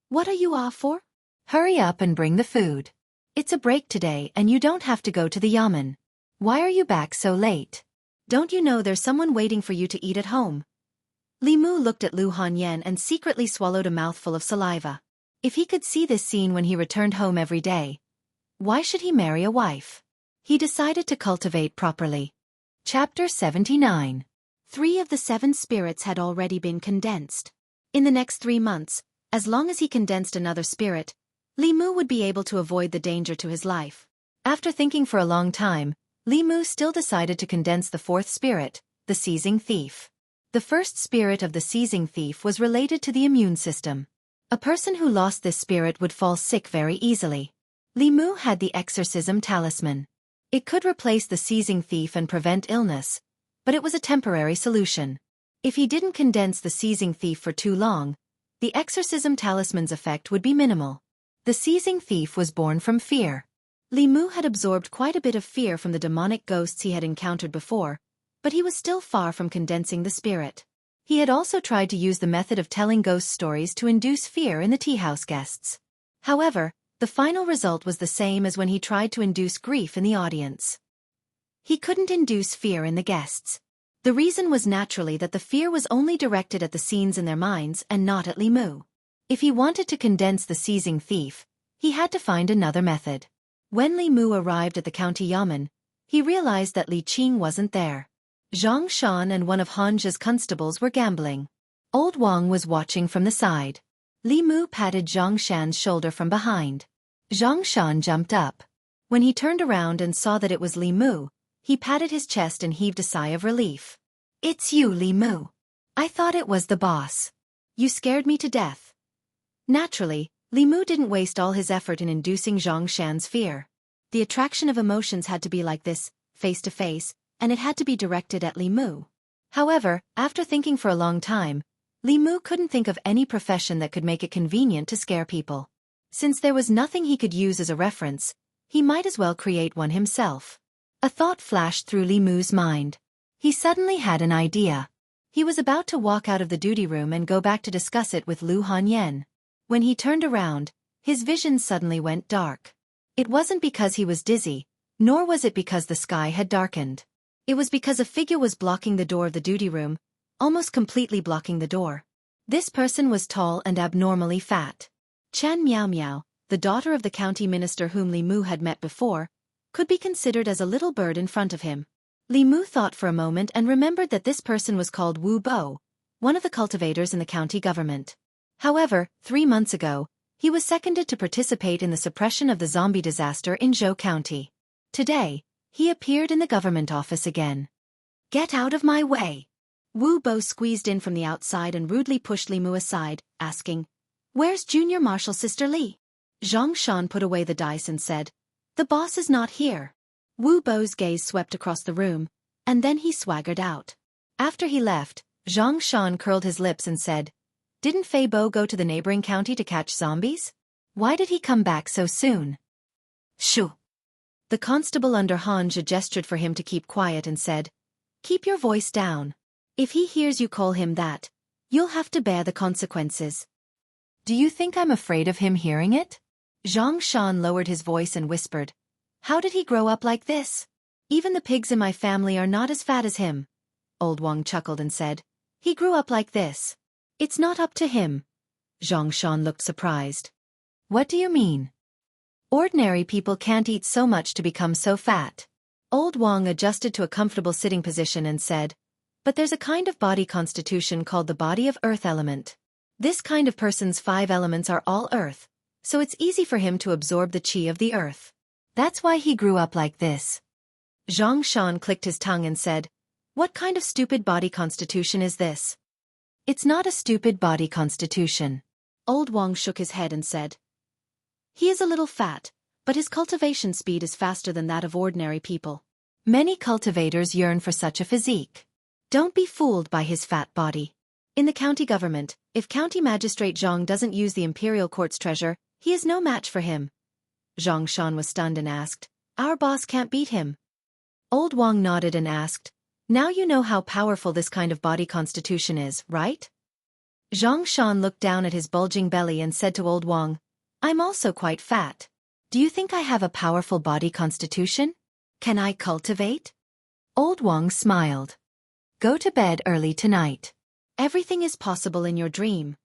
"What are you off for? Hurry up and bring the food. It's a break today and you don't have to go to the yamen. Why are you back so late? Don't you know there's someone waiting for you to eat at home?" Li Mu looked at Lu Hanyan and secretly swallowed a mouthful of saliva. If he could see this scene when he returned home every day, why should he marry a wife? He decided to cultivate properly. Chapter 79. 3 of the 7 spirits had already been condensed. In the next 3 months, as long as he condensed another spirit, Li Mu would be able to avoid the danger to his life. After thinking for a long time, Li Mu still decided to condense the 4th spirit, the seizing thief. The first spirit of the seizing thief was related to the immune system. A person who lost this spirit would fall sick very easily. Li Mu had the exorcism talisman. It could replace the seizing thief and prevent illness, but it was a temporary solution. If he didn't condense the seizing thief for too long, the exorcism talisman's effect would be minimal. The seizing thief was born from fear. Li Mu had absorbed quite a bit of fear from the demonic ghosts he had encountered before, but he was still far from condensing the spirit. He had also tried to use the method of telling ghost stories to induce fear in the tea-house guests. However, the final result was the same as when he tried to induce grief in the audience. He couldn't induce fear in the guests. The reason was naturally that the fear was only directed at the scenes in their minds and not at Li Mu. If he wanted to condense the seizing thief, he had to find another method. When Li Mu arrived at the county yamen, he realized that Li Qing wasn't there. Zhang Shan and one of Hanja's constables were gambling. Old Wang was watching from the side. Li Mu patted Zhang Shan's shoulder from behind. Zhang Shan jumped up. When he turned around and saw that it was Li Mu, he patted his chest and heaved a sigh of relief. "It's you, Li Mu. I thought it was the boss. You scared me to death." Naturally, Li Mu didn't waste all his effort in inducing Zhang Shan's fear. The attraction of emotions had to be like this, face to face, and it had to be directed at Li Mu. However, after thinking for a long time, Li Mu couldn't think of any profession that could make it convenient to scare people. Since there was nothing he could use as a reference, he might as well create one himself. A thought flashed through Li Mu's mind. He suddenly had an idea. He was about to walk out of the duty room and go back to discuss it with Lu Hanyan. When he turned around, his vision suddenly went dark. It wasn't because he was dizzy, nor was it because the sky had darkened. It was because a figure was blocking the door of the duty room, almost completely blocking the door. This person was tall and abnormally fat. Chen Miao Miao, the daughter of the county minister whom Li Mu had met before, could be considered as a little bird in front of him. Li Mu thought for a moment and remembered that this person was called Wu Bo, one of the cultivators in the county government. However, 3 months ago, he was seconded to participate in the suppression of the zombie disaster in Zhou County. Today, he appeared in the government office again. "Get out of my way!" Wu Bo squeezed in from the outside and rudely pushed Li Mu aside, asking, "Where's Junior Marshal Sister Li?" Zhang Shan put away the dice and said, "The boss is not here." Wu Bo's gaze swept across the room, and then he swaggered out. After he left, Zhang Shan curled his lips and said, "Didn't Fei Bo go to the neighboring county to catch zombies? Why did he come back so soon?" "Shoo!" The constable under Han Zhe gestured for him to keep quiet and said, "Keep your voice down. If he hears you call him that, you'll have to bear the consequences." "Do you think I'm afraid of him hearing it?" Zhang Shan lowered his voice and whispered, "How did he grow up like this? Even the pigs in my family are not as fat as him." Old Wang chuckled and said, "He grew up like this. It's not up to him." Zhang Shan looked surprised. "What do you mean?" "Ordinary people can't eat so much to become so fat." Old Wang adjusted to a comfortable sitting position and said, "But there's a kind of body constitution called the body of earth element. This kind of person's 5 elements are all earth, so it's easy for him to absorb the qi of the earth. That's why he grew up like this." Zhang Shan clicked his tongue and said, "What kind of stupid body constitution is this?" "It's not a stupid body constitution." Old Wang shook his head and said, "He is a little fat, but his cultivation speed is faster than that of ordinary people. Many cultivators yearn for such a physique. Don't be fooled by his fat body. In the county government, if County Magistrate Zhang doesn't use the imperial court's treasure, he is no match for him." Zhang Shan was stunned and asked, "Our boss can't beat him?" Old Wang nodded and asked, "Now you know how powerful this kind of body constitution is, right?" Zhang Shan looked down at his bulging belly and said to Old Wang, "I'm also quite fat. Do you think I have a powerful body constitution? Can I cultivate?" Old Wang smiled. "Go to bed early tonight. Everything is possible in your dream."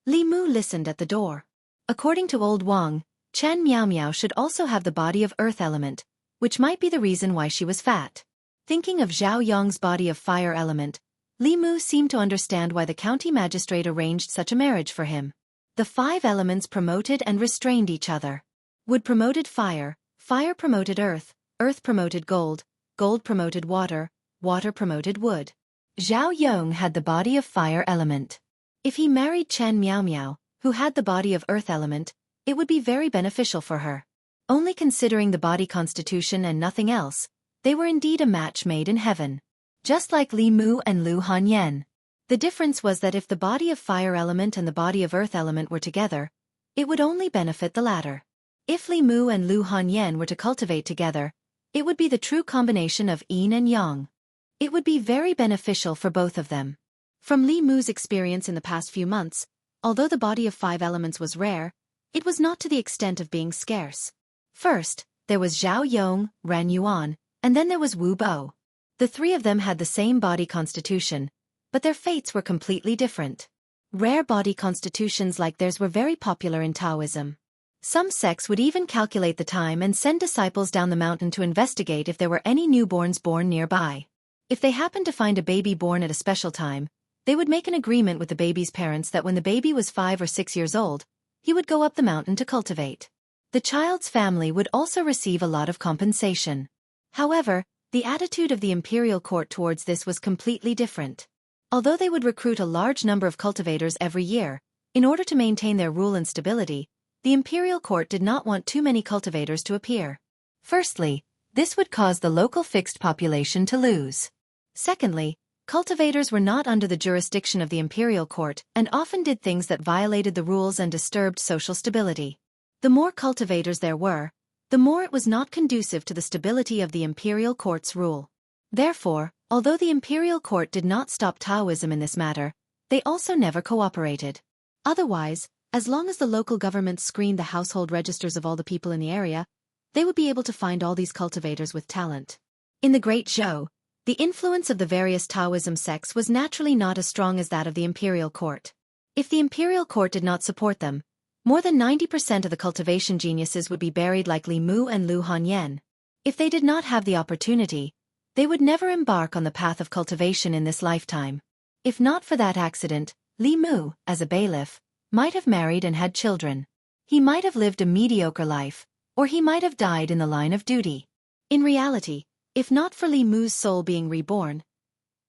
Li Mu listened at the door. According to Old Wang, Chen Miao Miao should also have the body of earth element, which might be the reason why she was fat. Thinking of Zhao Yong's body of fire element, Li Mu seemed to understand why the county magistrate arranged such a marriage for him. The 5 elements promoted and restrained each other. Wood promoted fire, fire promoted earth, earth promoted gold, gold promoted water, water promoted wood. Zhao Yong had the body of fire element. If he married Chen Miao Miao, who had the body of earth element, it would be very beneficial for her. Only considering the body constitution and nothing else, they were indeed a match made in heaven. Just like Li Mu and Lu Hanyan. The difference was that if the body of fire element and the body of earth element were together, it would only benefit the latter. If Li Mu and Lu Hanyan were to cultivate together, it would be the true combination of yin and yang. It would be very beneficial for both of them. From Li Mu's experience in the past few months, although the body of 5 elements was rare, it was not to the extent of being scarce. First, there was Zhao Yong, Ran Yuan, and then there was Wu Bo. The 3 of them had the same body constitution, but their fates were completely different. Rare body constitutions like theirs were very popular in Taoism. Some sects would even calculate the time and send disciples down the mountain to investigate if there were any newborns born nearby. If they happened to find a baby born at a special time, they would make an agreement with the baby's parents that when the baby was 5 or 6 years old, he would go up the mountain to cultivate. The child's family would also receive a lot of compensation. However, the attitude of the imperial court towards this was completely different. Although they would recruit a large number of cultivators every year, in order to maintain their rule and stability, the imperial court did not want too many cultivators to appear. Firstly, this would cause the local fixed population to lose. Secondly, cultivators were not under the jurisdiction of the imperial court and often did things that violated the rules and disturbed social stability. The more cultivators there were, the more it was not conducive to the stability of the imperial court's rule. Therefore, although the imperial court did not stop Taoism in this matter, they also never cooperated. Otherwise, as long as the local government screened the household registers of all the people in the area, they would be able to find all these cultivators with talent. In the Great Zhou, the influence of the various Taoism sects was naturally not as strong as that of the imperial court. If the imperial court did not support them, more than 90% of the cultivation geniuses would be buried like Li Mu and Lu Hanyan. If they did not have the opportunity, they would never embark on the path of cultivation in this lifetime. If not for that accident, Li Mu, as a bailiff, might have married and had children. He might have lived a mediocre life, or he might have died in the line of duty. In reality, if not for Li Mu's soul being reborn,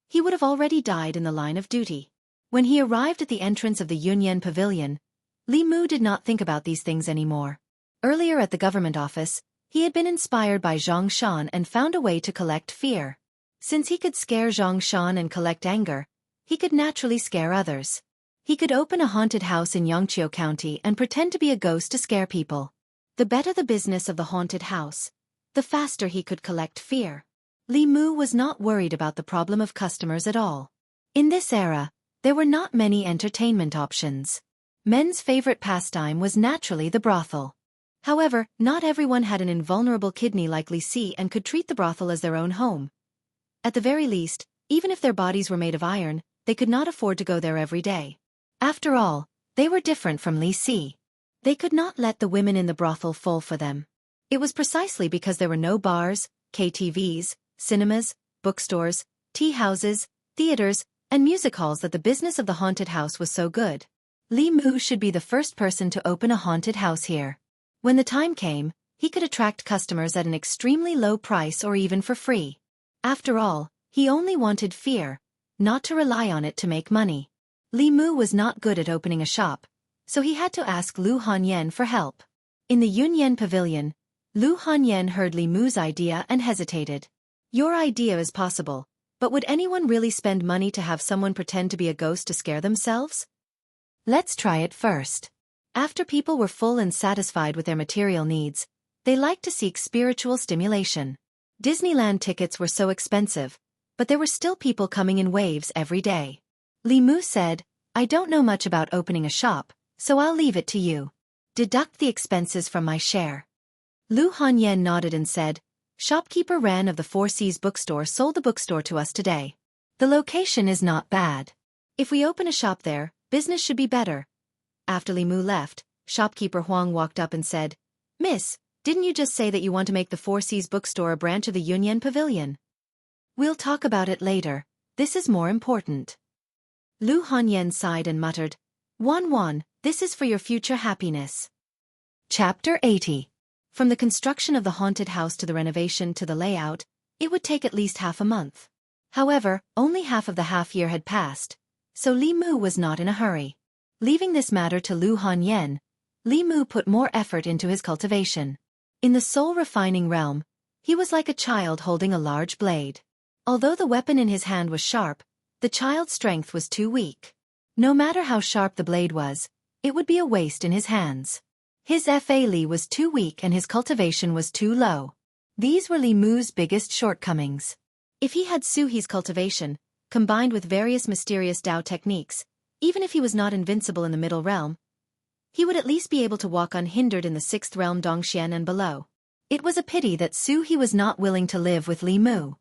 he would have already died in the line of duty. When he arrived at the entrance of the Yunyan Pavilion, Li Mu did not think about these things anymore. Earlier at the government office, he had been inspired by Zhang Shan and found a way to collect fear. Since he could scare Zhang Shan and collect anger, he could naturally scare others. He could open a haunted house in Yangqiu County and pretend to be a ghost to scare people. The better the business of the haunted house, the faster he could collect fear. Li Mu was not worried about the problem of customers at all. In this era, there were not many entertainment options. Men's favorite pastime was naturally the brothel. However, not everyone had an invulnerable kidney like Li Si and could treat the brothel as their own home. At the very least, even if their bodies were made of iron, they could not afford to go there every day. After all, they were different from Li Si. They could not let the women in the brothel fall for them. It was precisely because there were no bars, KTVs, cinemas, bookstores, tea houses, theaters, and music halls that the business of the haunted house was so good. Li Mu should be the first person to open a haunted house here. When the time came, he could attract customers at an extremely low price or even for free. After all, he only wanted fear, not to rely on it to make money. Li Mu was not good at opening a shop, so he had to ask Lu Hanyan for help. In the Yunyan Pavilion, Lu Hanyan heard Li Mu's idea and hesitated. Your idea is possible, but would anyone really spend money to have someone pretend to be a ghost to scare themselves? Let's try it first. After people were full and satisfied with their material needs, they liked to seek spiritual stimulation. Disneyland tickets were so expensive, but there were still people coming in waves every day. Li Mu said, I don't know much about opening a shop, so I'll leave it to you. Deduct the expenses from my share. Lu Hanyan nodded and said, Shopkeeper Ran of the Four Seas bookstore sold the bookstore to us today. The location is not bad. If we open a shop there, business should be better. After Li Mu left, shopkeeper Huang walked up and said, Miss, didn't you just say that you want to make the Four Seas bookstore a branch of the Yunyan Pavilion? We'll talk about it later. This is more important. Lu Hanyan sighed and muttered, Wan, this is for your future happiness. Chapter 80. From the construction of the haunted house to the renovation to the layout, it would take at least half a month. However, only half of the half-year had passed, so Li Mu was not in a hurry. Leaving this matter to Lu Hanyan, Li Mu put more effort into his cultivation. In the soul-refining realm, he was like a child holding a large blade. Although the weapon in his hand was sharp, the child's strength was too weak. No matter how sharp the blade was, it would be a waste in his hands. His Fa Li was too weak and his cultivation was too low. These were Li Mu's biggest shortcomings. If he had Su He's cultivation, combined with various mysterious Dao techniques, even if he was not invincible in the middle realm, he would at least be able to walk unhindered in the sixth realm Dongxian and below. It was a pity that Su He was not willing to live with Li Mu.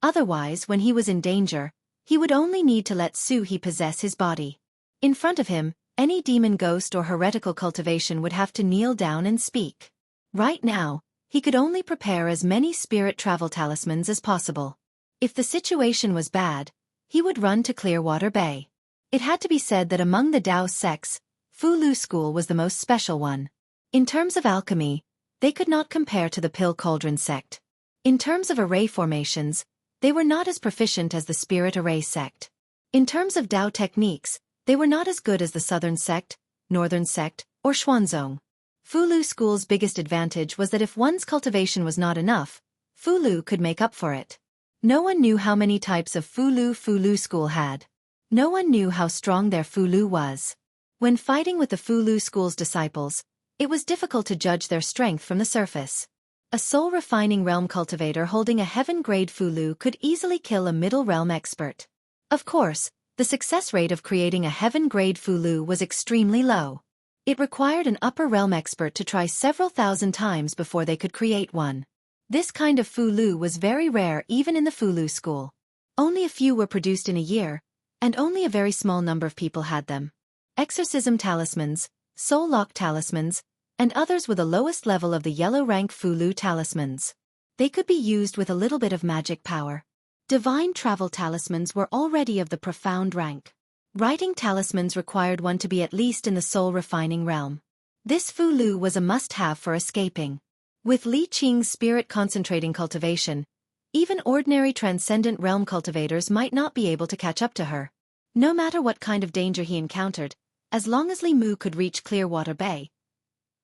Otherwise, when he was in danger, he would only need to let Su He possess his body. In front of him, any demon ghost or heretical cultivation would have to kneel down and speak. Right now, he could only prepare as many spirit travel talismans as possible. If the situation was bad, he would run to Clearwater Bay. It had to be said that among the Dao sects, Fu Lu school was the most special one. In terms of alchemy, they could not compare to the Pill Cauldron sect. In terms of array formations, they were not as proficient as the Spirit Array sect. In terms of Dao techniques, they were not as good as the Southern sect, Northern sect, or Xuanzong. Fulu School's biggest advantage was that if one's cultivation was not enough, Fulu could make up for it. No one knew how many types of Fulu School had. No one knew how strong their Fulu was. When fighting with the Fulu School's disciples, it was difficult to judge their strength from the surface. A soul-refining realm cultivator holding a heaven-grade Fulu could easily kill a middle realm expert. Of course, the success rate of creating a heaven-grade Fulu was extremely low. It required an upper realm expert to try several thousand times before they could create one. This kind of Fulu was very rare even in the Fulu school. Only a few were produced in a year, and only a very small number of people had them. Exorcism talismans, soul lock talismans, and others were the lowest level of the yellow rank Fulu talismans. They could be used with a little bit of magic power. Divine travel talismans were already of the profound rank. Writing talismans required one to be at least in the soul-refining realm. This Fulu was a must-have for escaping. With Li Qing's spirit-concentrating cultivation, even ordinary transcendent realm cultivators might not be able to catch up to her. No matter what kind of danger he encountered, as long as Li Mu could reach Clearwater Bay,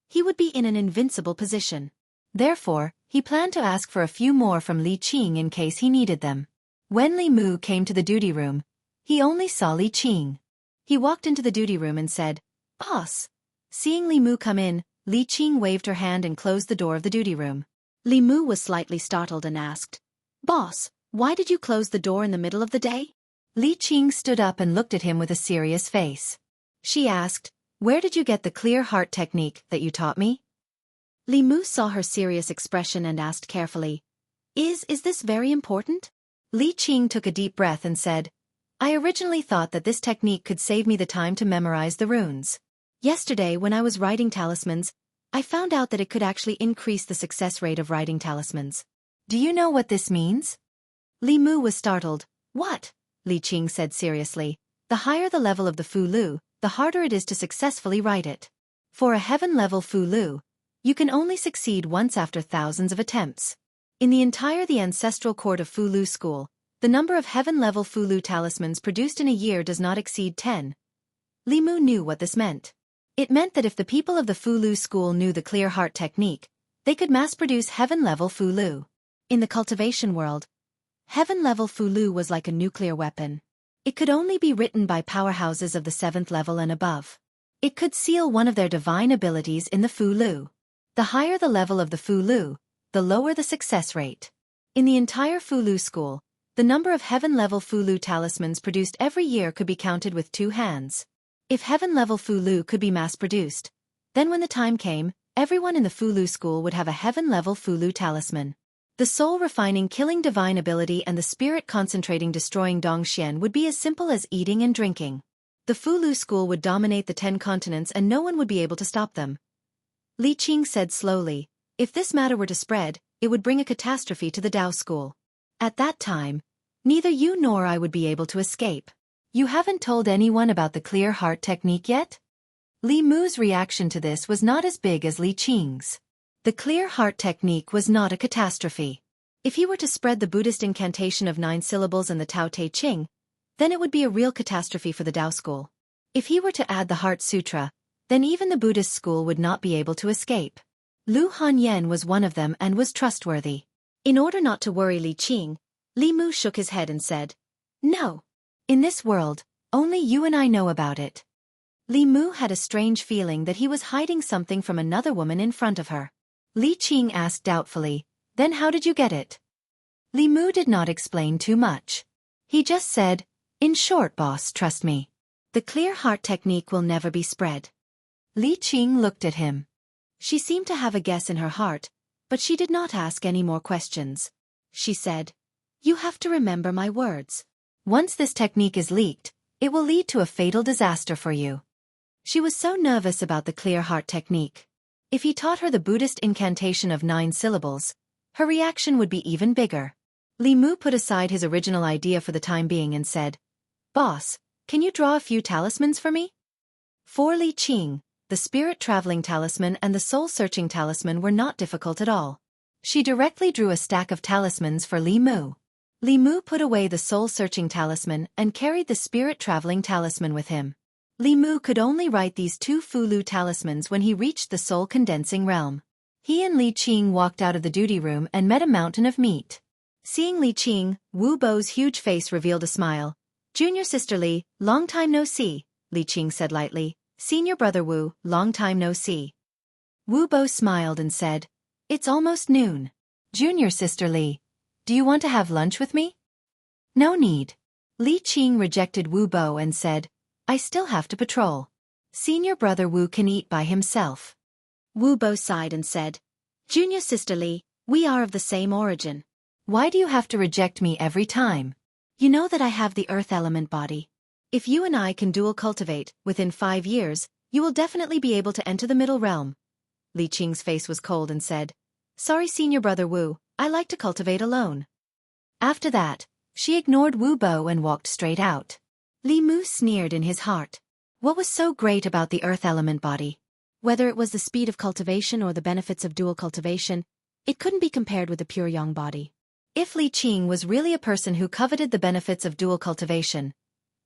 he would be in an invincible position. Therefore, he planned to ask for a few more from Li Qing in case he needed them. When Li Mu came to the duty room, he only saw Li Qing. He walked into the duty room and said, "Boss." Seeing Li Mu come in, Li Qing waved her hand and closed the door of the duty room. Li Mu was slightly startled and asked, "Boss, why did you close the door in the middle of the day?" Li Qing stood up and looked at him with a serious face. She asked, "Where did you get the clear heart technique that you taught me?" Li Mu saw her serious expression and asked carefully, Is this very important?" Li Qing took a deep breath and said, "I originally thought that this technique could save me the time to memorize the runes. Yesterday when I was writing talismans, I found out that it could actually increase the success rate of writing talismans. Do you know what this means?" Li Mu was startled. "What?" Li Qing said seriously. "The higher the level of the Fulu, the harder it is to successfully write it. For a heaven-level Fulu, you can only succeed once after thousands of attempts. In the ancestral court of Fulu school, the number of heaven-level Fulu talismans produced in a year does not exceed 10. Li Mu knew what this meant. It meant that if the people of the Fulu school knew the clear heart technique, they could mass-produce heaven-level Fulu. In the cultivation world, heaven-level Fulu was like a nuclear weapon. It could only be written by powerhouses of the 7th level and above. It could seal one of their divine abilities in the Fulu. The higher the level of the Fulu, the lower the success rate. In the entire Fulu school, the number of heaven-level Fulu talismans produced every year could be counted with 2 hands. If heaven-level Fulu could be mass-produced, then when the time came, everyone in the Fulu school would have a heaven-level Fulu talisman. The soul-refining killing divine ability and the spirit-concentrating destroying Dongxian would be as simple as eating and drinking. The Fulu school would dominate the 10 continents and no one would be able to stop them. Li Qing said slowly, "If this matter were to spread, it would bring a catastrophe to the Dao school. At that time, neither you nor I would be able to escape. You haven't told anyone about the clear heart technique yet?" Li Mu's reaction to this was not as big as Li Qing's. The clear heart technique was not a catastrophe. If he were to spread the Buddhist incantation of 9 syllables and the Tao Te Ching, then it would be a real catastrophe for the Dao school. If he were to add the Heart Sutra, then even the Buddhist school would not be able to escape. Lu Hanyan was one of them and was trustworthy. In order not to worry Li Qing, Li Mu shook his head and said, "No. In this world, only you and I know about it." Li Mu had a strange feeling that he was hiding something from another woman in front of her. Li Qing asked doubtfully, "Then how did you get it?" Li Mu did not explain too much. He just said, "In short, boss, trust me. The clear heart technique will never be spread." Li Qing looked at him. She seemed to have a guess in her heart, but she did not ask any more questions. She said, "You have to remember my words. Once this technique is leaked, it will lead to a fatal disaster for you." She was so nervous about the clear heart technique. If he taught her the Buddhist incantation of 9 syllables, her reaction would be even bigger. Li Mu put aside his original idea for the time being and said, "Boss, can you draw a few talismans for me?" For Li Qing, the spirit traveling talisman and the soul searching talisman were not difficult at all. She directly drew a stack of talismans for Li Mu. Li Mu put away the soul searching talisman and carried the spirit traveling talisman with him. Li Mu could only write these two Fulu talismans when he reached the soul condensing realm. He and Li Qing walked out of the duty room and met a mountain of meat. Seeing Li Qing, Wu Bo's huge face revealed a smile. "Junior sister Li, long time no see," Li Qing said lightly. "Senior brother Wu, long time no see." Wu Bo smiled and said, "It's almost noon. Junior sister Li, do you want to have lunch with me?" "No need." Li Qing rejected Wu Bo and said, "I still have to patrol. Senior brother Wu can eat by himself." Wu Bo sighed and said, "Junior sister Li, we are of the same origin. Why do you have to reject me every time? You know that I have the earth element body. If you and I can dual cultivate, within 5 years, you will definitely be able to enter the middle realm." Li Qing's face was cold and said, "Sorry senior brother Wu, I like to cultivate alone." After that, she ignored Wu Bo and walked straight out. Li Mu sneered in his heart. What was so great about the earth element body? Whether it was the speed of cultivation or the benefits of dual cultivation, it couldn't be compared with the pure yang body. If Li Qing was really a person who coveted the benefits of dual cultivation,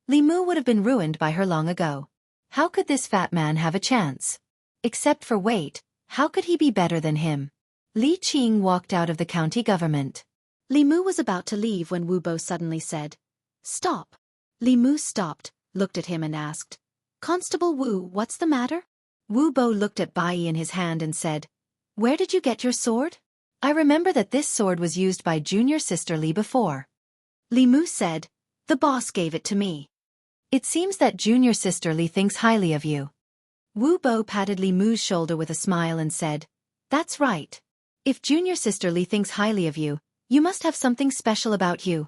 Li Mu would have been ruined by her long ago. How could this fat man have a chance? Except for weight, how could he be better than him? Li Qing walked out of the county government. Li Mu was about to leave when Wu Bo suddenly said, "Stop." Li Mu stopped, looked at him and asked, "Constable Wu, what's the matter?" Wu Bo looked at Bai in his hand and said, "Where did you get your sword? I remember that this sword was used by junior sister Li before." Li Mu said, "The boss gave it to me." "It seems that junior sister Li thinks highly of you." Wu Bo patted Li Mu's shoulder with a smile and said, "That's right. If junior sister Li thinks highly of you, you must have something special about you."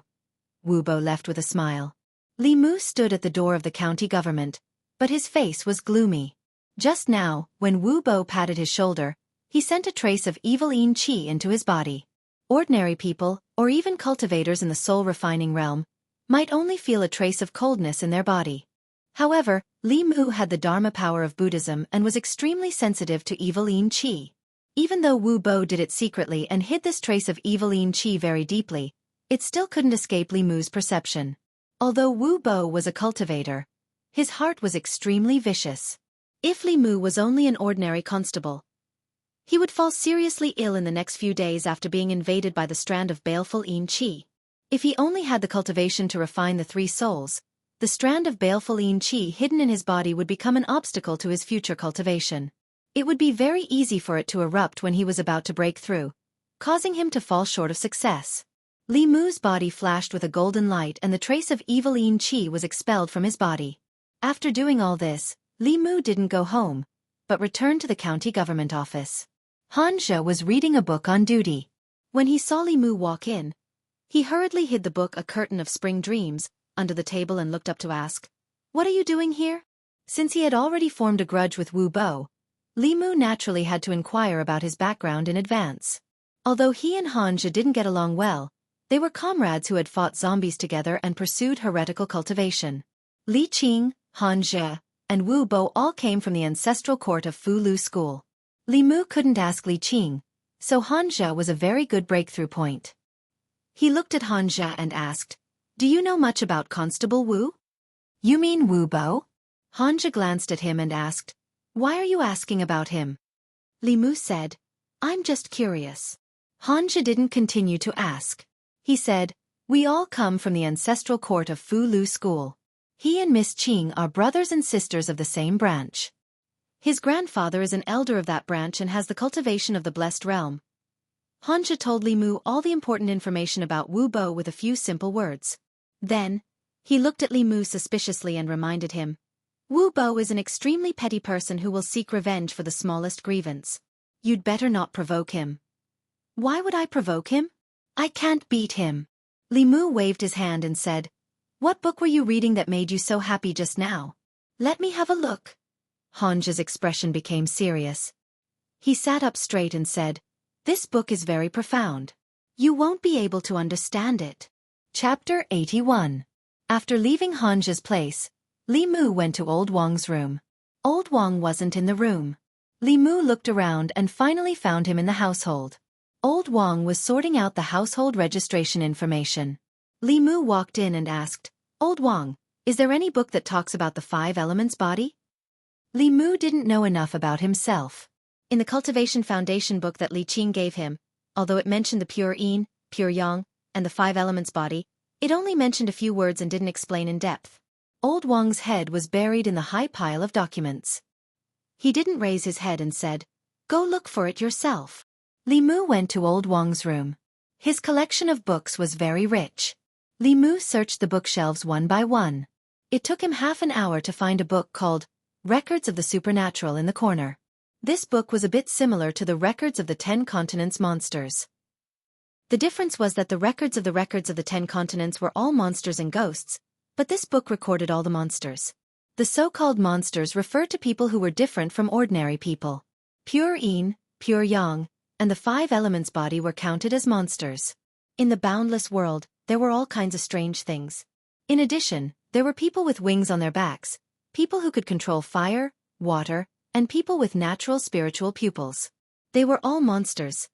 Wu Bo left with a smile. Li Mu stood at the door of the county government, but his face was gloomy. Just now, when Wu Bo patted his shoulder, he sent a trace of evil yin qi into his body. Ordinary people, or even cultivators in the soul refining realm, might only feel a trace of coldness in their body. However, Li Mu had the Dharma power of Buddhism and was extremely sensitive to evil yin qi. Even though Wu Bo did it secretly and hid this trace of evil yin qi very deeply, it still couldn't escape Li Mu's perception. Although Wu Bo was a cultivator, his heart was extremely vicious. If Li Mu was only an ordinary constable, he would fall seriously ill in the next few days after being invaded by the strand of baleful yin qi. If he only had the cultivation to refine the 3 souls, the strand of baleful yin qi hidden in his body would become an obstacle to his future cultivation. It would be very easy for it to erupt when he was about to break through, causing him to fall short of success. Li Mu's body flashed with a golden light and the trace of evil yin qi was expelled from his body. After doing all this, Li Mu didn't go home, but returned to the county government office. Han Zhe was reading a book on duty. When he saw Li Mu walk in, he hurriedly hid the book A Curtain of Spring Dreams under the table and looked up to ask, "What are you doing here?" Since he had already formed a grudge with Wu Bo, Li Mu naturally had to inquire about his background in advance. Although he and Han Zhe didn't get along well, they were comrades who had fought zombies together and pursued heretical cultivation. Li Qing, Han Zhe, and Wu Bo all came from the ancestral court of Fu Lu School. Li Mu couldn't ask Li Qing, so Han Zhe was a very good breakthrough point. He looked at Han Zhe and asked, "Do you know much about Constable Wu?" "You mean Wu Bo?" Han Zhe glanced at him and asked, "Why are you asking about him?" Li Mu said, "I'm just curious." Han Zhe didn't continue to ask. He said, "We all come from the ancestral court of Fu Lu School. He and Miss Qing are brothers and sisters of the same branch. His grandfather is an elder of that branch and has the cultivation of the blessed realm." Han Zhe told Li Mu all the important information about Wu Bo with a few simple words. Then, he looked at Li Mu suspiciously and reminded him, "Wu Bo is an extremely petty person who will seek revenge for the smallest grievance. You'd better not provoke him." "Why would I provoke him? I can't beat him." Li Mu waved his hand and said, "What book were you reading that made you so happy just now? Let me have a look." Han Zhe's expression became serious. He sat up straight and said, "This book is very profound. You won't be able to understand it." Chapter 81. After leaving Han Zhe's place, Li Mu went to Old Wang's room. Old Wang wasn't in the room. Li Mu looked around and finally found him in the household. Old Wang was sorting out the household registration information. Li Mu walked in and asked, "Old Wang, is there any book that talks about the 5 elements body?" Li Mu didn't know enough about himself. In the Cultivation Foundation book that Li Qing gave him, although it mentioned the pure yin, pure yang, and the 5 elements body, it only mentioned a few words and didn't explain in depth. Old Wang's head was buried in the high pile of documents. He didn't raise his head and said, "Go look for it yourself." Li Mu went to Old Wang's room. His collection of books was very rich. Li Mu searched the bookshelves one by one. It took him half an hour to find a book called Records of the Supernatural in the corner. This book was a bit similar to the Records of the 10 Continents monsters. The difference was that the records of the 10 continents were all monsters and ghosts, but this book recorded all the monsters. The so-called monsters referred to people who were different from ordinary people. Pure yin, pure yang, and the 5 elements body were counted as monsters. In the boundless world, there were all kinds of strange things. In addition, there were people with wings on their backs, people who could control fire, water, and people with natural spiritual pupils. They were all monsters.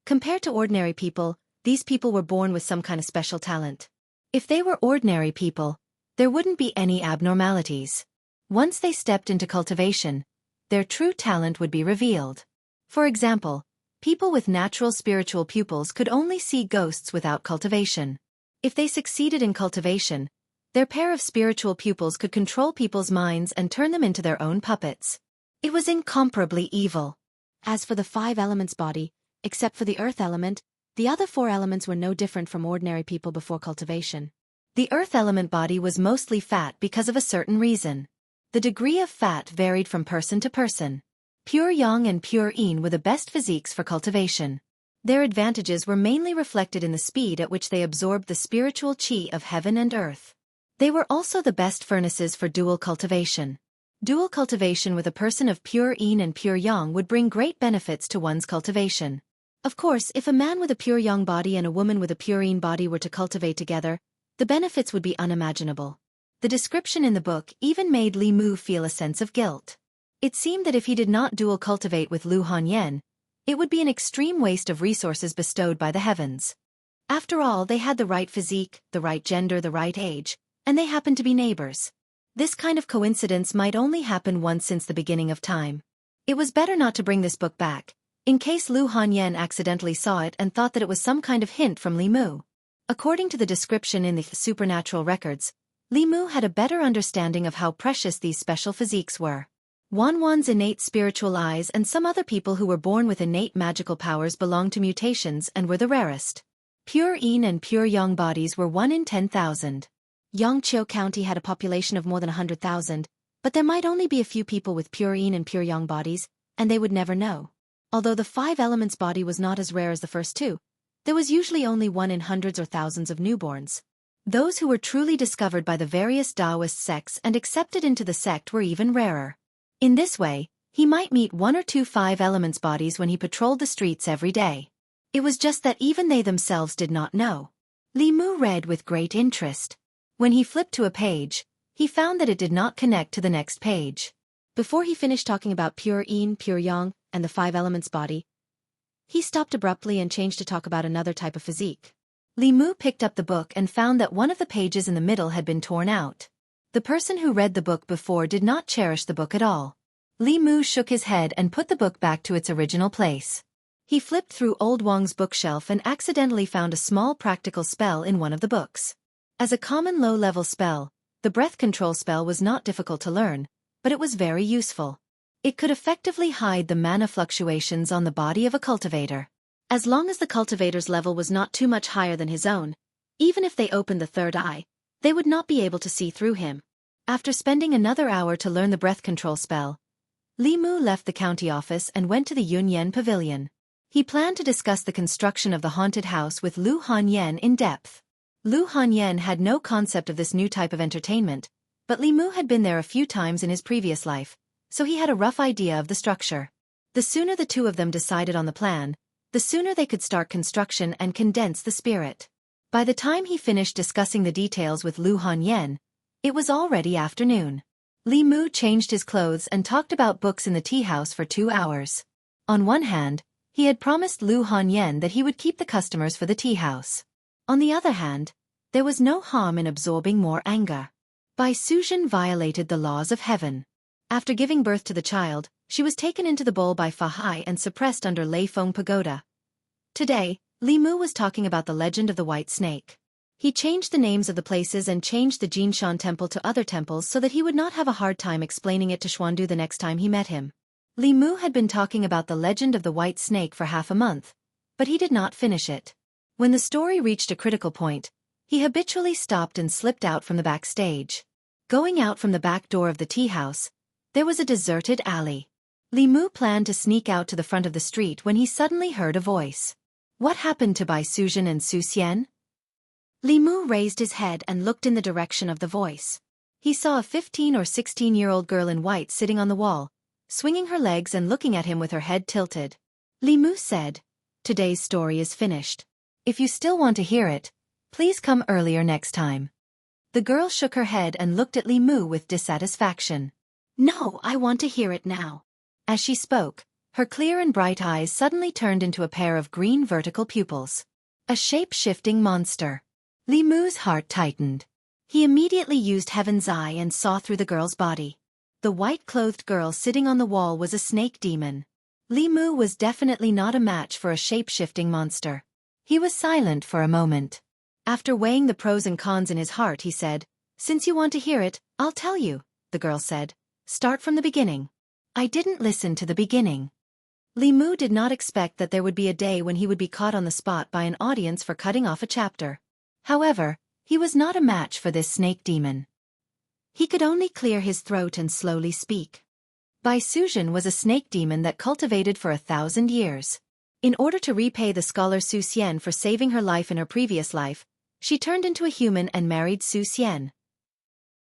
Compared to ordinary people, these people were born with some kind of special talent. If they were ordinary people, there wouldn't be any abnormalities. Once they stepped into cultivation, their true talent would be revealed. For example, people with natural spiritual pupils could only see ghosts without cultivation. If they succeeded in cultivation, their pair of spiritual pupils could control people's minds and turn them into their own puppets. It was incomparably evil. As for the 5 elements body, except for the earth element, the other 4 elements were no different from ordinary people before cultivation. The earth element body was mostly fat because of a certain reason. The degree of fat varied from person to person. Pure yang and pure yin were the best physiques for cultivation. Their advantages were mainly reflected in the speed at which they absorbed the spiritual qi of heaven and earth. They were also the best furnaces for dual cultivation. Dual cultivation with a person of pure yin and pure yang would bring great benefits to one's cultivation. Of course, if a man with a pure yang body and a woman with a pure yin body were to cultivate together, the benefits would be unimaginable. The description in the book even made Li Mu feel a sense of guilt. It seemed that if he did not dual cultivate with Lu Hanyan, it would be an extreme waste of resources bestowed by the heavens. After all, they had the right physique, the right gender, the right age, and they happened to be neighbors. This kind of coincidence might only happen once since the beginning of time. It was better not to bring this book back, in case Lu Hanyan accidentally saw it and thought that it was some kind of hint from Li Mu. According to the description in the supernatural records, Li Mu had a better understanding of how precious these special physiques were. Wanwan's innate spiritual eyes and some other people who were born with innate magical powers belonged to mutations and were the rarest. Pure yin and pure yang bodies were 1 in 10,000. Yangqiu County had a population of more than 100,000, but there might only be a few people with pure yin and pure yang bodies, and they would never know. Although the 5 elements body was not as rare as the first 2, there was usually only 1 in hundreds or thousands of newborns. Those who were truly discovered by the various Taoist sects and accepted into the sect were even rarer. In this way, he might meet 1 or 2 5 elements bodies when he patrolled the streets every day. It was just that even they themselves did not know. Li Mu read with great interest. When he flipped to a page, he found that it did not connect to the next page. Before he finished talking about pure yin, pure yang, and the 5 elements body, he stopped abruptly and changed to talk about another type of physique. Li Mu picked up the book and found that one of the pages in the middle had been torn out. The person who read the book before did not cherish the book at all. Li Mu shook his head and put the book back to its original place. He flipped through Old Wang's bookshelf and accidentally found a small practical spell in one of the books. As a common low-level spell, the breath control spell was not difficult to learn, but it was very useful. It could effectively hide the mana fluctuations on the body of a cultivator. As long as the cultivator's level was not too much higher than his own, even if they opened the third eye, they would not be able to see through him. After spending another hour to learn the breath control spell, Li Mu left the county office and went to the Yunyan Pavilion. He planned to discuss the construction of the haunted house with Lu Hanyan in depth. Lu Hanyan had no concept of this new type of entertainment, but Li Mu had been there a few times in his previous life, so he had a rough idea of the structure. The sooner the two of them decided on the plan, the sooner they could start construction and condense the spirit. By the time he finished discussing the details with Lu Hanyan, it was already afternoon. Li Mu changed his clothes and talked about books in the tea house for 2 hours. On one hand, he had promised Lu Hanyan that he would keep the customers for the tea house. On the other hand, there was no harm in absorbing more anger. Bai Suzhen violated the laws of heaven. After giving birth to the child, she was taken into the bowl by Fa Hai and suppressed under Lei Feng Pagoda. Today, Li Mu was talking about the legend of the white snake. He changed the names of the places and changed the Jinshan temple to other temples so that he would not have a hard time explaining it to Xuandu the next time he met him. Li Mu had been talking about the legend of the white snake for half a month, but he did not finish it. When the story reached a critical point, he habitually stopped and slipped out from the backstage. Going out from the back door of the tea house, there was a deserted alley. Li Mu planned to sneak out to the front of the street when he suddenly heard a voice. What happened to Bai Suzhen and Su Xian? Li Mu raised his head and looked in the direction of the voice. He saw a 15 or 16-year-old girl in white sitting on the wall, swinging her legs and looking at him with her head tilted. Li Mu said, "Today's story is finished. If you still want to hear it, please come earlier next time." The girl shook her head and looked at Li Mu with dissatisfaction. "No, I want to hear it now." As she spoke, her clear and bright eyes suddenly turned into a pair of green vertical pupils. A shape-shifting monster. Li Mu's heart tightened. He immediately used Heaven's Eye and saw through the girl's body. The white-clothed girl sitting on the wall was a snake demon. Li Mu was definitely not a match for a shape-shifting monster. He was silent for a moment. After weighing the pros and cons in his heart, he said, "Since you want to hear it, I'll tell you," the girl said. "Start from the beginning." I didn't listen to the beginning. Li Mu did not expect that there would be a day when he would be caught on the spot by an audience for cutting off a chapter. However, he was not a match for this snake demon. He could only clear his throat and slowly speak. Bai Suzhen was a snake demon that cultivated for 1,000 years. In order to repay the scholar Su Xian for saving her life in her previous life, she turned into a human and married Su Xian.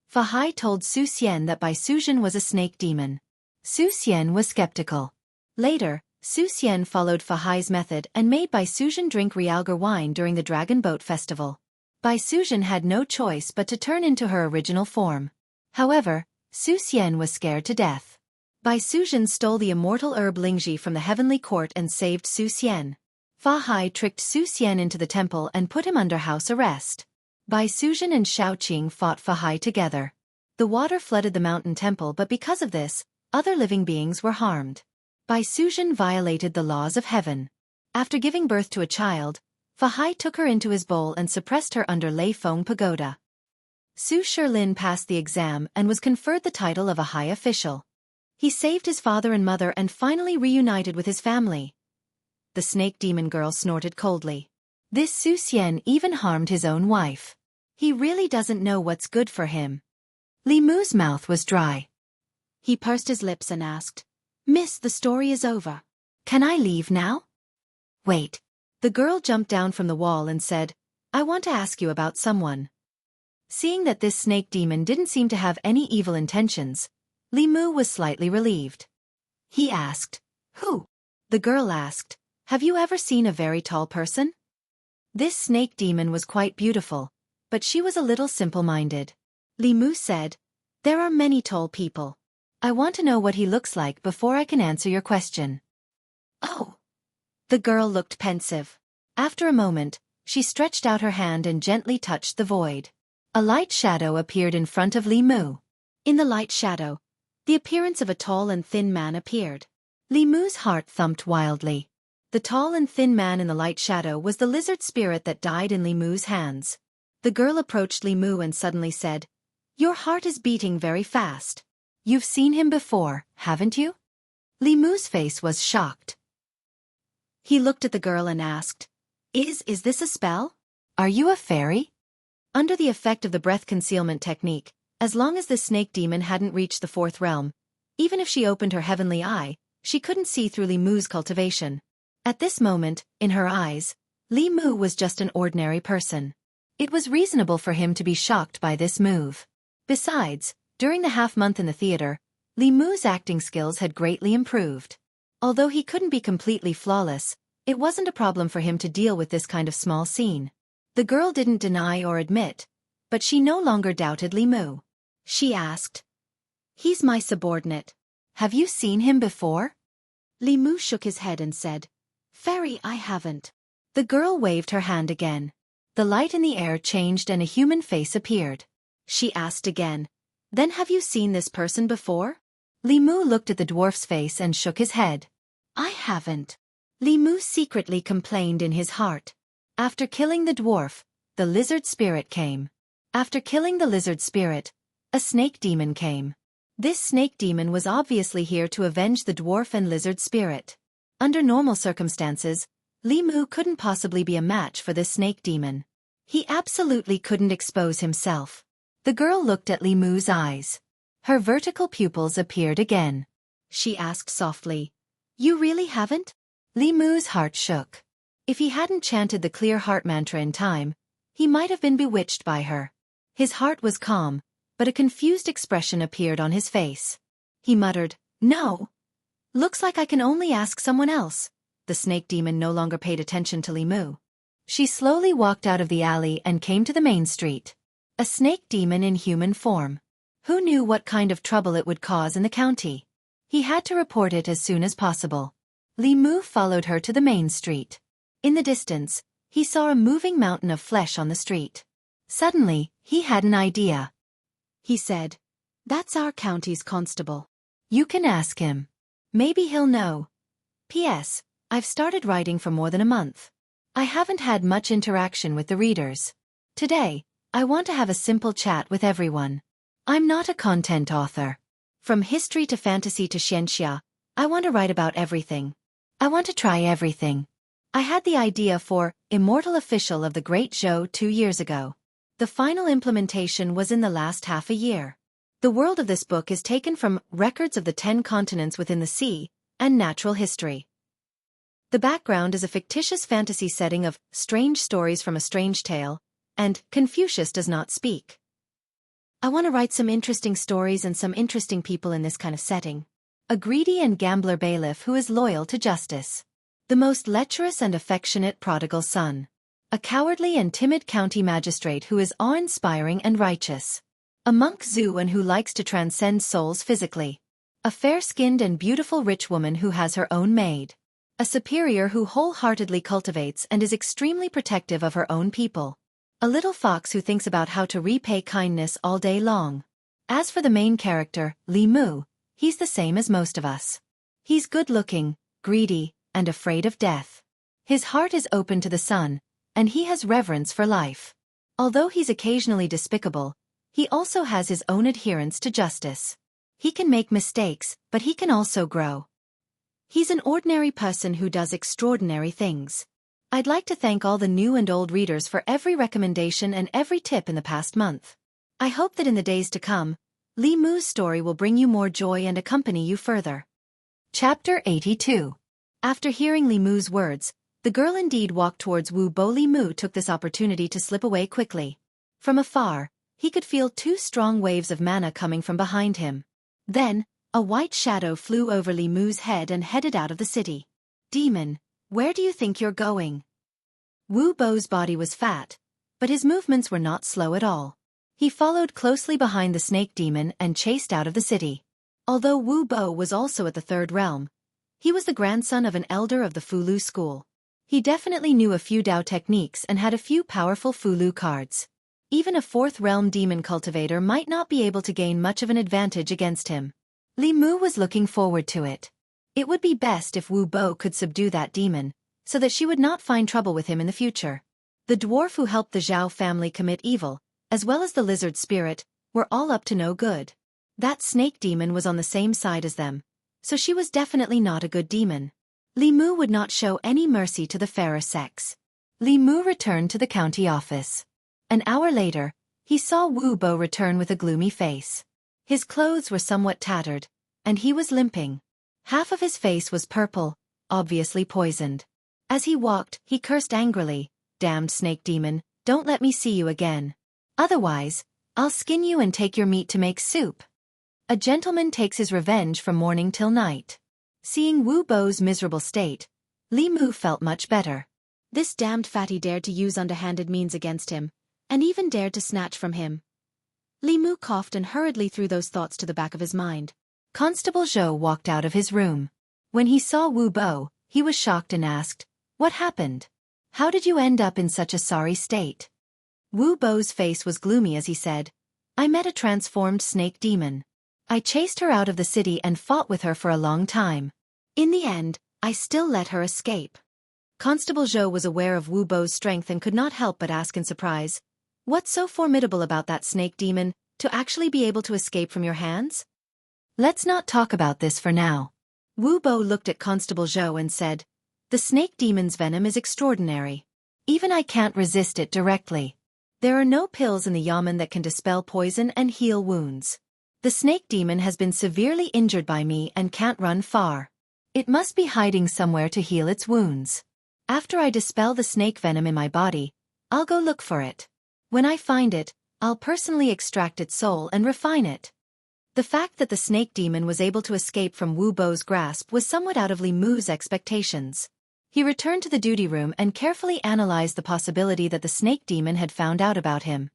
Fa Hai told Su Xian that Bai Suzhen was a snake demon. Su Xian was skeptical. Later, Su Xian followed Fa Hai's method and made Bai Suzhen drink realgar wine during the Dragon Boat Festival. Bai Suzhen had no choice but to turn into her original form. However, Su Xian was scared to death. Bai Suzhen stole the immortal herb Lingji from the heavenly court and saved Su Xian. Fa Hai tricked Su Xian into the temple and put him under house arrest. Bai Suzhen and Xiaoqing fought Fa Hai together. The water flooded the mountain temple, but because of this, other living beings were harmed. Bai Suzhen violated the laws of heaven. After giving birth to a child, Fa Hai took her into his bowl and suppressed her under Lei Feng Pagoda. Su Shilin passed the exam and was conferred the title of a high official. He saved his father and mother and finally reunited with his family. The snake demon girl snorted coldly. This Su Xian even harmed his own wife. He really doesn't know what's good for him. Li Mu's mouth was dry. He pursed his lips and asked, "Miss, the story is over. Can I leave now?" "Wait." The girl jumped down from the wall and said, "I want to ask you about someone." Seeing that this snake demon didn't seem to have any evil intentions, Li Mu was slightly relieved. He asked, "Who?" The girl asked, "Have you ever seen a very tall person?" This snake demon was quite beautiful, but she was a little simple-minded. Li Mu said, "There are many tall people. I want to know what he looks like before I can answer your question." "Oh." The girl looked pensive. After a moment, she stretched out her hand and gently touched the void. A light shadow appeared in front of Li Mu. In the light shadow, the appearance of a tall and thin man appeared. Li Mu's heart thumped wildly. The tall and thin man in the light shadow was the lizard spirit that died in Li Mu's hands. The girl approached Li Mu and suddenly said, "Your heart is beating very fast. You've seen him before, haven't you?" Li Mu's face was shocked. He looked at the girl and asked, Is this a spell? Are you a fairy?" Under the effect of the breath concealment technique, as long as the snake demon hadn't reached the fourth realm, even if she opened her heavenly eye, she couldn't see through Li Mu's cultivation. At this moment, in her eyes, Li Mu was just an ordinary person. It was reasonable for him to be shocked by this move. Besides, during the half-month in the theater, Li Mu's acting skills had greatly improved. Although he couldn't be completely flawless, it wasn't a problem for him to deal with this kind of small scene. The girl didn't deny or admit, but she no longer doubted Li Mu. She asked, He's my subordinate. Have you seen him before? Li Mu shook his head and said, Fairy, I haven't. The girl waved her hand again. The light in the air changed and a human face appeared. She asked again, Then have you seen this person before? Li Mu looked at the dwarf's face and shook his head. I haven't. Li Mu secretly complained in his heart. After killing the dwarf, the lizard spirit came. After killing the lizard spirit, a snake demon came. This snake demon was obviously here to avenge the dwarf and lizard spirit. Under normal circumstances, Li Mu couldn't possibly be a match for this snake demon. He absolutely couldn't expose himself. The girl looked at Li Mu's eyes. Her vertical pupils appeared again. She asked softly, You really haven't? Li Mu's heart shook. If he hadn't chanted the clear heart mantra in time, he might have been bewitched by her. His heart was calm, but a confused expression appeared on his face. He muttered, No. Looks like I can only ask someone else. The snake demon no longer paid attention to Li Mu. She slowly walked out of the alley and came to the main street. A snake demon in human form. Who knew what kind of trouble it would cause in the county? He had to report it as soon as possible. Li Mu followed her to the main street. In the distance, he saw a moving mountain of flesh on the street. Suddenly, he had an idea. He said, That's our county's constable. You can ask him. Maybe he'll know. P.S. I've started writing for more than a month. I haven't had much interaction with the readers. Today, I want to have a simple chat with everyone. I'm not a content author. From history to fantasy to xianxia, I want to write about everything. I want to try everything. I had the idea for Immortal Official of the Great Zhou 2 years ago. The final implementation was in the last half a year. The world of this book is taken from records of the 10 continents within the sea and natural history. The background is a fictitious fantasy setting of strange stories from a strange tale, and Confucius does not speak. I want to write some interesting stories and some interesting people in this kind of setting. A greedy and gambler bailiff who is loyal to justice. The most lecherous and affectionate prodigal son. A cowardly and timid county magistrate who is awe-inspiring and righteous. A monk Zhuan who likes to transcend souls physically. A fair-skinned and beautiful rich woman who has her own maid. A superior who wholeheartedly cultivates and is extremely protective of her own people. A little fox who thinks about how to repay kindness all day long. As for the main character, Li Mu, he's the same as most of us. He's good-looking, greedy, and afraid of death. His heart is open to the sun, and he has reverence for life. Although he's occasionally despicable, he also has his own adherence to justice. He can make mistakes, but he can also grow. He's an ordinary person who does extraordinary things. I'd like to thank all the new and old readers for every recommendation and every tip in the past month. I hope that in the days to come, Li Mu's story will bring you more joy and accompany you further. Chapter 82. After hearing Li Mu's words, the girl indeed walked towards Wu Bo. Li Mu took this opportunity to slip away quickly. From afar, he could feel 2 strong waves of mana coming from behind him. Then, a white shadow flew over Li Mu's head and headed out of the city. Demon, where do you think you're going? Wu Bo's body was fat, but his movements were not slow at all. He followed closely behind the snake demon and chased out of the city. Although Wu Bo was also at the 3rd realm, he was the grandson of an elder of the Fulu school. He definitely knew a few Dao techniques and had a few powerful Fulu cards. Even a 4th realm demon cultivator might not be able to gain much of an advantage against him. Li Mu was looking forward to it. It would be best if Wu Bo could subdue that demon, so that she would not find trouble with him in the future. The dwarf who helped the Zhao family commit evil, as well as the lizard spirit, were all up to no good. That snake demon was on the same side as them, so she was definitely not a good demon. Li Mu would not show any mercy to the fairer sex. Li Mu returned to the county office. An hour later, he saw Wu Bo return with a gloomy face. His clothes were somewhat tattered, and he was limping. Half of his face was purple, obviously poisoned. As he walked, he cursed angrily, Damned snake demon, don't let me see you again. Otherwise, I'll skin you and take your meat to make soup. A gentleman takes his revenge from morning till night. Seeing Wu Bo's miserable state, Li Mu felt much better. This damned fatty dared to use underhanded means against him, and even dared to snatch from him Li Mu coughed and hurriedly threw those thoughts to the back of his mind. Constable Zhou walked out of his room. When he saw Wu Bo, he was shocked and asked, "What happened? How did you end up in such a sorry state?" Wu Bo's face was gloomy as he said, "I met a transformed snake demon. I chased her out of the city and fought with her for a long time. In the end, I still let her escape." Constable Zhou was aware of Wu Bo's strength and could not help but ask in surprise, "What's so formidable about that snake demon, to actually be able to escape from your hands?" "Let's not talk about this for now." Wu Bo looked at Constable Zhou and said, "The snake demon's venom is extraordinary. Even I can't resist it directly. There are no pills in the yamen that can dispel poison and heal wounds. The snake demon has been severely injured by me and can't run far. It must be hiding somewhere to heal its wounds. After I dispel the snake venom in my body, I'll go look for it. When I find it, I'll personally extract its soul and refine it." The fact that the snake demon was able to escape from Wu Bo's grasp was somewhat out of Li Mu's expectations. He returned to the duty room and carefully analyzed the possibility that the snake demon had found out about him.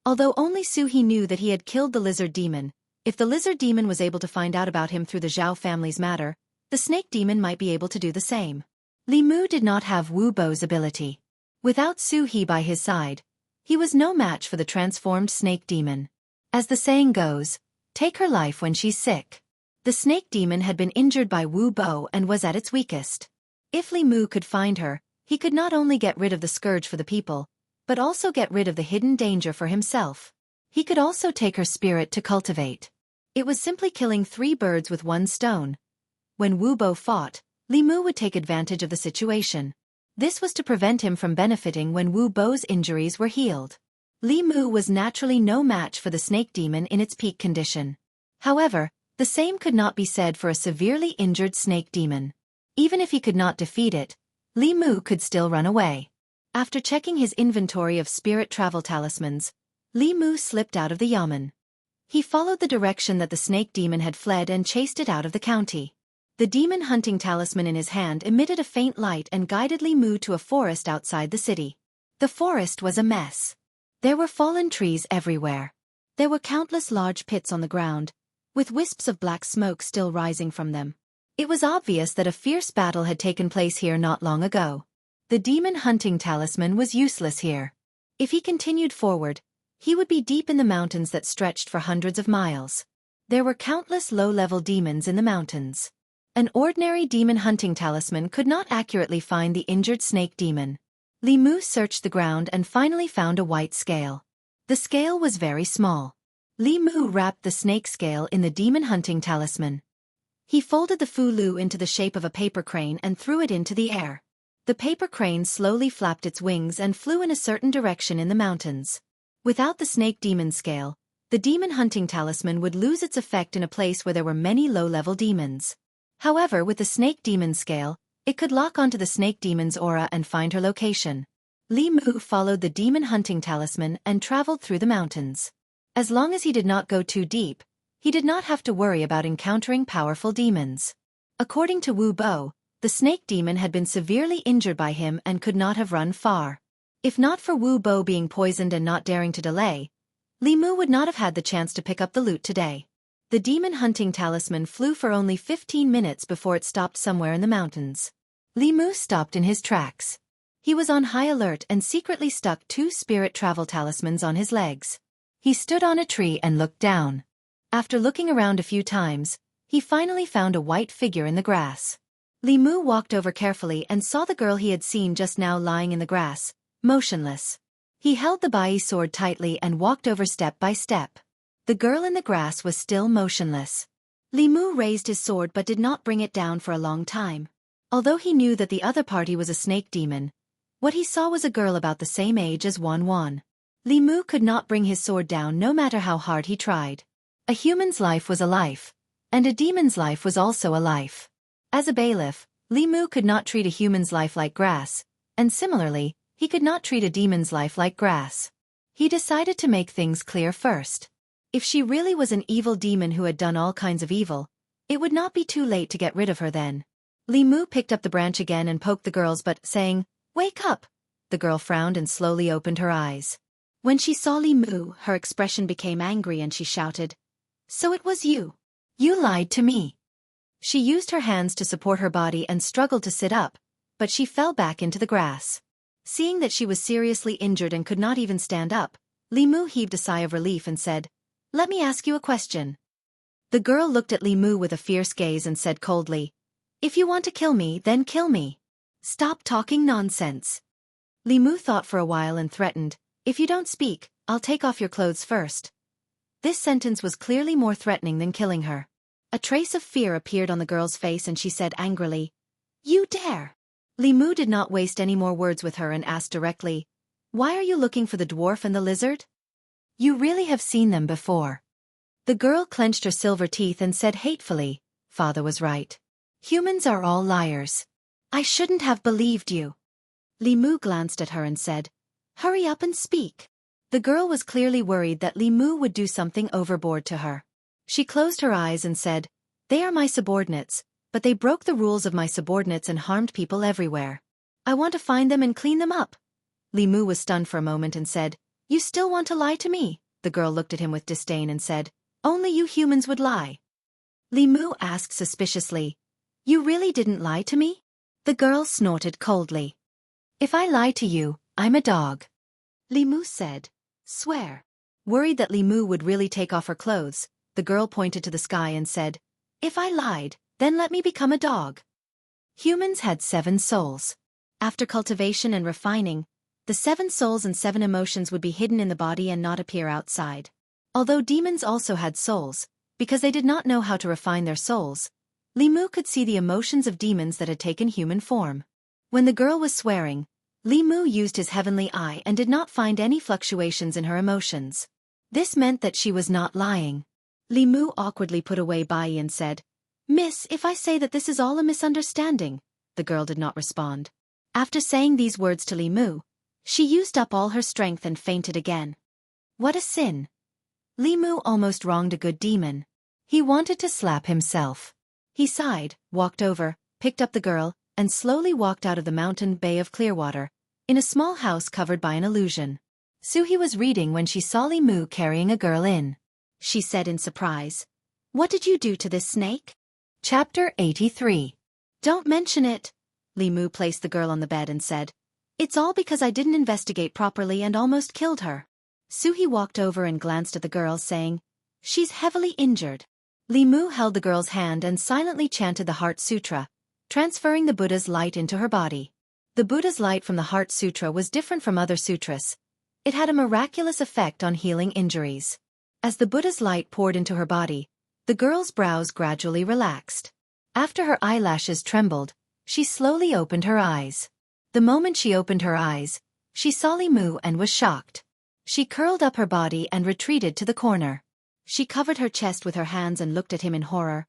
Although only Su He knew that he had killed the lizard demon, if the lizard demon was able to find out about him through the Zhao family's matter, the snake demon might be able to do the same. Li Mu did not have Wu Bo's ability. Without Su He by his side, he was no match for the transformed snake demon. As the saying goes, take her life when she's sick. The snake demon had been injured by Wu Bo and was at its weakest. If Li Mu could find her, he could not only get rid of the scourge for the people, but also get rid of the hidden danger for himself. He could also take her spirit to cultivate. It was simply killing 3 birds with 1 stone. When Wu Bo fought, Li Mu would take advantage of the situation. This was to prevent him from benefiting when Wu Bo's injuries were healed. Li Mu was naturally no match for the snake demon in its peak condition. However, the same could not be said for a severely injured snake demon. Even if he could not defeat it, Li Mu could still run away. After checking his inventory of spirit travel talismans, Li Mu slipped out of the yamen. He followed the direction that the snake demon had fled and chased it out of the county. The demon hunting talisman in his hand emitted a faint light and guided Li Mu to a forest outside the city. The forest was a mess. There were fallen trees everywhere. There were countless large pits on the ground, with wisps of black smoke still rising from them. It was obvious that a fierce battle had taken place here not long ago. The demon hunting talisman was useless here. If he continued forward, he would be deep in the mountains that stretched for hundreds of miles. There were countless low-level demons in the mountains. An ordinary demon hunting talisman could not accurately find the injured snake demon. Li Mu searched the ground and finally found a white scale. The scale was very small. Li Mu wrapped the snake scale in the demon hunting talisman. He folded the fulu into the shape of a paper crane and threw it into the air. The paper crane slowly flapped its wings and flew in a certain direction in the mountains. Without the snake demon scale, the demon hunting talisman would lose its effect in a place where there were many low-level demons. However, with the snake demon scale, it could lock onto the snake demon's aura and find her location. Li Mu followed the demon hunting talisman and traveled through the mountains. As long as he did not go too deep, he did not have to worry about encountering powerful demons. According to Wu Bo, the snake demon had been severely injured by him and could not have run far. If not for Wu Bo being poisoned and not daring to delay, Li Mu would not have had the chance to pick up the loot today. The demon hunting talisman flew for only 15 minutes before it stopped somewhere in the mountains. Li Mu stopped in his tracks. He was on high alert and secretly stuck 2 spirit travel talismans on his legs. He stood on a tree and looked down. After looking around a few times, he finally found a white figure in the grass. Li Mu walked over carefully and saw the girl he had seen just now lying in the grass, motionless. He held the bai sword tightly and walked over step by step. The girl in the grass was still motionless. Li Mu raised his sword but did not bring it down for a long time. Although he knew that the other party was a snake demon, what he saw was a girl about the same age as Wan Wan. Li Mu could not bring his sword down no matter how hard he tried. A human's life was a life, and a demon's life was also a life. As a bailiff, Li Mu could not treat a human's life like grass, and similarly, he could not treat a demon's life like grass. He decided to make things clear first. If she really was an evil demon who had done all kinds of evil, it would not be too late to get rid of her then. Li Mu picked up the branch again and poked the girl's butt, saying, "Wake up!" The girl frowned and slowly opened her eyes. When she saw Li Mu, her expression became angry and she shouted, "So it was you. You lied to me." She used her hands to support her body and struggled to sit up, but she fell back into the grass. Seeing that she was seriously injured and could not even stand up, Li Mu heaved a sigh of relief and said, "Let me ask you a question." The girl looked at Li Mu with a fierce gaze and said coldly, "If you want to kill me, then kill me. Stop talking nonsense." Li Mu thought for a while and threatened, "If you don't speak, I'll take off your clothes first." This sentence was clearly more threatening than killing her. A trace of fear appeared on the girl's face and she said angrily, "You dare!" Li Mu did not waste any more words with her and asked directly, "Why are you looking for the dwarf and the lizard? You really have seen them before." The girl clenched her silver teeth and said hatefully, "Father was right. Humans are all liars. I shouldn't have believed you." Li Mu glanced at her and said, "Hurry up and speak." The girl was clearly worried that Li Mu would do something overboard to her. She closed her eyes and said, "They are my subordinates, but they broke the rules of my subordinates and harmed people everywhere. I want to find them and clean them up." Li Mu was stunned for a moment and said, "You still want to lie to me?" The girl looked at him with disdain and said, "Only you humans would lie." Li Mu asked suspiciously, "You really didn't lie to me?" The girl snorted coldly. "If I lie to you, I'm a dog." Li Mu said, "Swear." Worried that Li Mu would really take off her clothes, the girl pointed to the sky and said, "If I lied, then let me become a dog." Humans had 7 souls. After cultivation and refining, the 7 souls and 7 emotions would be hidden in the body and not appear outside. Although demons also had souls, because they did not know how to refine their souls, Li Mu could see the emotions of demons that had taken human form. When the girl was swearing, Li Mu used his heavenly eye and did not find any fluctuations in her emotions. This meant that she was not lying. Li Mu awkwardly put away Bai and said, "Miss, if I say that this is all a misunderstanding." The girl did not respond. After saying these words to Li Mu, she used up all her strength and fainted again. What a sin! Li Mu almost wronged a good demon. He wanted to slap himself. He sighed, walked over, picked up the girl, and slowly walked out of the mountain bay of Clearwater, in a small house covered by an illusion. Suhi was reading when she saw Li Mu carrying a girl in. She said in surprise, "What did you do to this snake?" Chapter 83. "Don't mention it." Li Mu placed the girl on the bed and said, "It's all because I didn't investigate properly and almost killed her." Suhi walked over and glanced at the girl, saying, "She's heavily injured." Li Mu held the girl's hand and silently chanted the Heart Sutra, transferring the Buddha's light into her body. The Buddha's light from the Heart Sutra was different from other sutras. It had a miraculous effect on healing injuries. As the Buddha's light poured into her body, the girl's brows gradually relaxed. After her eyelashes trembled, she slowly opened her eyes. The moment she opened her eyes, she saw Li Mu and was shocked. She curled up her body and retreated to the corner. She covered her chest with her hands and looked at him in horror.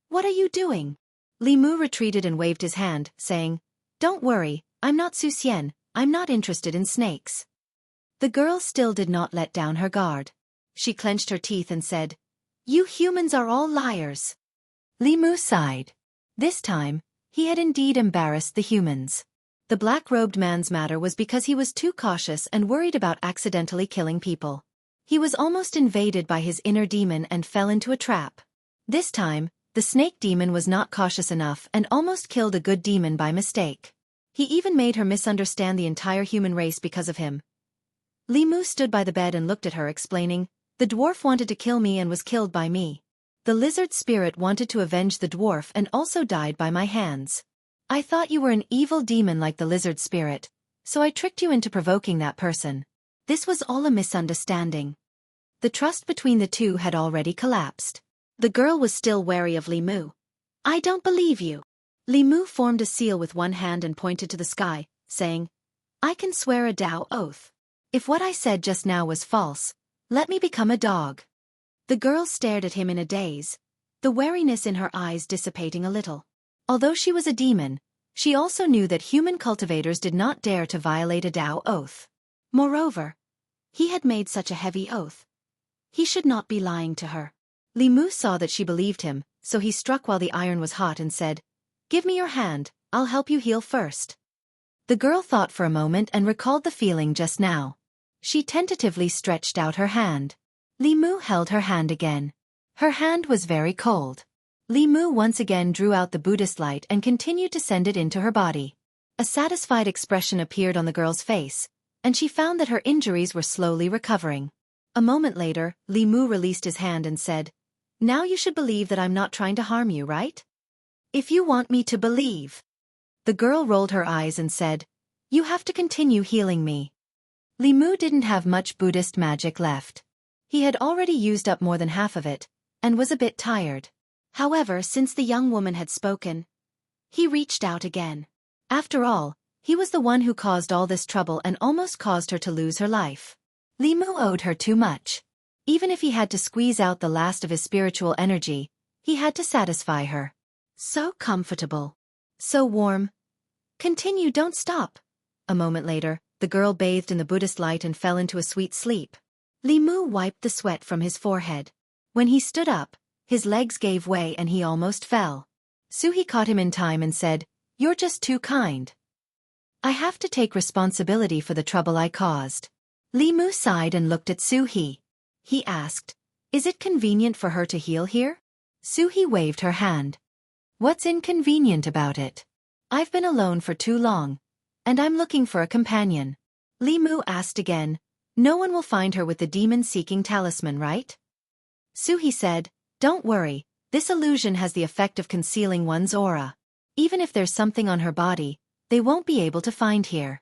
"What are you doing?" Li Mu retreated and waved his hand, saying, "Don't worry, I'm not Su Xian, I'm not interested in snakes." The girl still did not let down her guard. She clenched her teeth and said, "You humans are all liars." Li Mu sighed. This time, he had indeed embarrassed the humans. The black-robed man's matter was because he was too cautious and worried about accidentally killing people. He was almost invaded by his inner demon and fell into a trap. This time, the snake demon was not cautious enough and almost killed a good demon by mistake. He even made her misunderstand the entire human race because of him. Li Mu stood by the bed and looked at her, explaining, "The dwarf wanted to kill me and was killed by me. The lizard spirit wanted to avenge the dwarf and also died by my hands. I thought you were an evil demon like the lizard spirit, so I tricked you into provoking that person. This was all a misunderstanding." The trust between the two had already collapsed. The girl was still wary of Li Mu. "I don't believe you." Li Mu formed a seal with one hand and pointed to the sky, saying, "I can swear a Tao oath. If what I said just now was false, let me become a dog." The girl stared at him in a daze, the wariness in her eyes dissipating a little. Although she was a demon, she also knew that human cultivators did not dare to violate a Tao oath. Moreover, he had made such a heavy oath. He should not be lying to her. Li Mu saw that she believed him, so he struck while the iron was hot and said, "Give me your hand, I'll help you heal first." The girl thought for a moment and recalled the feeling just now. She tentatively stretched out her hand. Li Mu held her hand again. Her hand was very cold. Li Mu once again drew out the Buddhist light and continued to send it into her body. A satisfied expression appeared on the girl's face, and she found that her injuries were slowly recovering. A moment later, Li Mu released his hand and said, "Now you should believe that I'm not trying to harm you, right? If you want me to believe." The girl rolled her eyes and said, "You have to continue healing me." Li Mu didn't have much Buddhist magic left. He had already used up more than half of it, and was a bit tired. However, since the young woman had spoken, he reached out again. After all, he was the one who caused all this trouble and almost caused her to lose her life. Li Mu owed her too much. Even if he had to squeeze out the last of his spiritual energy, he had to satisfy her. So comfortable. So warm. Continue, don't stop. A moment later, the girl bathed in the Buddhist light and fell into a sweet sleep. Li Mu wiped the sweat from his forehead. When he stood up, his legs gave way and he almost fell. Suhi caught him in time and said, "You're just too kind. I have to take responsibility for the trouble I caused." Li Mu sighed and looked at Suhi. He asked, "Is it convenient for her to heal here?" Suhi waved her hand. "What's inconvenient about it? I've been alone for too long, and I'm looking for a companion." Li Mu asked again, "No one will find her with the demon-seeking talisman, right?" Suhi said, "Don't worry, this illusion has the effect of concealing one's aura. Even if there's something on her body, they won't be able to find here."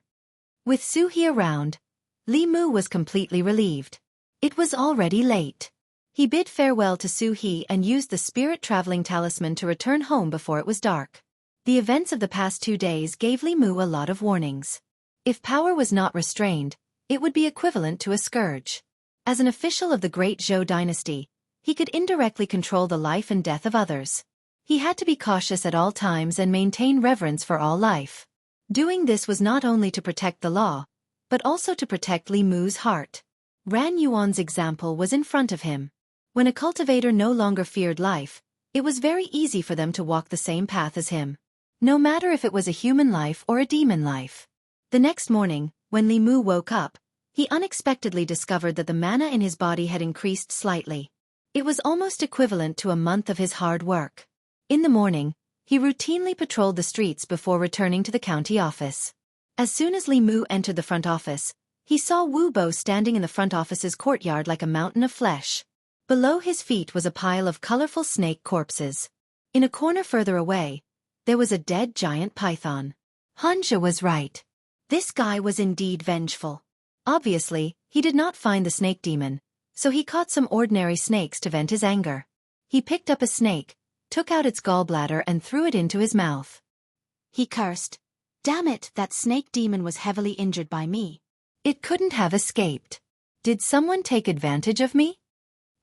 With Suhi around, Li Mu was completely relieved. It was already late. He bid farewell to Suhi and used the spirit-traveling talisman to return home before it was dark. The events of the past 2 days gave Li Mu a lot of warnings. If power was not restrained, it would be equivalent to a scourge. As an official of the great Zhou dynasty, he could indirectly control the life and death of others. He had to be cautious at all times and maintain reverence for all life. Doing this was not only to protect the law, but also to protect Li Mu's heart. Ran Yuan's example was in front of him. When a cultivator no longer feared life, it was very easy for them to walk the same path as him. No matter if it was a human life or a demon life. The next morning, when Li Mu woke up, he unexpectedly discovered that the mana in his body had increased slightly. It was almost equivalent to a month of his hard work. In the morning, he routinely patrolled the streets before returning to the county office. As soon as Li Mu entered the front office, he saw Wu Bo standing in the front office's courtyard like a mountain of flesh. Below his feet was a pile of colorful snake corpses. In a corner further away, there was a dead giant python. Hanja was right. This guy was indeed vengeful. Obviously, he did not find the snake demon, so he caught some ordinary snakes to vent his anger. He picked up a snake, took out its gallbladder and threw it into his mouth. He cursed, "Damn it, that snake demon was heavily injured by me. It couldn't have escaped. Did someone take advantage of me?"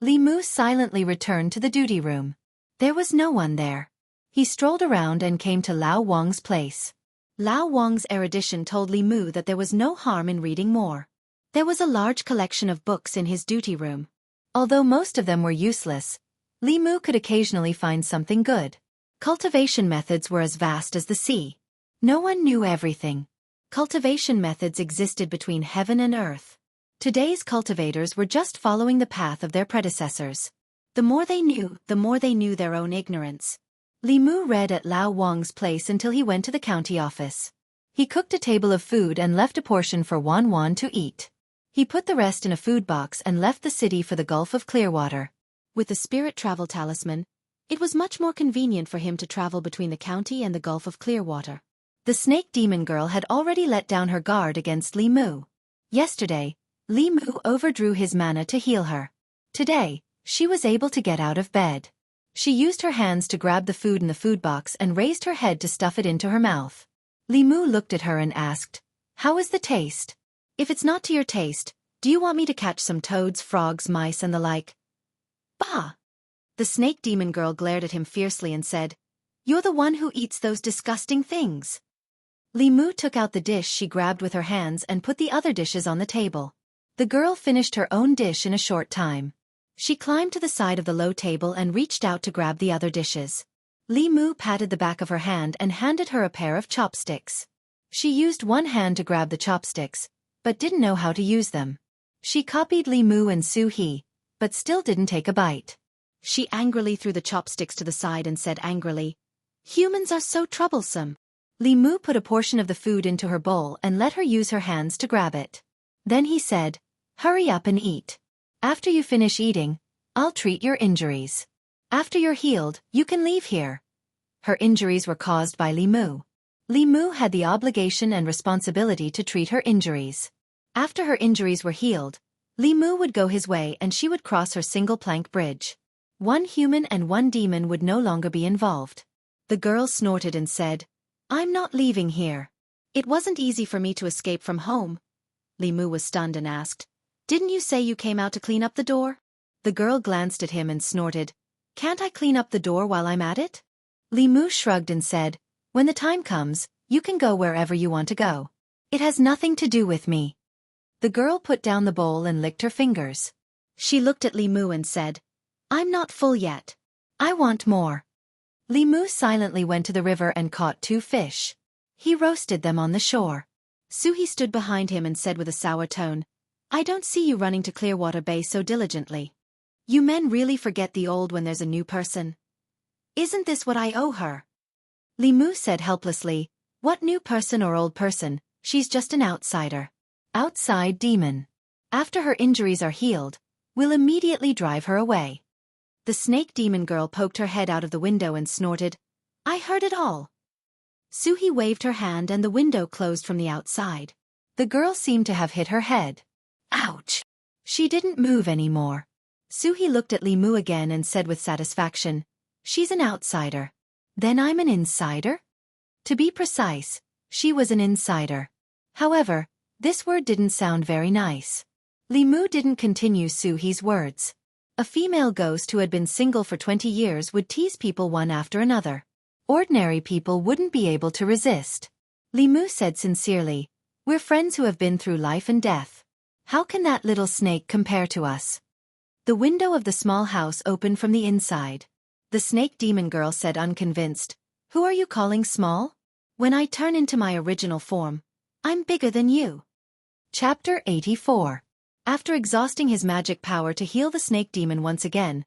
Li Mu silently returned to the duty room. There was no one there. He strolled around and came to Lao Wang's place. Lao Wang's erudition told Li Mu that there was no harm in reading more. There was a large collection of books in his duty room. Although most of them were useless, Li Mu could occasionally find something good. Cultivation methods were as vast as the sea. No one knew everything. Cultivation methods existed between heaven and earth. Today's cultivators were just following the path of their predecessors. The more they knew their own ignorance. Li Mu read at Lao Wang's place until he went to the county office. He cooked a table of food and left a portion for Wan Wan to eat. He put the rest in a food box and left the city for the Gulf of Clearwater. With the spirit travel talisman, it was much more convenient for him to travel between the county and the Gulf of Clearwater. The snake demon girl had already let down her guard against Li Mu. Yesterday, Li Mu overdrew his mana to heal her. Today, she was able to get out of bed. She used her hands to grab the food in the food box and raised her head to stuff it into her mouth. Li Mu looked at her and asked, "How is the taste? If it's not to your taste, do you want me to catch some toads, frogs, mice and the like?" "Bah!" The snake demon girl glared at him fiercely and said, "You're the one who eats those disgusting things." Li Mu took out the dish she grabbed with her hands and put the other dishes on the table. The girl finished her own dish in a short time. She climbed to the side of the low table and reached out to grab the other dishes. Li Mu patted the back of her hand and handed her a pair of chopsticks. She used one hand to grab the chopsticks, but didn't know how to use them. She copied Li Mu and Su He, but still didn't take a bite. She angrily threw the chopsticks to the side and said angrily, "Humans are so troublesome." Li Mu put a portion of the food into her bowl and let her use her hands to grab it. Then he said, "Hurry up and eat. After you finish eating, I'll treat your injuries. After you're healed, you can leave here." Her injuries were caused by Li Mu. Li Mu had the obligation and responsibility to treat her injuries. After her injuries were healed, Li Mu would go his way and she would cross her single-plank bridge. One human and one demon would no longer be involved. The girl snorted and said, "I'm not leaving here. It wasn't easy for me to escape from home." Li Mu was stunned and asked, "Didn't you say you came out to clean up the door?" The girl glanced at him and snorted, "Can't I clean up the door while I'm at it?" Li Mu shrugged and said, "When the time comes, you can go wherever you want to go. It has nothing to do with me." The girl put down the bowl and licked her fingers. She looked at Li Mu and said, "I'm not full yet. I want more." Li Mu silently went to the river and caught 2 fish. He roasted them on the shore. Su He stood behind him and said with a sour tone, "I don't see you running to Clearwater Bay so diligently. You men really forget the old when there's a new person. Isn't this what I owe her?" Li Mu said helplessly, "What new person or old person? She's just an outsider. Outside demon. After her injuries are healed, we'll immediately drive her away." The snake demon girl poked her head out of the window and snorted, "I heard it all." Su He waved her hand and the window closed from the outside. The girl seemed to have hit her head. Ouch! She didn't move anymore. Su He looked at Li Mu again and said with satisfaction, "She's an outsider. Then I'm an insider?" To be precise, she was an insider. However, this word didn't sound very nice. Li Mu didn't continue Su He's words. A female ghost who had been single for 20 years would tease people one after another. Ordinary people wouldn't be able to resist. Li Mu said sincerely, "We're friends who have been through life and death. How can that little snake compare to us?" The window of the small house opened from the inside. The snake demon girl said unconvinced, "Who are you calling small? When I turn into my original form, I'm bigger than you." Chapter 84. After exhausting his magic power to heal the snake demon once again,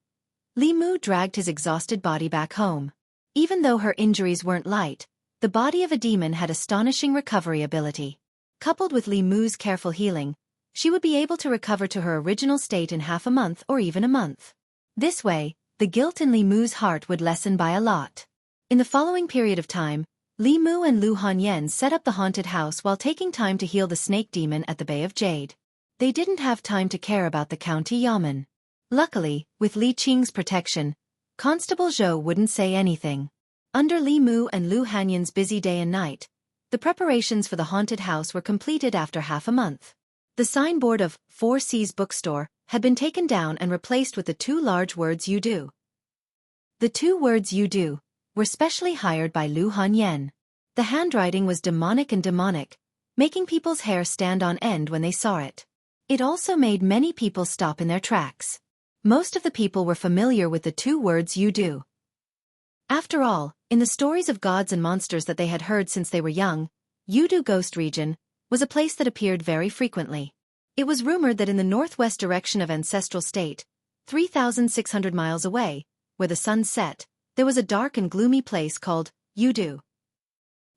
Li Mu dragged his exhausted body back home. Even though her injuries weren't light, the body of a demon had astonishing recovery ability. Coupled with Li Mu's careful healing, she would be able to recover to her original state in half a month or even a month. This way, the guilt in Li Mu's heart would lessen by a lot. In the following period of time, Li Mu and Lu Hanyan set up the haunted house while taking time to heal the snake demon at the Bay of Jade. They didn't have time to care about the county yamen. Luckily, with Li Qing's protection, Constable Zhou wouldn't say anything. Under Li Mu and Lu Hanyan's busy day and night, the preparations for the haunted house were completed after half a month. The signboard of 4 C's bookstore had been taken down and replaced with the 2 large words "You Do." The 2 words "You Do" were specially hired by Lu Hanyan. The handwriting was demonic, making people's hair stand on end when they saw it. It also made many people stop in their tracks. Most of the people were familiar with the 2 words "You Do." After all, in the stories of gods and monsters that they had heard since they were young, Yudu Ghost Region was a place that appeared very frequently. It was rumored that in the northwest direction of Ancestral State, 3,600 miles away, where the sun set, there was a dark and gloomy place called Yudu.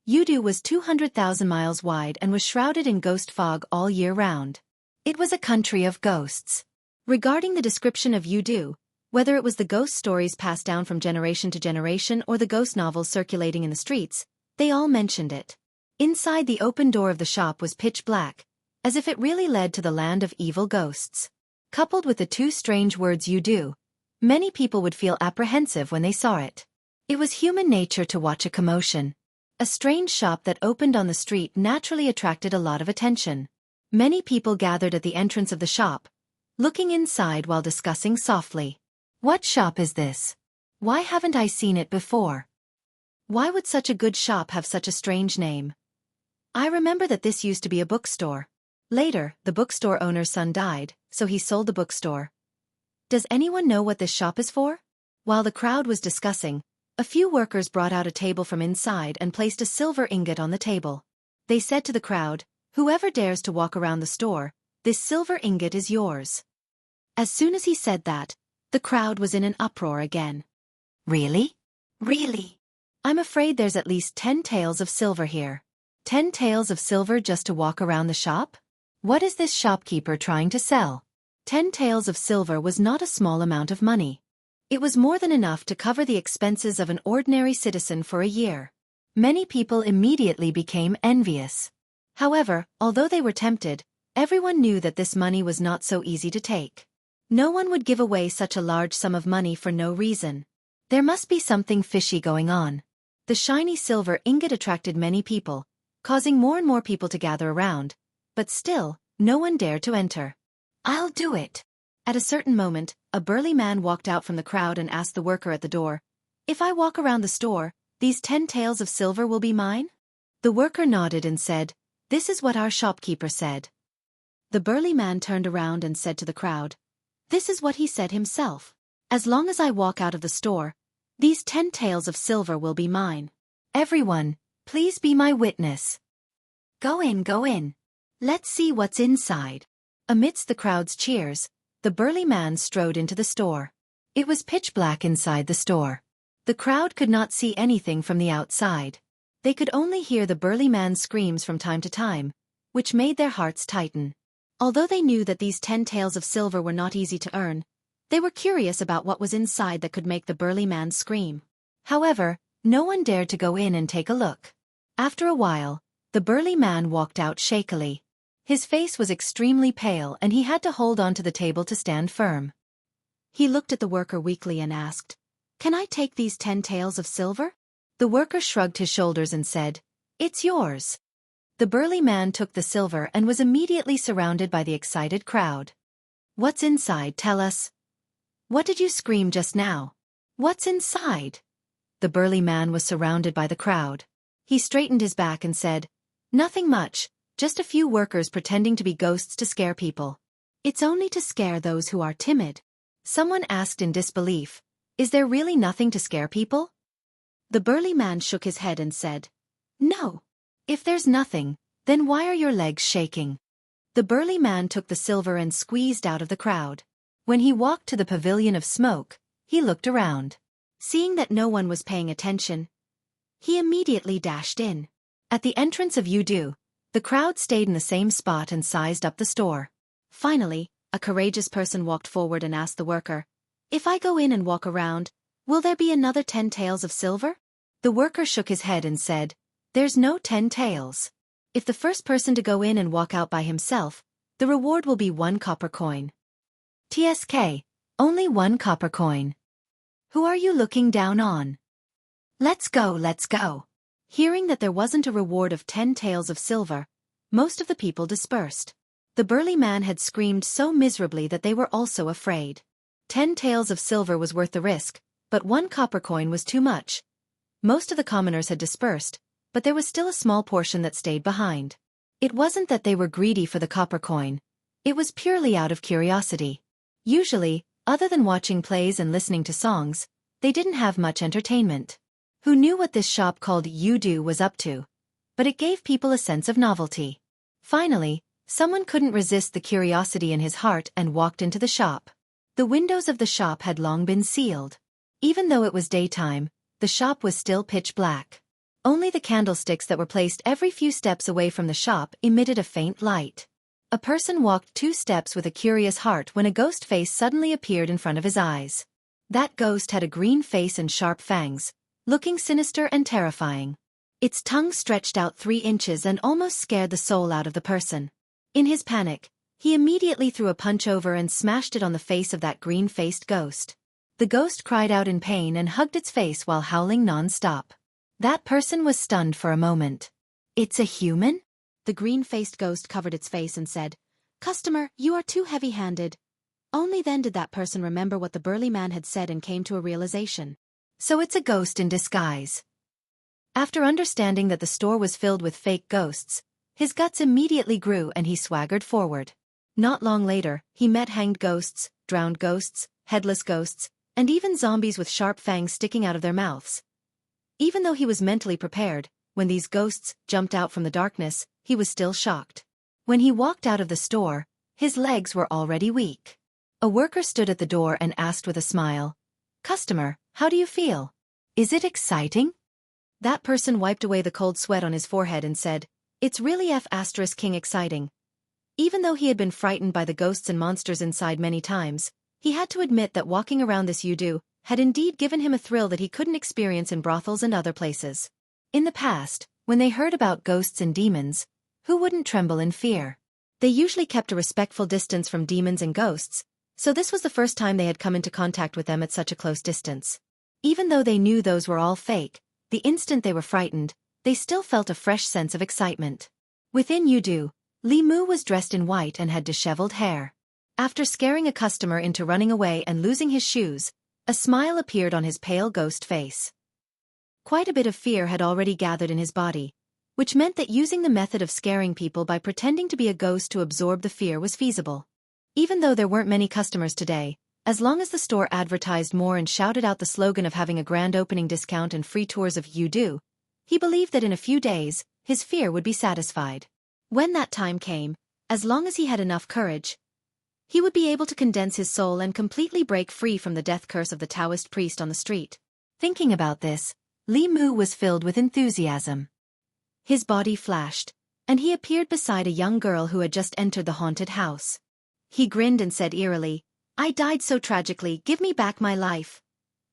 Yudu was 200,000 miles wide and was shrouded in ghost fog all year round. It was a country of ghosts. Regarding the description of Yudu, whether it was the ghost stories passed down from generation to generation or the ghost novels circulating in the streets, they all mentioned it. Inside the open door of the shop was pitch black, as if it really led to the land of evil ghosts. Coupled with the 2 strange words Yudu, many people would feel apprehensive when they saw it. It was human nature to watch a commotion. A strange shop that opened on the street naturally attracted a lot of attention. Many people gathered at the entrance of the shop, looking inside while discussing softly. "What shop is this? Why haven't I seen it before? Why would such a good shop have such a strange name? I remember that this used to be a bookstore. Later, the bookstore owner's son died, so he sold the bookstore. Does anyone know what this shop is for?" While the crowd was discussing, a few workers brought out a table from inside and placed a silver ingot on the table. They said to the crowd, "Whoever dares to walk around the store, This silver ingot is yours." As soon as he said that, the crowd was in an uproar again. "Really? Really? I'm afraid there's at least 10 taels of silver here. 10 taels of silver just to walk around the shop? What is this shopkeeper trying to sell?" 10 taels of silver was not a small amount of money. It was more than enough to cover the expenses of an ordinary citizen for a year. Many people immediately became envious. However, although they were tempted, everyone knew that this money was not so easy to take. No one would give away such a large sum of money for no reason. There must be something fishy going on. The shiny silver ingot attracted many people, causing more and more people to gather around, but still, no one dared to enter. "I'll do it." At a certain moment, a burly man walked out from the crowd and asked the worker at the door, "If I walk around the store, these 10 taels of silver will be mine?" The worker nodded and said, "This is what our shopkeeper said." The burly man turned around and said to the crowd, "This is what he said himself. As long as I walk out of the store, these 10 taels of silver will be mine. Everyone, please be my witness. Go in, go in. Let's see what's inside." Amidst the crowd's cheers, the burly man strode into the store. It was pitch black inside the store. The crowd could not see anything from the outside. They could only hear the burly man's screams from time to time, which made their hearts tighten. Although they knew that these 10 taels of silver were not easy to earn, they were curious about what was inside that could make the burly man scream. However, no one dared to go in and take a look. After a while, the burly man walked out shakily. His face was extremely pale and he had to hold onto the table to stand firm. He looked at the worker weakly and asked, "Can I take these 10 taels of silver?" The worker shrugged his shoulders and said, "It's yours." The burly man took the silver and was immediately surrounded by the excited crowd. "What's inside? Tell us." "What did you scream just now? What's inside?" The burly man was surrounded by the crowd. He straightened his back and said, "Nothing much, just a few workers pretending to be ghosts to scare people." "It's only to scare those who are timid." Someone asked in disbelief, "Is there really nothing to scare people?" The burly man shook his head and said, "No. If there's nothing, then why are your legs shaking?" The burly man took the silver and squeezed out of the crowd. When he walked to the pavilion of smoke, he looked around. Seeing that no one was paying attention, he immediately dashed in. At the entrance of Yudu, the crowd stayed in the same spot and sized up the store. Finally, a courageous person walked forward and asked the worker, "If I go in and walk around, will there be another 10 taels of silver?" The worker shook his head and said, "There's no 10 taels. If the first person to go in and walk out by himself, the reward will be 1 copper coin. TSK, only 1 copper coin. Who are you looking down on? Let's go, let's go." Hearing that there wasn't a reward of 10 taels of silver, most of the people dispersed. The burly man had screamed so miserably that they were also afraid. 10 taels of silver was worth the risk, but 1 copper coin was too much. Most of the commoners had dispersed, but there was still a small portion that stayed behind. It wasn't that they were greedy for the copper coin. It was purely out of curiosity. Usually, other than watching plays and listening to songs, they didn't have much entertainment. Who knew what this shop called Yudu was up to? But it gave people a sense of novelty. Finally, someone couldn't resist the curiosity in his heart and walked into the shop. The windows of the shop had long been sealed. Even though it was daytime, the shop was still pitch black. Only the candlesticks that were placed every few steps away from the shop emitted a faint light. A person walked 2 steps with a curious heart when a ghost face suddenly appeared in front of his eyes. That ghost had a green face and sharp fangs, looking sinister and terrifying. Its tongue stretched out 3 inches and almost scared the soul out of the person. In his panic, he immediately threw a punch over and smashed it on the face of that green-faced ghost. The ghost cried out in pain and hugged its face while howling non-stop. That person was stunned for a moment. "It's a human?" The green-faced ghost covered its face and said, "Customer, you are too heavy-handed." Only then did that person remember what the burly man had said and came to a realization. So it's a ghost in disguise. After understanding that the store was filled with fake ghosts, his guts immediately grew and he swaggered forward. Not long later, he met hanged ghosts, drowned ghosts, headless ghosts, and even zombies with sharp fangs sticking out of their mouths. Even though he was mentally prepared, when these ghosts jumped out from the darkness, he was still shocked. When he walked out of the store, His legs were already weak. A worker stood at the door and asked with a smile, "Customer, how do you feel? Is it exciting?" That person wiped away the cold sweat on his forehead and said, "It's really King exciting." Even though he had been frightened by the ghosts and monsters inside many times, he had to admit that walking around this Yudu had indeed given him a thrill that he couldn't experience in brothels and other places. In the past, when they heard about ghosts and demons, who wouldn't tremble in fear? They usually kept a respectful distance from demons and ghosts, so this was the first time they had come into contact with them at such a close distance. Even though they knew those were all fake, the instant they were frightened, they still felt a fresh sense of excitement. Within Yudu, Li Mu was dressed in white and had disheveled hair. After scaring a customer into running away and losing his shoes, a smile appeared on his pale ghost face. Quite a bit of fear had already gathered in his body, which meant that using the method of scaring people by pretending to be a ghost to absorb the fear was feasible. Even though there weren't many customers today, as long as the store advertised more and shouted out the slogan of having a grand opening discount and free tours of Yudu, he believed that in a few days, his fear would be satisfied. When that time came, as long as he had enough courage, he would be able to condense his soul and completely break free from the death curse of the Taoist priest on the street. Thinking about this, Li Mu was filled with enthusiasm. His body flashed, and he appeared beside a young girl who had just entered the haunted house. He grinned and said eerily, "I died so tragically, give me back my life."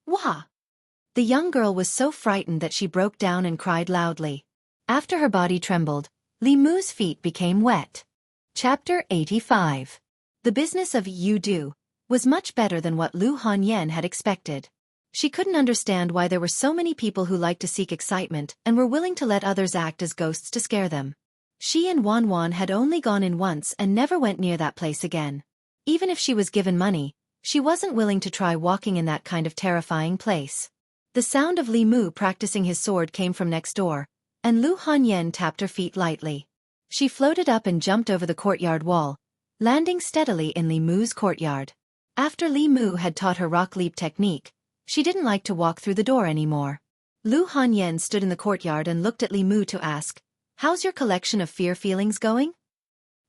Wah! The young girl was so frightened that she broke down and cried loudly. After her body trembled, Li Mu's feet became wet. Chapter 85. The business of Yudu was much better than what Lu Hanyan had expected. She couldn't understand why there were so many people who liked to seek excitement and were willing to let others act as ghosts to scare them. She and Wan had only gone in once and never went near that place again. Even if she was given money, she wasn't willing to try walking in that kind of terrifying place. The sound of Li Mu practicing his sword came from next door, and Lu Hanyan tapped her feet lightly. She floated up and jumped over the courtyard wall, landing steadily in Li Mu's courtyard. After Li Mu had taught her rock leap technique, she didn't like to walk through the door anymore. Lu Hanyan stood in the courtyard and looked at Li Mu to ask, "How's your collection of fear feelings going?"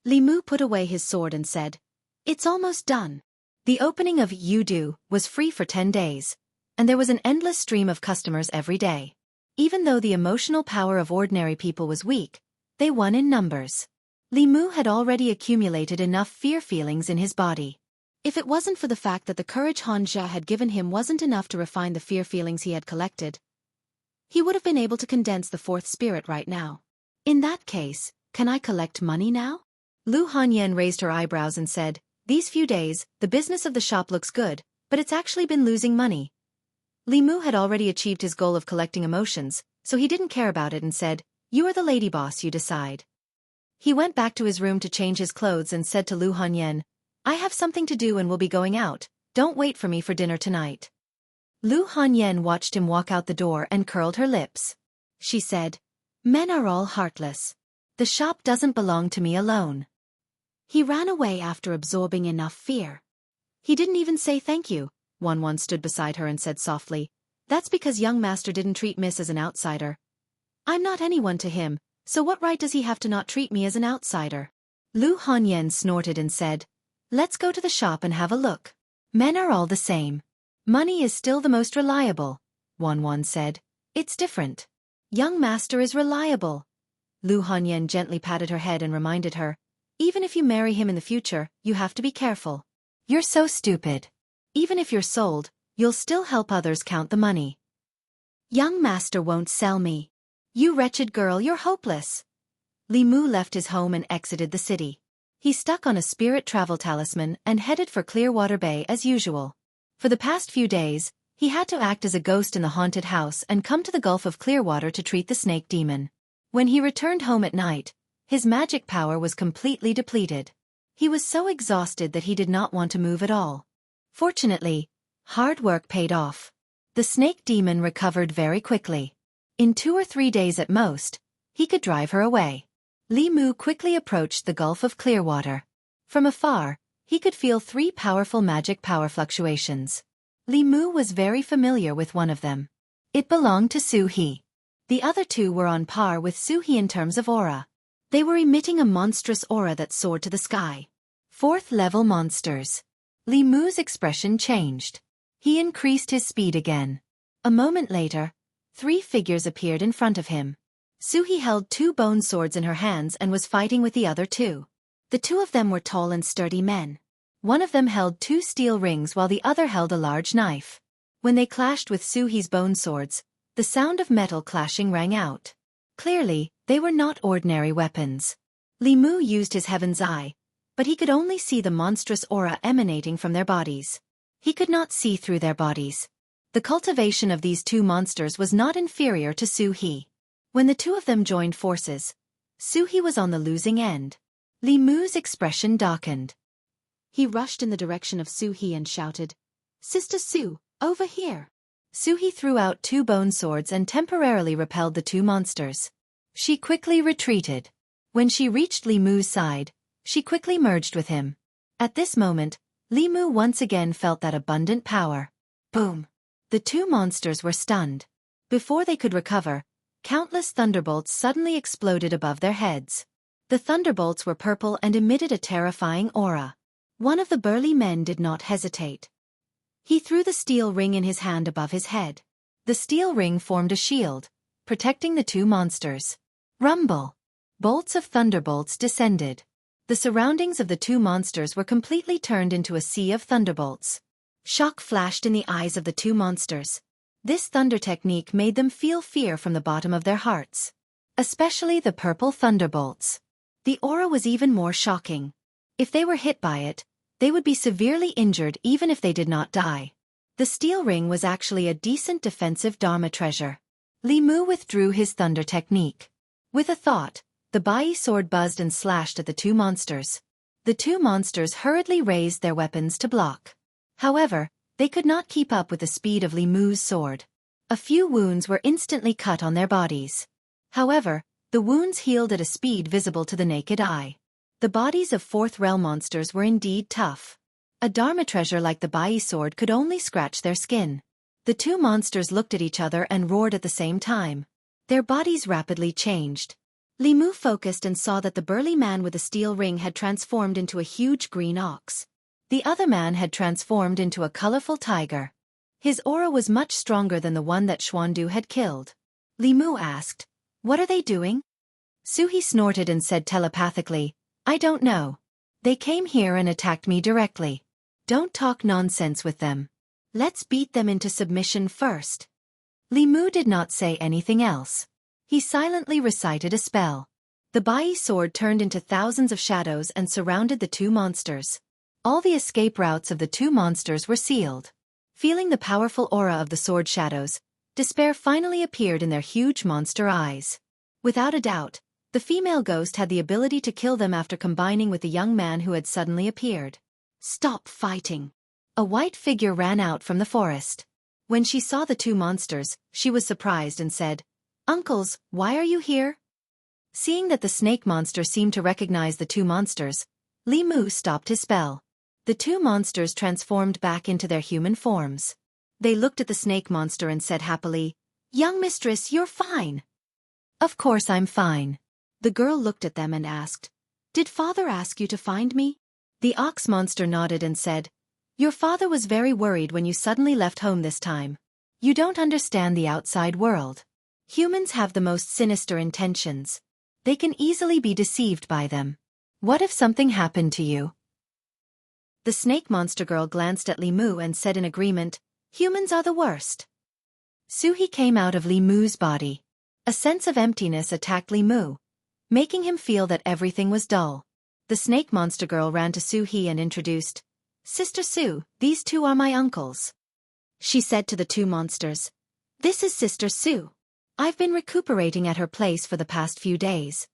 Li Mu put away his sword and said, "It's almost done." The opening of Yudu was free for 10 days, and there was an endless stream of customers every day. Even though the emotional power of ordinary people was weak, they won in numbers. Li Mu had already accumulated enough fear feelings in his body. If it wasn't for the fact that the courage Hanja had given him wasn't enough to refine the fear feelings he had collected, he would have been able to condense the fourth spirit right now. In that case, can I collect money now? Lu Hanyan raised her eyebrows and said, "These few days, the business of the shop looks good, but it's actually been losing money." Li Mu had already achieved his goal of collecting emotions, so he didn't care about it and said, "You are the lady boss, you decide." He went back to his room to change his clothes and said to Lu Hanyan, "I have something to do and will be going out, don't wait for me for dinner tonight." Lu Hanyan watched him walk out the door and curled her lips. She said, "Men are all heartless. The shop doesn't belong to me alone." He ran away after absorbing enough fear. He didn't even say thank you. Wan stood beside her and said softly, "That's because young master didn't treat Miss as an outsider. I'm not anyone to him, so what right does he have to not treat me as an outsider?" Lu Hanyan snorted and said, "Let's go to the shop and have a look. Men are all the same. Money is still the most reliable." Wan said, "It's different. Young master is reliable." Lu Hanyan gently patted her head and reminded her, "Even if you marry him in the future, you have to be careful. You're so stupid. Even if you're sold, you'll still help others count the money. Young master won't sell me. You wretched girl, you're hopeless." Li Mu left his home and exited the city. He stuck on a spirit travel talisman and headed for Clearwater Bay as usual. For the past few days, he had to act as a ghost in the haunted house and come to the Gulf of Clearwater to treat the snake demon. When he returned home at night, his magic power was completely depleted. He was so exhausted that he did not want to move at all. Fortunately, hard work paid off. The snake demon recovered very quickly. In 2 or 3 days at most, he could drive her away. Li Mu quickly approached the Gulf of Clearwater. From afar, he could feel 3 powerful magic power fluctuations. Li Mu was very familiar with one of them. It belonged to Su He. The other 2 were on par with Su He in terms of aura. They were emitting a monstrous aura that soared to the sky. 4th level monsters. Li Mu's expression changed. He increased his speed again. A moment later, 3 figures appeared in front of him. Suhi held 2 bone swords in her hands and was fighting with the other 2. The 2 of them were tall and sturdy men. One of them held 2 steel rings while the other held a large knife. When they clashed with Suhi's bone swords, the sound of metal clashing rang out. Clearly, they were not ordinary weapons. Li Mu used his Heaven's Eye, but he could only see the monstrous aura emanating from their bodies. He could not see through their bodies. The cultivation of these 2 monsters was not inferior to Suhi. When the 2 of them joined forces, Suhi was on the losing end. Li Mu's expression darkened. He rushed in the direction of Suhi and shouted, "Sister Su, over here!" Suhi threw out 2 bone swords and temporarily repelled the 2 monsters. She quickly retreated. When she reached Li Mu's side, she quickly merged with him. At this moment, Li Mu once again felt that abundant power. Boom! The 2 monsters were stunned. Before they could recover, countless thunderbolts suddenly exploded above their heads. The thunderbolts were purple and emitted a terrifying aura. One of the burly men did not hesitate. He threw the steel ring in his hand above his head. The steel ring formed a shield, protecting the 2 monsters. Rumble! Bolts of thunderbolts descended. The surroundings of the 2 monsters were completely turned into a sea of thunderbolts. Shock flashed in the eyes of the 2 monsters. This thunder technique made them feel fear from the bottom of their hearts. Especially the purple thunderbolts. The aura was even more shocking. If they were hit by it, they would be severely injured even if they did not die. The steel ring was actually a decent defensive Dharma treasure. Li Mu withdrew his thunder technique. With a thought, the Bai sword buzzed and slashed at the 2 monsters. The 2 monsters hurriedly raised their weapons to block. However, they could not keep up with the speed of Li Mu's sword. A few wounds were instantly cut on their bodies. However, the wounds healed at a speed visible to the naked eye. The bodies of 4th realm monsters were indeed tough. A Dharma treasure like the Bai sword could only scratch their skin. The 2 monsters looked at each other and roared at the same time. Their bodies rapidly changed. Li Mu focused and saw that the burly man with the steel ring had transformed into a huge green ox. The other man had transformed into a colorful tiger. His aura was much stronger than the one that Xuandu had killed. Li Mu asked, "What are they doing?" Suhi snorted and said telepathically, "I don't know. They came here and attacked me directly. Don't talk nonsense with them. Let's beat them into submission first." Li Mu did not say anything else. He silently recited a spell. The Bai sword turned into thousands of shadows and surrounded the 2 monsters. All the escape routes of the 2 monsters were sealed. Feeling the powerful aura of the sword shadows, despair finally appeared in their huge monster eyes. Without a doubt, the female ghost had the ability to kill them after combining with the young man who had suddenly appeared. "Stop fighting!" A white figure ran out from the forest. When she saw the 2 monsters, she was surprised and said, "Uncles, why are you here?" Seeing that the snake monster seemed to recognize the 2 monsters, Li Mu stopped his spell. The 2 monsters transformed back into their human forms. They looked at the snake monster and said happily, "Young mistress, you're fine." "Of course I'm fine." The girl looked at them and asked, "Did father ask you to find me?" The ox monster nodded and said, "Your father was very worried when you suddenly left home this time. You don't understand the outside world. Humans have the most sinister intentions. They can easily be deceived by them. What if something happened to you?" The snake monster girl glanced at Li Mu and said in agreement, "Humans are the worst." Suhi came out of Li Mu's body. A sense of emptiness attacked Li Mu, making him feel that everything was dull. The snake monster girl ran to Suhi and introduced, "Sister Su, these 2 are my uncles." She said to the 2 monsters, "This is Sister Su. I've been recuperating at her place for the past few days."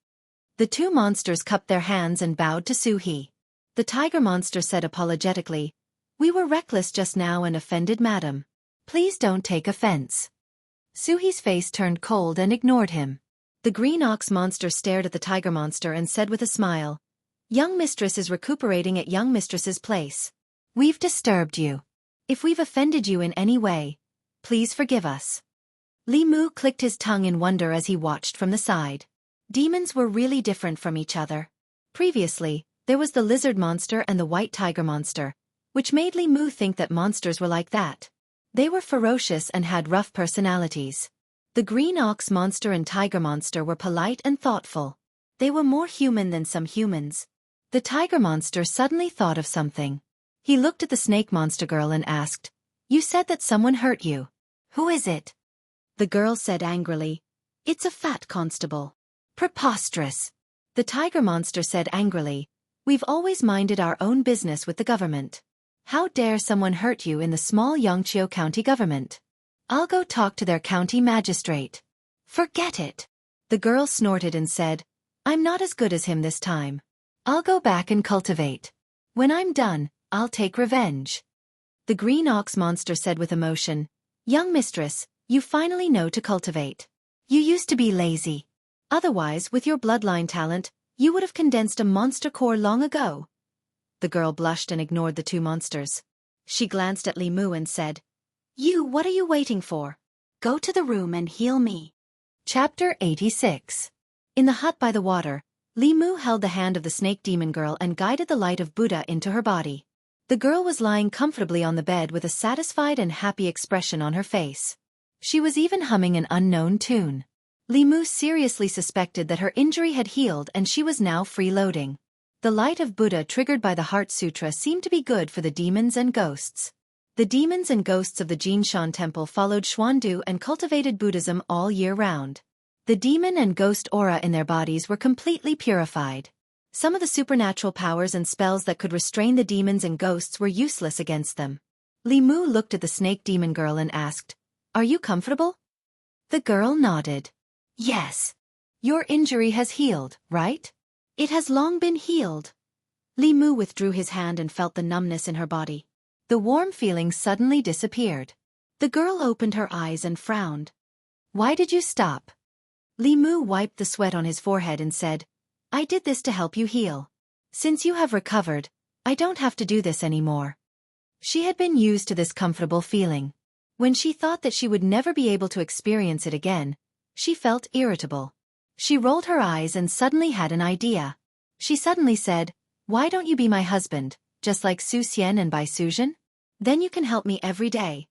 The 2 monsters cupped their hands and bowed to Suhi. The tiger monster said apologetically, "We were reckless just now and offended madam. Please don't take offense." Suhi's face turned cold and ignored him. The green ox monster stared at the tiger monster and said with a smile, "Young mistress is recuperating at young mistress's place. We've disturbed you. If we've offended you in any way, please forgive us." Li Mu clicked his tongue in wonder as he watched from the side. Demons were really different from each other. Previously, There was the lizard monster and the white tiger monster, which made Li Mu think that monsters were like that. They were ferocious and had rough personalities. The green ox monster and tiger monster were polite and thoughtful. They were more human than some humans. The tiger monster suddenly thought of something. He looked at the snake monster girl and asked, "You said that someone hurt you. Who is it?" The girl said angrily, "It's a fat constable." "Preposterous." The tiger monster said angrily, "We've always minded our own business with the government. How dare someone hurt you in the small Yongqiu County government? I'll go talk to their county magistrate." "Forget it." The girl snorted and said, "I'm not as good as him this time. I'll go back and cultivate. When I'm done, I'll take revenge." The green ox monster said with emotion, "Young mistress, you finally know to cultivate. You used to be lazy. Otherwise, with your bloodline talent, you would have condensed a monster core long ago." The girl blushed and ignored the two monsters. She glanced at Li Mu and said, What are you waiting for? Go to the room and heal me." Chapter 86. In the hut by the water, Li Mu held the hand of the snake demon girl and guided the light of Buddha into her body. The girl was lying comfortably on the bed with a satisfied and happy expression on her face. She was even humming an unknown tune. Li Mu seriously suspected that her injury had healed and she was now freeloading. The light of Buddha triggered by the Heart Sutra seemed to be good for the demons and ghosts. The demons and ghosts of the Jinshan Temple followed Xuandu and cultivated Buddhism all year round. The demon and ghost aura in their bodies were completely purified. Some of the supernatural powers and spells that could restrain the demons and ghosts were useless against them. Li Mu looked at the snake demon girl and asked, "Are you comfortable?" The girl nodded. "Yes. Your injury has healed, right?" "It has long been healed." Li Mu withdrew his hand and felt the numbness in her body. The warm feeling suddenly disappeared. The girl opened her eyes and frowned. "Why did you stop?" Li Mu wiped the sweat on his forehead and said, "I did this to help you heal. Since you have recovered, I don't have to do this anymore." She had been used to this comfortable feeling. When she thought that she would never be able to experience it again, she felt irritable. She rolled her eyes and suddenly had an idea. She suddenly said, "Why don't you be my husband, just like Su Xian and Bai Suzhen? Then you can help me every day."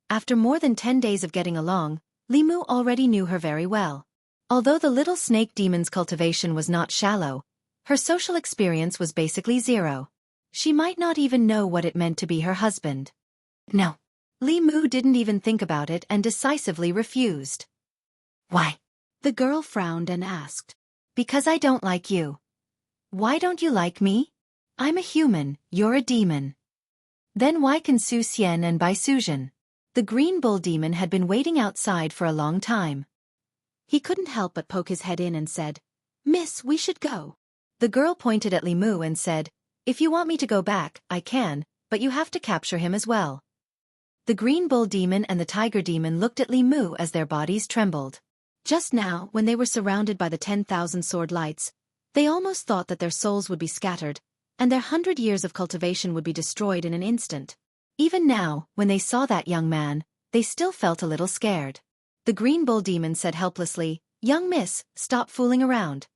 After more than 10 days of getting along, Li Mu already knew her very well. Although the little snake demon's cultivation was not shallow, her social experience was basically zero. She might not even know what it meant to be her husband. No. Li Mu didn't even think about it and decisively refused. "Why?" The girl frowned and asked. "Because I don't like you." "Why don't you like me?" "I'm a human, you're a demon." "Then why can Su Xian and Bai Suzhen?" The green bull demon had been waiting outside for a long time. He couldn't help but poke his head in and said, "Miss, we should go." The girl pointed at Li Mu and said, "If you want me to go back, I can, but you have to capture him as well." The green bull demon and the tiger demon looked at Li Mu as their bodies trembled. Just now, when they were surrounded by the 10,000 sword lights, they almost thought that their souls would be scattered, and their 100 years of cultivation would be destroyed in an instant. Even now, when they saw that young man, they still felt a little scared. The green bull demon said helplessly, "Young miss, stop fooling around."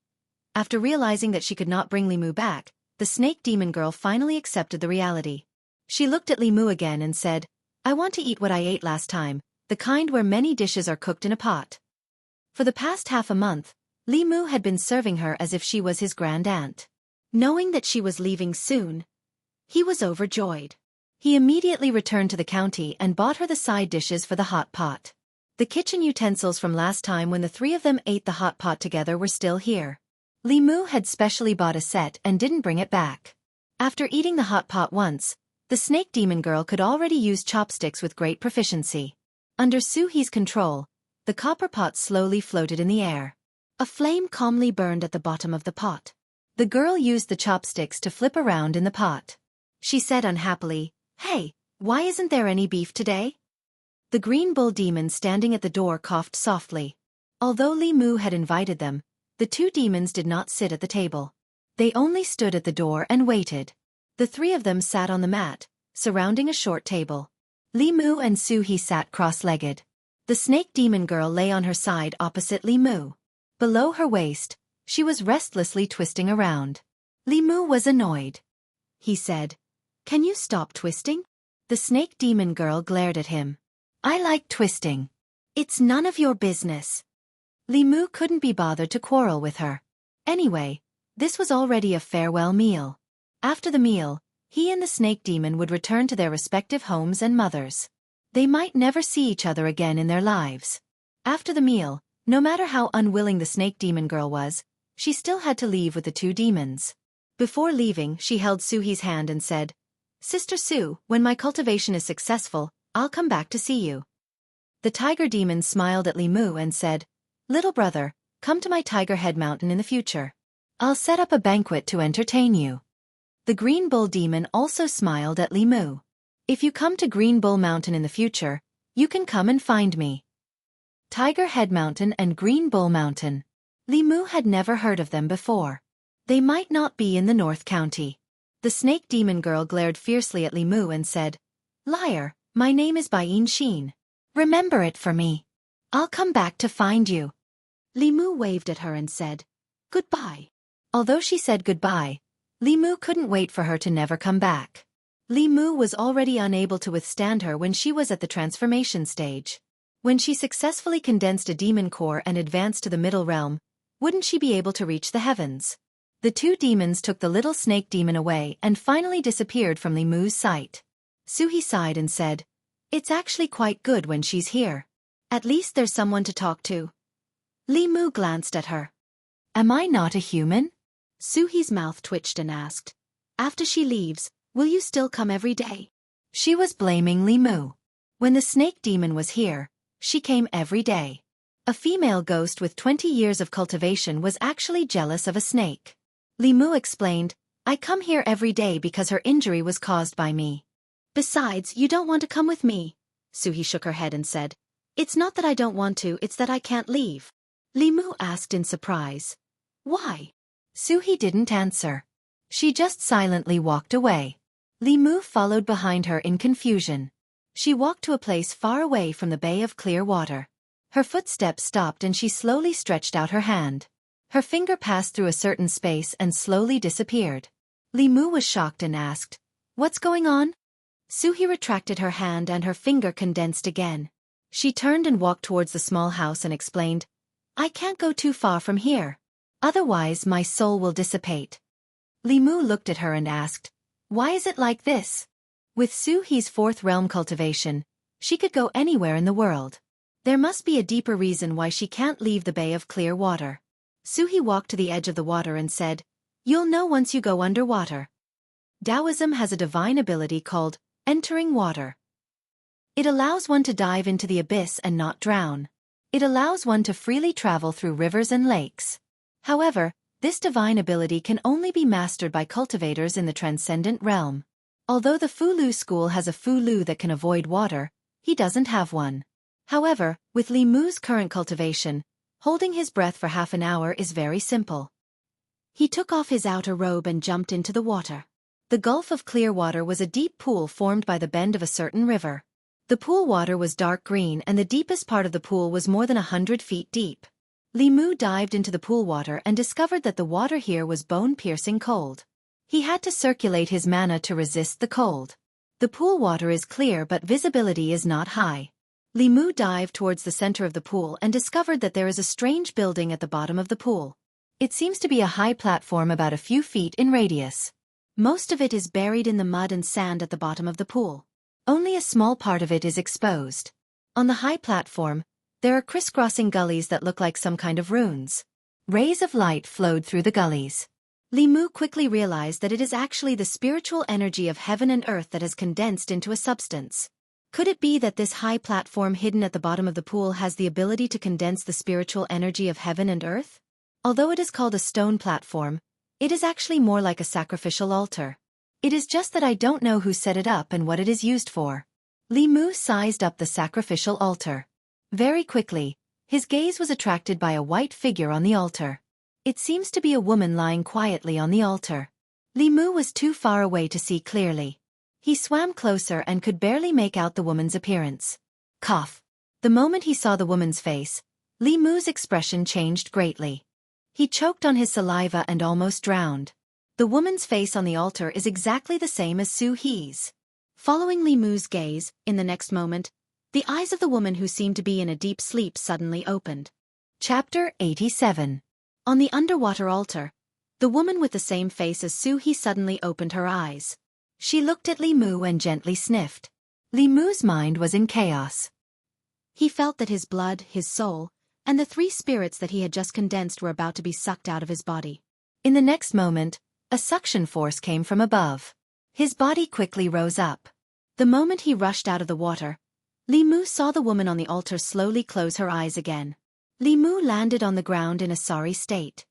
After realizing that she could not bring Li Mu back, the snake demon girl finally accepted the reality. She looked at Li Mu again and said, "I want to eat what I ate last time, the kind where many dishes are cooked in a pot." For the past half a month, Li Mu had been serving her as if she was his grand aunt. Knowing that she was leaving soon, he was overjoyed. He immediately returned to the county and bought her the side dishes for the hot pot. The kitchen utensils from last time when the three of them ate the hot pot together were still here. Li Mu had specially bought a set and didn't bring it back. After eating the hot pot once, the snake demon girl could already use chopsticks with great proficiency. Under Su He's control, the copper pot slowly floated in the air. A flame calmly burned at the bottom of the pot. The girl used the chopsticks to flip around in the pot. She said unhappily, "Hey, why isn't there any beef today?" The green bull demon standing at the door coughed softly. Although Li Mu had invited them, the two demons did not sit at the table. They only stood at the door and waited. The three of them sat on the mat, surrounding a short table. Li Mu and Su He sat cross-legged. The snake demon girl lay on her side opposite Li Mu. Below her waist, she was restlessly twisting around. Li Mu was annoyed. He said, "Can you stop twisting?" The snake demon girl glared at him. "I like twisting. It's none of your business." Li Mu couldn't be bothered to quarrel with her. Anyway, this was already a farewell meal. After the meal, he and the snake demon would return to their respective homes and mothers. They might never see each other again in their lives. After the meal, no matter how unwilling the snake demon girl was, she still had to leave with the two demons. Before leaving, she held Suhi's hand and said, "Sister Su, when my cultivation is successful, I'll come back to see you." The tiger demon smiled at Li Mu and said, "Little brother, come to my Tiger Head Mountain in the future. I'll set up a banquet to entertain you." The Green Bull demon also smiled at Li Mu. "If you come to Green Bull Mountain in the future, you can come and find me." Tiger Head Mountain and Green Bull Mountain. Li Mu had never heard of them before. They might not be in the North County. The snake demon girl glared fiercely at Li Mu and said, "Liar, my name is Baiyin Xin. Remember it for me. I'll come back to find you." Li Mu waved at her and said, "Goodbye." Although she said goodbye, Li Mu couldn't wait for her to never come back. Li Mu was already unable to withstand her when she was at the transformation stage. When she successfully condensed a demon core and advanced to the middle realm, wouldn't she be able to reach the heavens? The two demons took the little snake demon away and finally disappeared from Li Mu's sight. Suhi sighed and said, "It's actually quite good when she's here. At least there's someone to talk to." Li Mu glanced at her. "Am I not a human?" Suhi's mouth twitched and asked, "After she leaves, will you still come every day?" She was blaming Li Mu. When the snake demon was here, she came every day. A female ghost with 20 years of cultivation was actually jealous of a snake. Li Mu explained, "I come here every day because her injury was caused by me." "Besides, you don't want to come with me." Suhi shook her head and said, "It's not that I don't want to, it's that I can't leave." Li Mu asked in surprise, "Why?" Suhi didn't answer. She just silently walked away. Li Mu followed behind her in confusion. She walked to a place far away from the bay of clear water. Her footsteps stopped and she slowly stretched out her hand. Her finger passed through a certain space and slowly disappeared. Li Mu was shocked and asked, "What's going on?" Suhi retracted her hand and her finger condensed again. She turned and walked towards the small house and explained, "I can't go too far from here. Otherwise my soul will dissipate." Li Mu looked at her and asked, "Why is it like this?" With Suhi's fourth realm cultivation, she could go anywhere in the world. There must be a deeper reason why she can't leave the bay of clear water. Suhi walked to the edge of the water and said, "You'll know once you go underwater." Taoism has a divine ability called entering water. It allows one to dive into the abyss and not drown. It allows one to freely travel through rivers and lakes. However, this divine ability can only be mastered by cultivators in the transcendent realm. Although the Fu Lu school has a Fu Lu that can avoid water, he doesn't have one. However, with Li Mu's current cultivation, holding his breath for half an hour is very simple. He took off his outer robe and jumped into the water. The gulf of clear water was a deep pool formed by the bend of a certain river. The pool water was dark green and the deepest part of the pool was more than 100 feet deep. Li Mu dived into the pool water and discovered that the water here was bone-piercing cold. He had to circulate his mana to resist the cold. The pool water is clear but visibility is not high. Li Mu dived towards the center of the pool and discovered that there is a strange building at the bottom of the pool. It seems to be a high platform about a few feet in radius. Most of it is buried in the mud and sand at the bottom of the pool. Only a small part of it is exposed. On the high platform, there are crisscrossing gullies that look like some kind of runes. Rays of light flowed through the gullies. Li Mu quickly realized that it is actually the spiritual energy of heaven and earth that has condensed into a substance. Could it be that this high platform hidden at the bottom of the pool has the ability to condense the spiritual energy of heaven and earth? Although it is called a stone platform, it is actually more like a sacrificial altar. It is just that I don't know who set it up and what it is used for. Li Mu sized up the sacrificial altar. Very quickly, his gaze was attracted by a white figure on the altar. It seems to be a woman lying quietly on the altar. Li Mu was too far away to see clearly. He swam closer and could barely make out the woman's appearance. Cough. The moment he saw the woman's face, Li Mu's expression changed greatly. He choked on his saliva and almost drowned. The woman's face on the altar is exactly the same as Su He's. Following Li Mu's gaze, in the next moment, the eyes of the woman who seemed to be in a deep sleep suddenly opened. Chapter 87. On the underwater altar, the woman with the same face as Su He suddenly opened her eyes. She looked at Li Mu and gently sniffed. Li Mu's mind was in chaos. He felt that his blood, his soul, and the three spirits that he had just condensed were about to be sucked out of his body. In the next moment, a suction force came from above. His body quickly rose up. The moment he rushed out of the water, Li Mu saw the woman on the altar slowly close her eyes again. Li Mu landed on the ground in a sorry state.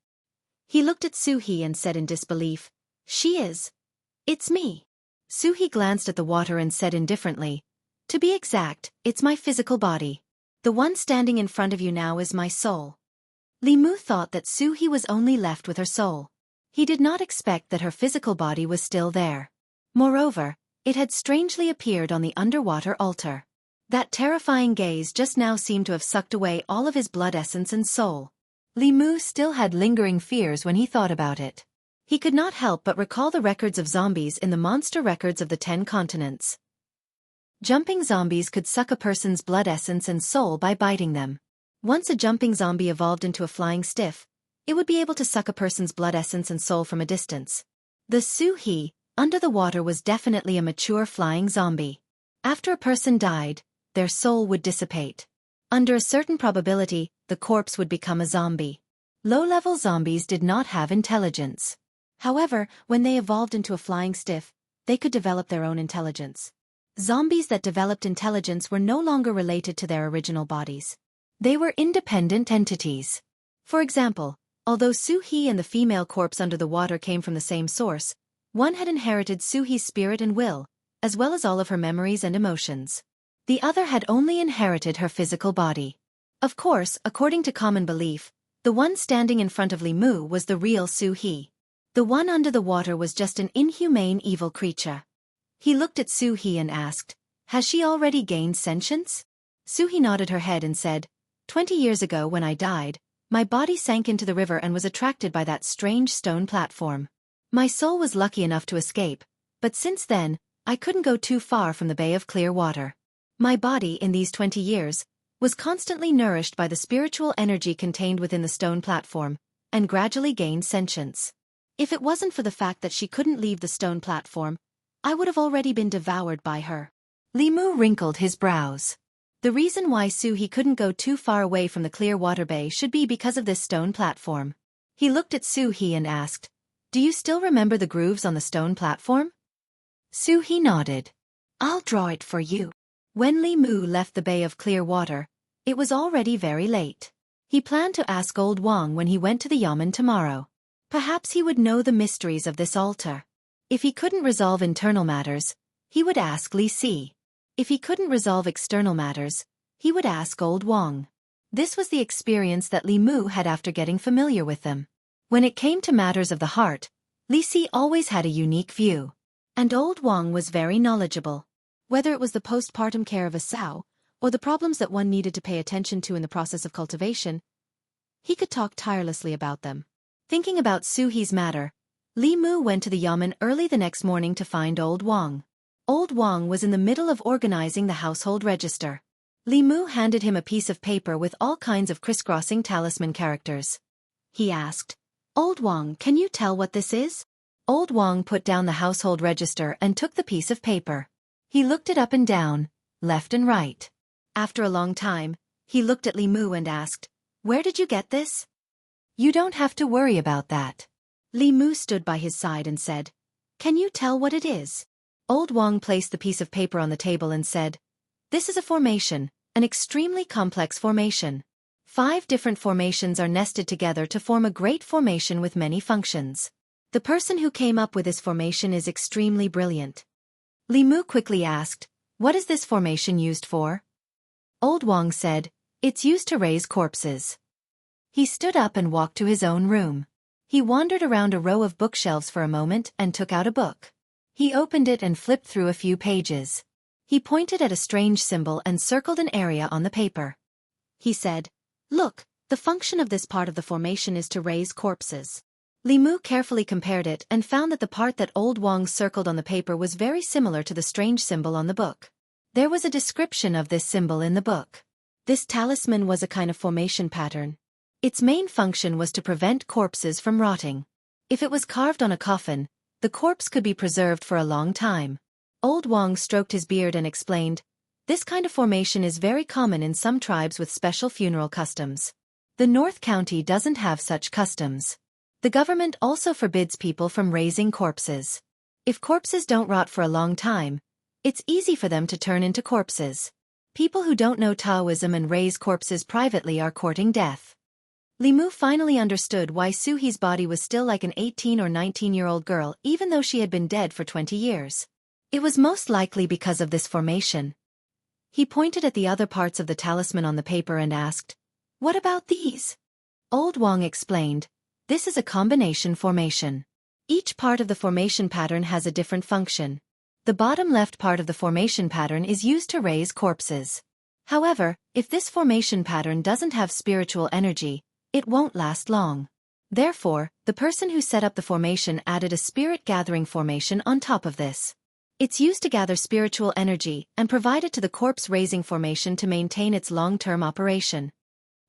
He looked at Su He and said in disbelief, "It's me." Su He glanced at the water and said indifferently, "To be exact, it's my physical body. The one standing in front of you now is my soul." Li Mu thought that Su He was only left with her soul. He did not expect that her physical body was still there. Moreover, it had strangely appeared on the underwater altar. That terrifying gaze just now seemed to have sucked away all of his blood essence and soul. Li Mu still had lingering fears when he thought about it. He could not help but recall the records of zombies in the monster records of the 10 continents. Jumping zombies could suck a person's blood essence and soul by biting them. Once a jumping zombie evolved into a flying stiff, it would be able to suck a person's blood essence and soul from a distance. The Su He, under the water, was definitely a mature flying zombie. After a person died, their soul would dissipate. Under a certain probability, the corpse would become a zombie. Low-level zombies did not have intelligence. However, when they evolved into a flying stiff, they could develop their own intelligence. Zombies that developed intelligence were no longer related to their original bodies. They were independent entities. For example, although Su He and the female corpse under the water came from the same source, one had inherited Su He's spirit and will, as well as all of her memories and emotions. The other had only inherited her physical body. Of course, according to common belief, the one standing in front of Li Mu was the real Su He. The one under the water was just an inhumane evil creature. He looked at Su He and asked, "Has she already gained sentience?" Su He nodded her head and said, 20 years ago when I died, my body sank into the river and was attracted by that strange stone platform. My soul was lucky enough to escape, but since then, I couldn't go too far from the Bay of Clear Water. My body, in these 20 years, was constantly nourished by the spiritual energy contained within the stone platform, and gradually gained sentience. If it wasn't for the fact that she couldn't leave the stone platform, I would have already been devoured by her. Li Mu wrinkled his brows. The reason why Su He couldn't go too far away from the Clear Water Bay should be because of this stone platform. He looked at Su He and asked, "Do you still remember the grooves on the stone platform?" Su He nodded. "I'll draw it for you." When Li Mu left the Bay of Clear Water, it was already very late. He planned to ask Old Wang when he went to the yamen tomorrow. Perhaps he would know the mysteries of this altar. If he couldn't resolve internal matters, he would ask Li Si. If he couldn't resolve external matters, he would ask Old Wang. This was the experience that Li Mu had after getting familiar with them. When it came to matters of the heart, Li Si always had a unique view. And Old Wang was very knowledgeable. Whether it was the postpartum care of a sow, or the problems that one needed to pay attention to in the process of cultivation, he could talk tirelessly about them. Thinking about Su He's matter, Li Mu went to the yamen early the next morning to find Old Wang. Old Wang was in the middle of organizing the household register. Li Mu handed him a piece of paper with all kinds of crisscrossing talisman characters. He asked, "Old Wang, can you tell what this is?" Old Wang put down the household register and took the piece of paper. He looked it up and down, left and right. After a long time, he looked at Li Mu and asked, "Where did you get this?" "You don't have to worry about that." Li Mu stood by his side and said, "Can you tell what it is?" Old Wang placed the piece of paper on the table and said, "This is a formation, an extremely complex formation. 5 different formations are nested together to form a great formation with many functions. The person who came up with this formation is extremely brilliant." Li Mu quickly asked, "What is this formation used for?" Old Wang said, "It's used to raise corpses." He stood up and walked to his own room. He wandered around a row of bookshelves for a moment and took out a book. He opened it and flipped through a few pages. He pointed at a strange symbol and circled an area on the paper. He said, "Look, the function of this part of the formation is to raise corpses." Li Mu carefully compared it and found that the part that old Wang circled on the paper was very similar to the strange symbol on the book. There was a description of this symbol in the book. This talisman was a kind of formation pattern. Its main function was to prevent corpses from rotting. If it was carved on a coffin, the corpse could be preserved for a long time. Old Wang stroked his beard and explained, "This kind of formation is very common in some tribes with special funeral customs. The North County doesn't have such customs. The government also forbids people from raising corpses. If corpses don't rot for a long time, it's easy for them to turn into corpses. People who don't know Taoism and raise corpses privately are courting death." Li Mu finally understood why Suhi's body was still like an 18 or 19-year-old girl even though she had been dead for 20 years. It was most likely because of this formation. He pointed at the other parts of the talisman on the paper and asked, "What about these?" Old Wang explained, "This is a combination formation. Each part of the formation pattern has a different function. The bottom left part of the formation pattern is used to raise corpses. However, if this formation pattern doesn't have spiritual energy, it won't last long. Therefore, the person who set up the formation added a spirit-gathering formation on top of this. It's used to gather spiritual energy and provide it to the corpse-raising formation to maintain its long-term operation."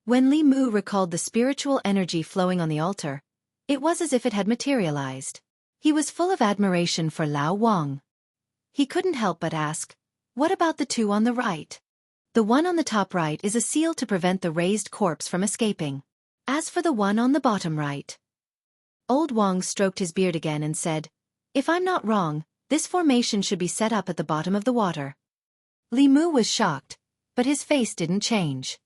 When Li Mu recalled the spiritual energy flowing on the altar, it was as if it had materialized. He was full of admiration for Lao Wang. He couldn't help but ask, "What about the two on the right?" "The one on the top right is a seal to prevent the raised corpse from escaping. As for the one on the bottom right..." Old Wang stroked his beard again and said, "If I'm not wrong, this formation should be set up at the bottom of the water." Li Mu was shocked, but his face didn't change.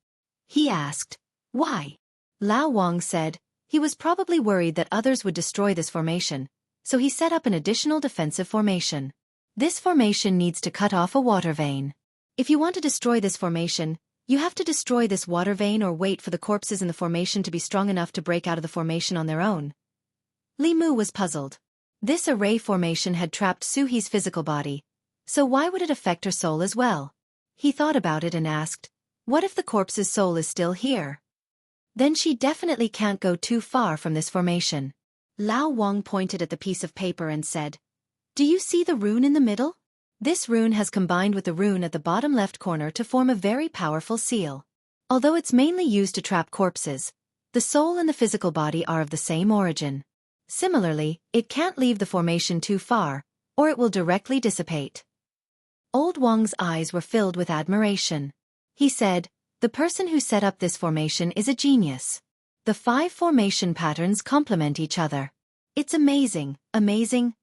He asked, "Why?" Lao Wang said, he was probably worried that others would destroy this formation, so he set up an additional defensive formation. This formation needs to cut off a water vein. If you want to destroy this formation, you have to destroy this water vein or wait for the corpses in the formation to be strong enough to break out of the formation on their own. Li Mu was puzzled. This array formation had trapped Suhi's physical body, so why would it affect her soul as well? He thought about it and asked, "What if the corpse's soul is still here? Then she definitely can't go too far from this formation." Lao Wang pointed at the piece of paper and said, "Do you see the rune in the middle? This rune has combined with the rune at the bottom left corner to form a very powerful seal. Although it's mainly used to trap corpses, the soul and the physical body are of the same origin. Similarly, it can't leave the formation too far, or it will directly dissipate." Old Wang's eyes were filled with admiration. He said, "The person who set up this formation is a genius. The 5 formation patterns complement each other. It's amazing, amazing."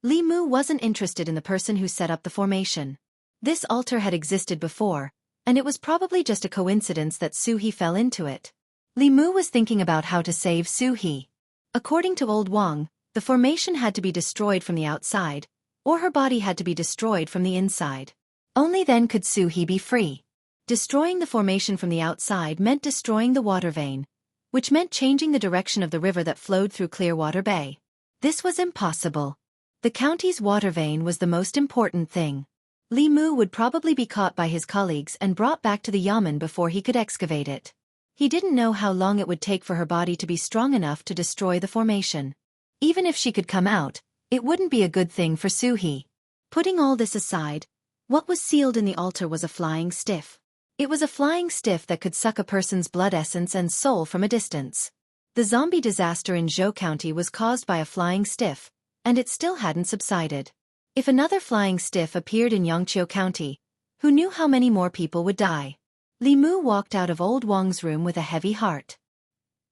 Li Mu wasn't interested in the person who set up the formation. This altar had existed before, and it was probably just a coincidence that Suhi fell into it. Li Mu was thinking about how to save Suhi. According to Old Wang, the formation had to be destroyed from the outside, or her body had to be destroyed from the inside. Only then could Suhi be free. Destroying the formation from the outside meant destroying the water vein, which meant changing the direction of the river that flowed through Clearwater Bay. This was impossible. The county's water vein was the most important thing. Li Mu would probably be caught by his colleagues and brought back to the yamen before he could excavate it. He didn't know how long it would take for her body to be strong enough to destroy the formation. Even if she could come out, it wouldn't be a good thing for Suhi. Putting all this aside, what was sealed in the altar was a flying stiff. It was a flying stiff that could suck a person's blood essence and soul from a distance. The zombie disaster in Zhou County was caused by a flying stiff, and it still hadn't subsided. If another flying stiff appeared in Yangqiu County, who knew how many more people would die? Li Mu walked out of Old Wang's room with a heavy heart.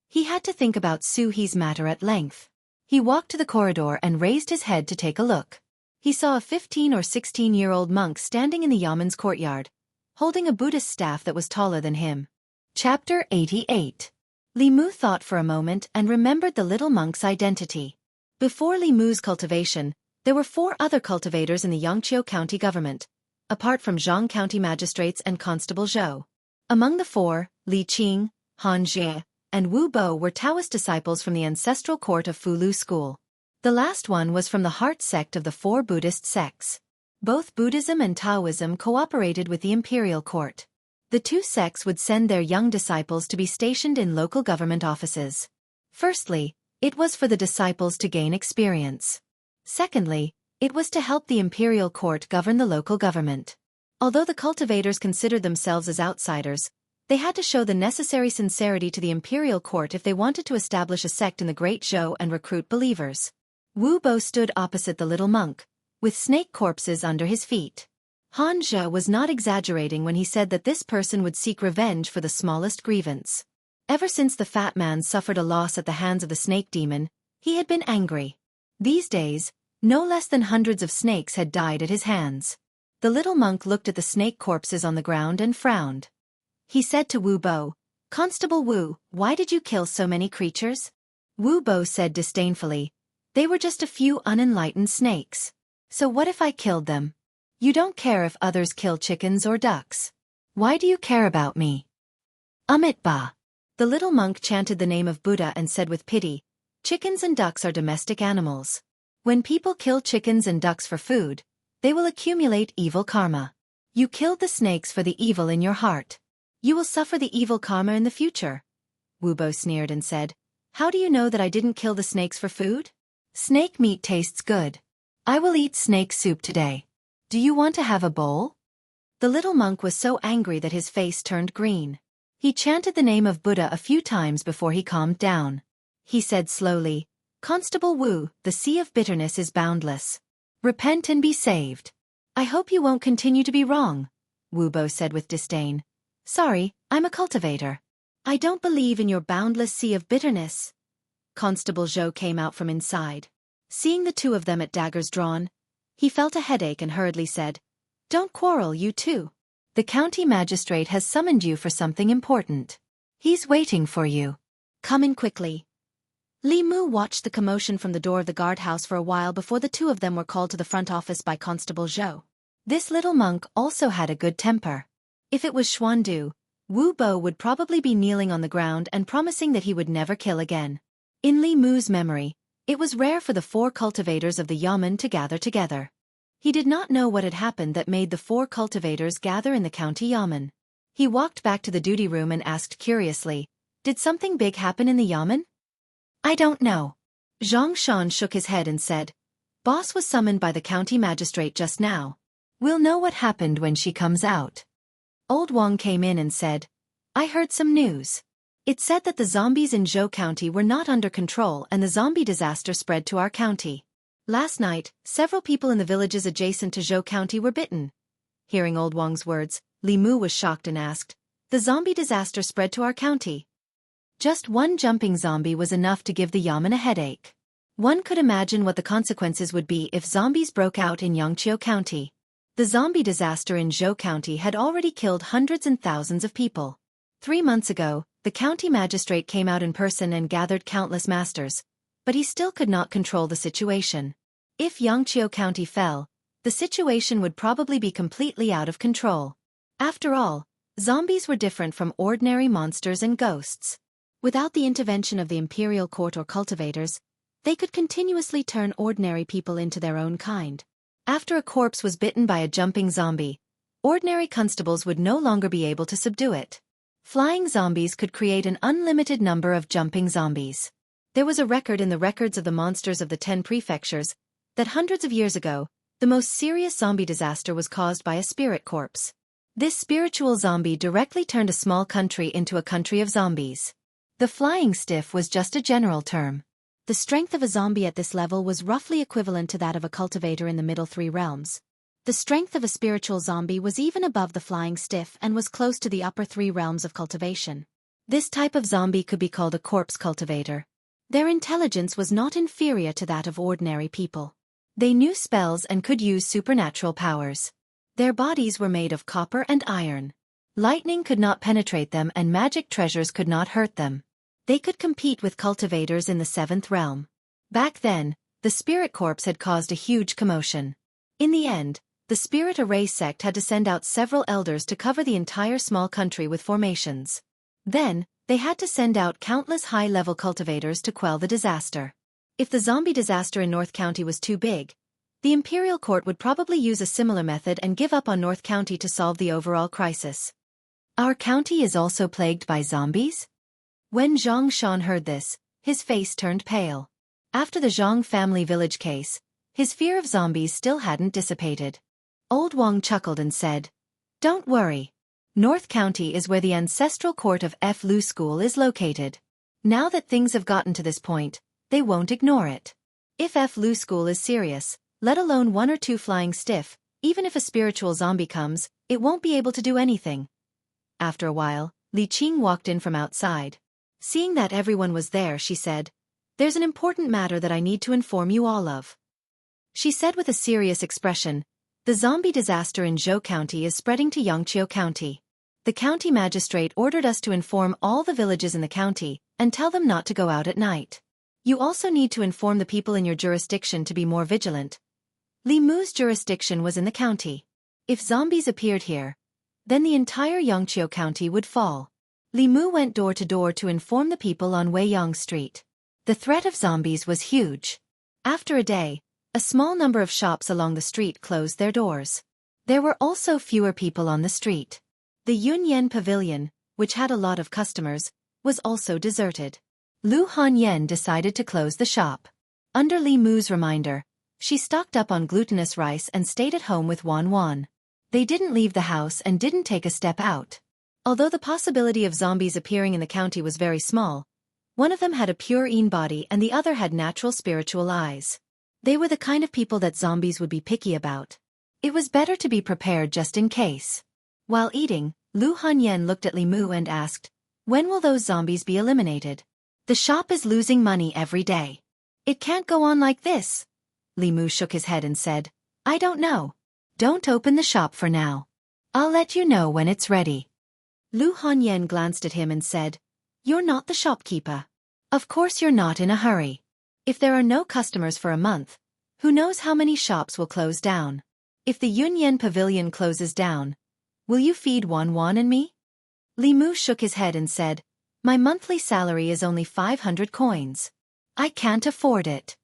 He had to think about Suhi's matter at length. He walked to the corridor and raised his head to take a look. He saw a 15 or 16-year-old monk standing in the yamen's courtyard, holding a Buddhist staff that was taller than him. Chapter 88. Li Mu thought for a moment and remembered the little monk's identity. Before Li Mu's cultivation, there were 4 other cultivators in the Yangqiu County government, apart from Zhang County magistrates and Constable Zhou. Among the 4, Li Qing, Han Jie, and Wu Bo were Taoist disciples from the ancestral court of Fulu school. The last one was from the heart sect of the 4 Buddhist sects. Both Buddhism and Taoism cooperated with the imperial court. The 2 sects would send their young disciples to be stationed in local government offices. Firstly, It was for the disciples to gain experience. Secondly, it was to help the imperial court govern the local government. Although the cultivators considered themselves as outsiders, they had to show the necessary sincerity to the imperial court if they wanted to establish a sect in the Great Zhou and recruit believers. Wu Bo stood opposite the little monk, with snake corpses under his feet. Han Zhe was not exaggerating when he said that this person would seek revenge for the smallest grievance. Ever since the fat man suffered a loss at the hands of the snake demon, he had been angry. These days, no less than hundreds of snakes had died at his hands. The little monk looked at the snake corpses on the ground and frowned. He said to Wu Bo, "Constable Wu, why did you kill so many creatures?" Wu Bo said disdainfully, "They were just a few unenlightened snakes. So what if I killed them? You don't care if others kill chickens or ducks. Why do you care about me?" Amit Ba. The little monk chanted the name of Buddha and said with pity, "Chickens and ducks are domestic animals. When people kill chickens and ducks for food, they will accumulate evil karma. You killed the snakes for the evil in your heart. You will suffer the evil karma in the future." Wu Bo sneered and said, "How do you know that I didn't kill the snakes for food? Snake meat tastes good. I will eat snake soup today. Do you want to have a bowl?" The little monk was so angry that his face turned green. He chanted the name of Buddha a few times before he calmed down. He said slowly, "Constable Wu, the sea of bitterness is boundless. Repent and be saved." "I hope you won't continue to be wrong," Wu Bo said with disdain. "Sorry, I'm a cultivator. I don't believe in your boundless sea of bitterness." Constable Zhou came out from inside. Seeing the two of them at daggers drawn, he felt a headache and hurriedly said, "Don't quarrel, you two. The county magistrate has summoned you for something important. He's waiting for you. Come in quickly." Li Mu watched the commotion from the door of the guardhouse for a while before the two of them were called to the front office by Constable Zhou. This little monk also had a good temper. If it was Xuandu, Wu Bo would probably be kneeling on the ground and promising that he would never kill again. In Li Mu's memory, it was rare for the four cultivators of the yamen to gather together. He did not know what had happened that made the four cultivators gather in the county yamen. He walked back to the duty room and asked curiously, "Did something big happen in the yamen?" "I don't know." Zhang Shan shook his head and said, "Boss was summoned by the county magistrate just now. We'll know what happened when she comes out." Old Wang came in and said, "I heard some news. It said that the zombies in Zhou County were not under control and the zombie disaster spread to our county. Last night, several people in the villages adjacent to Zhou County were bitten." Hearing Old Wang's words, Li Mu was shocked and asked, "The zombie disaster spread to our county?" Just one jumping zombie was enough to give the yamen a headache. One could imagine what the consequences would be if zombies broke out in Yangqiu County. The zombie disaster in Zhou County had already killed hundreds and thousands of people. 3 months ago, the county magistrate came out in person and gathered countless masters, but he still could not control the situation. If Yangqiu County fell, the situation would probably be completely out of control. After all, zombies were different from ordinary monsters and ghosts. Without the intervention of the imperial court or cultivators, they could continuously turn ordinary people into their own kind. After a corpse was bitten by a jumping zombie, ordinary constables would no longer be able to subdue it. Flying zombies could create an unlimited number of jumping zombies. There was a record in the records of the monsters of the 10 prefectures that hundreds of years ago, the most serious zombie disaster was caused by a spirit corpse. This spiritual zombie directly turned a small country into a country of zombies. The flying stiff was just a general term. The strength of a zombie at this level was roughly equivalent to that of a cultivator in the middle 3 realms. The strength of a spiritual zombie was even above the flying stiff and was close to the upper 3 realms of cultivation. This type of zombie could be called a corpse cultivator. Their intelligence was not inferior to that of ordinary people. They knew spells and could use supernatural powers. Their bodies were made of copper and iron. Lightning could not penetrate them and magic treasures could not hurt them. They could compete with cultivators in the 7th realm. Back then, the spirit corpse had caused a huge commotion. In the end, the spirit array sect had to send out several elders to cover the entire small country with formations. Then, they had to send out countless high-level cultivators to quell the disaster. If the zombie disaster in North County was too big, the Imperial Court would probably use a similar method and give up on North County to solve the overall crisis. "Our county is also plagued by zombies?" When Zhang Shan heard this, his face turned pale. After the Zhang family village case, his fear of zombies still hadn't dissipated. Old Wang chuckled and said, "Don't worry. North County is where the ancestral court of F. Lu School is located. Now that things have gotten to this point, they won't ignore it. If F. Lu School is serious, let alone one or two flying stiff, even if a spiritual zombie comes, it won't be able to do anything." After a while, Li Qing walked in from outside. Seeing that everyone was there, she said, "There's an important matter that I need to inform you all of." She said with a serious expression, "The zombie disaster in Zhou County is spreading to Yangqiu County. The county magistrate ordered us to inform all the villages in the county and tell them not to go out at night. You also need to inform the people in your jurisdiction to be more vigilant." Li Mu's jurisdiction was in the county. If zombies appeared here, then the entire Yangqiu County would fall. Li Mu went door to door to inform the people on Weiyang Street. The threat of zombies was huge. After a day, a small number of shops along the street closed their doors. There were also fewer people on the street. The Yunyan Pavilion, which had a lot of customers, was also deserted. Lu Hanyan decided to close the shop. Under Li Mu's reminder, she stocked up on glutinous rice and stayed at home with Wan Wan. They didn't leave the house and didn't take a step out. Although the possibility of zombies appearing in the county was very small, one of them had a pure Yin body and the other had natural spiritual eyes. They were the kind of people that zombies would be picky about. It was better to be prepared just in case. While eating, Lu Hanyan looked at Li Mu and asked, "When will those zombies be eliminated? The shop is losing money every day. It can't go on like this." Li Mu shook his head and said, "I don't know. Don't open the shop for now. I'll let you know when it's ready." Lu Hanyan glanced at him and said, "You're not the shopkeeper. Of course you're not in a hurry. If there are no customers for a month, who knows how many shops will close down? If the Yunyan Pavilion closes down, will you feed Wan Wan and me?" Li Mu shook his head and said, "My monthly salary is only 500 coins. I can't afford it."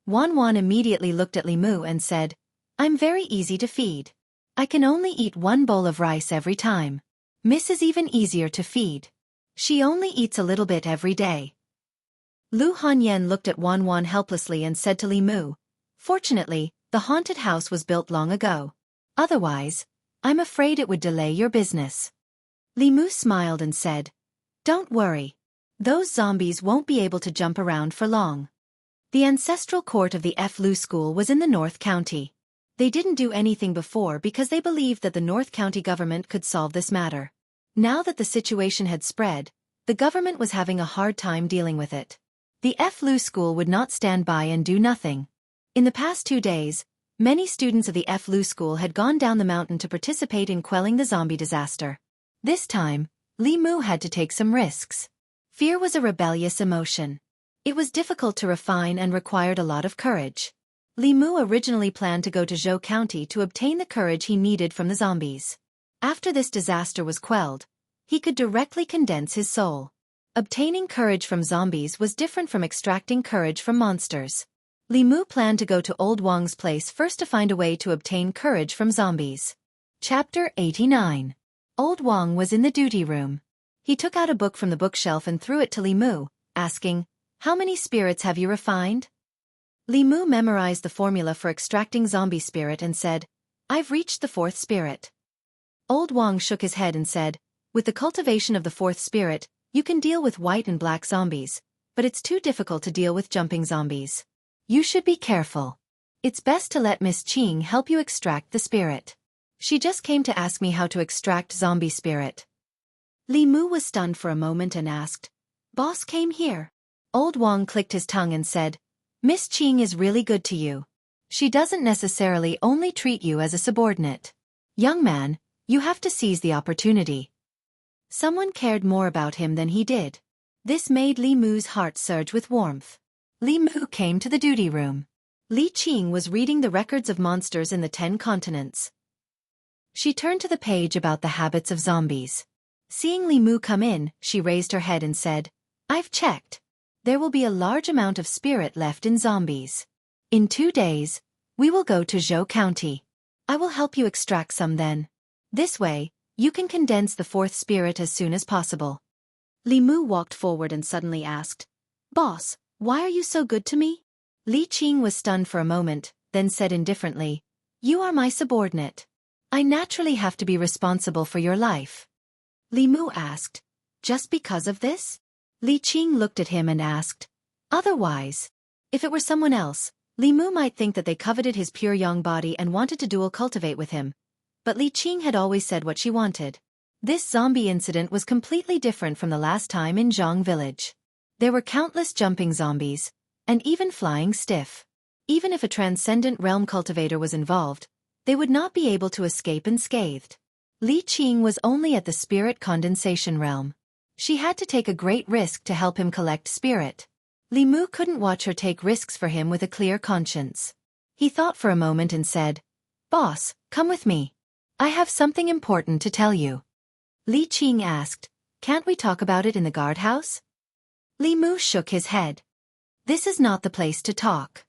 Wan Wan immediately looked at Li Mu and said, "I'm very easy to feed. I can only eat one bowl of rice every time. Miss is even easier to feed. She only eats a little bit every day." Lu Hanyan looked at Wan Wan helplessly and said to Li Mu, "Fortunately, the haunted house was built long ago. Otherwise, I'm afraid it would delay your business." Li Mu smiled and said, "Don't worry. Those zombies won't be able to jump around for long." The ancestral court of the F. Lu School was in the North County. They didn't do anything before because they believed that the North County government could solve this matter. Now that the situation had spread, the government was having a hard time dealing with it. The F. Lu School would not stand by and do nothing. In the past 2 days, many students of the F. Lu School had gone down the mountain to participate in quelling the zombie disaster. This time, Li Mu had to take some risks. Fear was a rebellious emotion. It was difficult to refine and required a lot of courage. Li Mu originally planned to go to Zhou County to obtain the courage he needed from the zombies. After this disaster was quelled, he could directly condense his soul. Obtaining courage from zombies was different from extracting courage from monsters. Li Mu planned to go to Old Wang's place first to find a way to obtain courage from zombies. Chapter 89. Old Wang was in the duty room. He took out a book from the bookshelf and threw it to Li Mu, asking, "How many spirits have you refined?" Li Mu memorized the formula for extracting zombie spirit and said, "I've reached the 4th spirit." Old Wang shook his head and said, "With the cultivation of the 4th spirit, you can deal with white and black zombies, but it's too difficult to deal with jumping zombies. You should be careful. It's best to let Miss Qing help you extract the spirit. She just came to ask me how to extract zombie spirit." Li Mu was stunned for a moment and asked, "Boss came here?" Old Wang clicked his tongue and said, "Miss Qing is really good to you. She doesn't necessarily only treat you as a subordinate. Young man, you have to seize the opportunity." Someone cared more about him than he did. This made Li Mu's heart surge with warmth. Li Mu came to the duty room. Li Qing was reading the records of monsters in the 10 continents. She turned to the page about the habits of zombies. Seeing Li Mu come in, she raised her head and said, "I've checked. There will be a large amount of spirit left in zombies. In 2 days, we will go to Zhou County. I will help you extract some then. This way, you can condense the 4th spirit as soon as possible." Li Mu walked forward and suddenly asked, Boss, why are you so good to me? Li Qing was stunned for a moment, then said indifferently, You are my subordinate. I naturally have to be responsible for your life. Li Mu asked, Just because of this? Li Qing looked at him and asked, Otherwise? If it were someone else, Li Mu might think that they coveted his pure yang body and wanted to dual cultivate with him. But Li Qing had always said what she wanted. This zombie incident was completely different from the last time in Zhang village. There were countless jumping zombies, and even flying stiff. Even if a transcendent realm cultivator was involved, they would not be able to escape unscathed. Li Qing was only at the spirit condensation realm. She had to take a great risk to help him collect spirit. Li Mu couldn't watch her take risks for him with a clear conscience. He thought for a moment and said, Boss, come with me. I have something important to tell you. Li Qing asked, Can't we talk about it in the guardhouse? Li Mu shook his head. This is not the place to talk.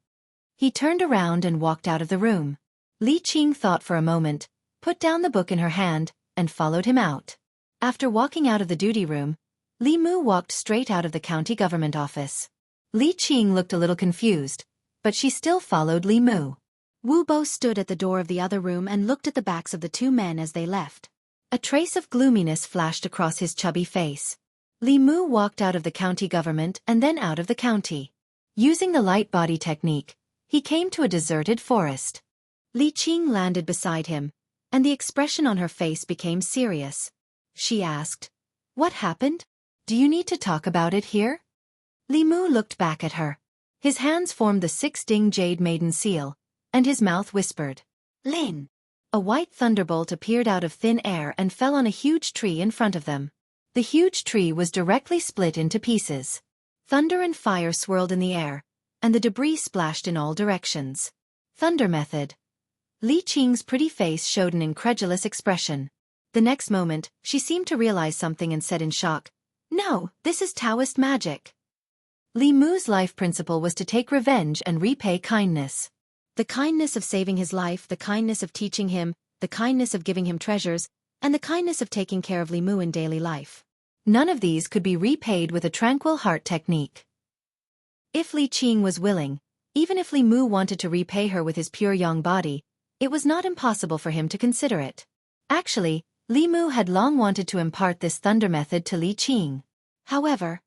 He turned around and walked out of the room. Li Qing thought for a moment, put down the book in her hand, and followed him out. After walking out of the duty room, Li Mu walked straight out of the county government office. Li Qing looked a little confused, but she still followed Li Mu. Wu Bo stood at the door of the other room and looked at the backs of the two men as they left. A trace of gloominess flashed across his chubby face. Li Mu walked out of the county government and then out of the county. Using the light body technique, he came to a deserted forest. Li Qing landed beside him, and the expression on her face became serious. She asked, What happened? Do you need to talk about it here? Li Mu looked back at her. His hands formed the 6-ding jade maiden seal, and his mouth whispered, Lin. A white thunderbolt appeared out of thin air and fell on a huge tree in front of them. The huge tree was directly split into pieces. Thunder and fire swirled in the air, and the debris splashed in all directions. Thunder method. Li Qing's pretty face showed an incredulous expression. The next moment, she seemed to realize something and said in shock, No, this is Taoist magic. Li Mu's life principle was to take revenge and repay kindness. The kindness of saving his life, the kindness of teaching him, the kindness of giving him treasures, and the kindness of taking care of Li Mu in daily life. None of these could be repaid with a tranquil heart technique. If Li Qing was willing, even if Li Mu wanted to repay her with his pure yang body, it was not impossible for him to consider it. Actually, Li Mu had long wanted to impart this thunder method to Li Qing. However,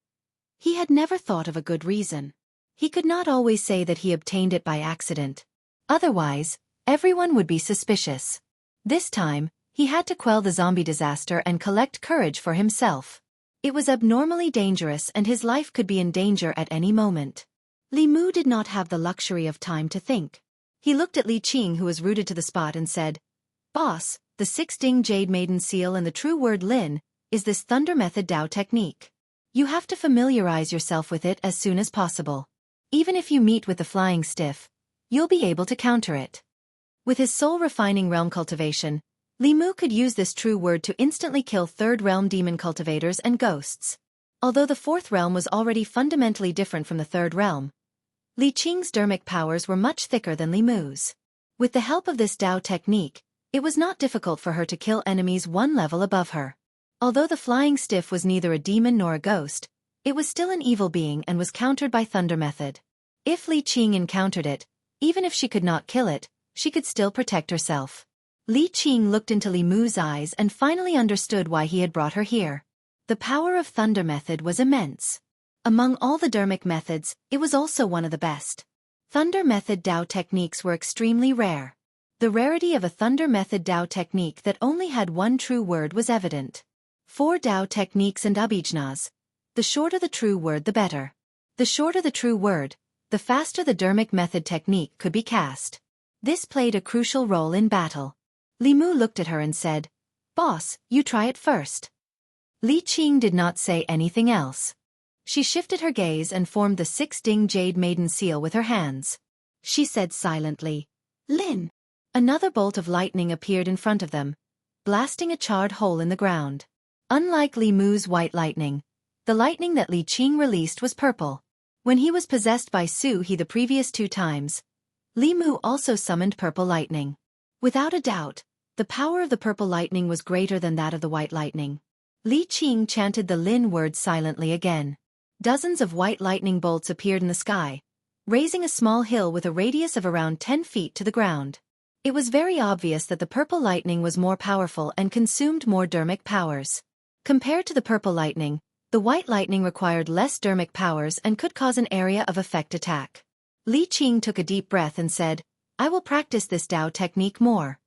he had never thought of a good reason. He could not always say that he obtained it by accident. Otherwise, everyone would be suspicious. This time, he had to quell the zombie disaster and collect courage for himself. It was abnormally dangerous and his life could be in danger at any moment. Li Mu did not have the luxury of time to think. He looked at Li Qing, who was rooted to the spot, and said, Boss, the 6-ding jade maiden seal and the true word Lin is this thunder method Dao technique. You have to familiarize yourself with it as soon as possible. Even if you meet with the flying stiff, you'll be able to counter it. With his soul-refining realm cultivation, Li Mu could use this true word to instantly kill third-realm demon cultivators and ghosts. Although the fourth realm was already fundamentally different from the third realm, Li Qing's dermic powers were much thicker than Li Mu's. With the help of this Dao technique, it was not difficult for her to kill enemies one level above her. Although the flying stiff was neither a demon nor a ghost, it was still an evil being and was countered by thunder method. If Li Qing encountered it, even if she could not kill it, she could still protect herself. Li Qing looked into Li Mu's eyes and finally understood why he had brought her here. The power of thunder method was immense. Among all the dermic methods, it was also one of the best. Thunder method Dao techniques were extremely rare. The rarity of a thunder method Dao technique that only had one true word was evident. 4 Dao techniques and abhijanas. The shorter the true word the better. The shorter the true word, the faster the dermic method technique could be cast. This played a crucial role in battle. Li Mu looked at her and said, Boss, you try it first. Li Qing did not say anything else. She shifted her gaze and formed the 6-ding jade maiden seal with her hands. She said silently, Lin. Another bolt of lightning appeared in front of them, blasting a charred hole in the ground. Unlike Li Mu's white lightning, the lightning that Li Qing released was purple. When he was possessed by Su He the previous 2 times, Li Mu also summoned purple lightning. Without a doubt, the power of the purple lightning was greater than that of the white lightning. Li Qing chanted the Lin word silently again. Dozens of white lightning bolts appeared in the sky, raising a small hill with a radius of around 10 feet to the ground. It was very obvious that the purple lightning was more powerful and consumed more dermic powers. Compared to the purple lightning, the white lightning required less dermic powers and could cause an area of effect attack. Li Qing took a deep breath and said, "I will practice this Dao technique more."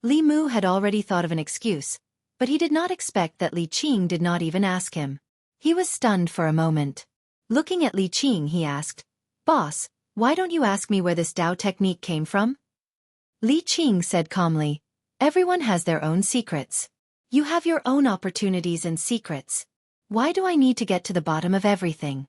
Li Mu had already thought of an excuse, but he did not expect that Li Qing did not even ask him. He was stunned for a moment. Looking at Li Qing, he asked, "Boss, why don't you ask me where this Dao technique came from?" Li Qing said calmly, "Everyone has their own secrets. You have your own opportunities and secrets. Why do I need to get to the bottom of everything?"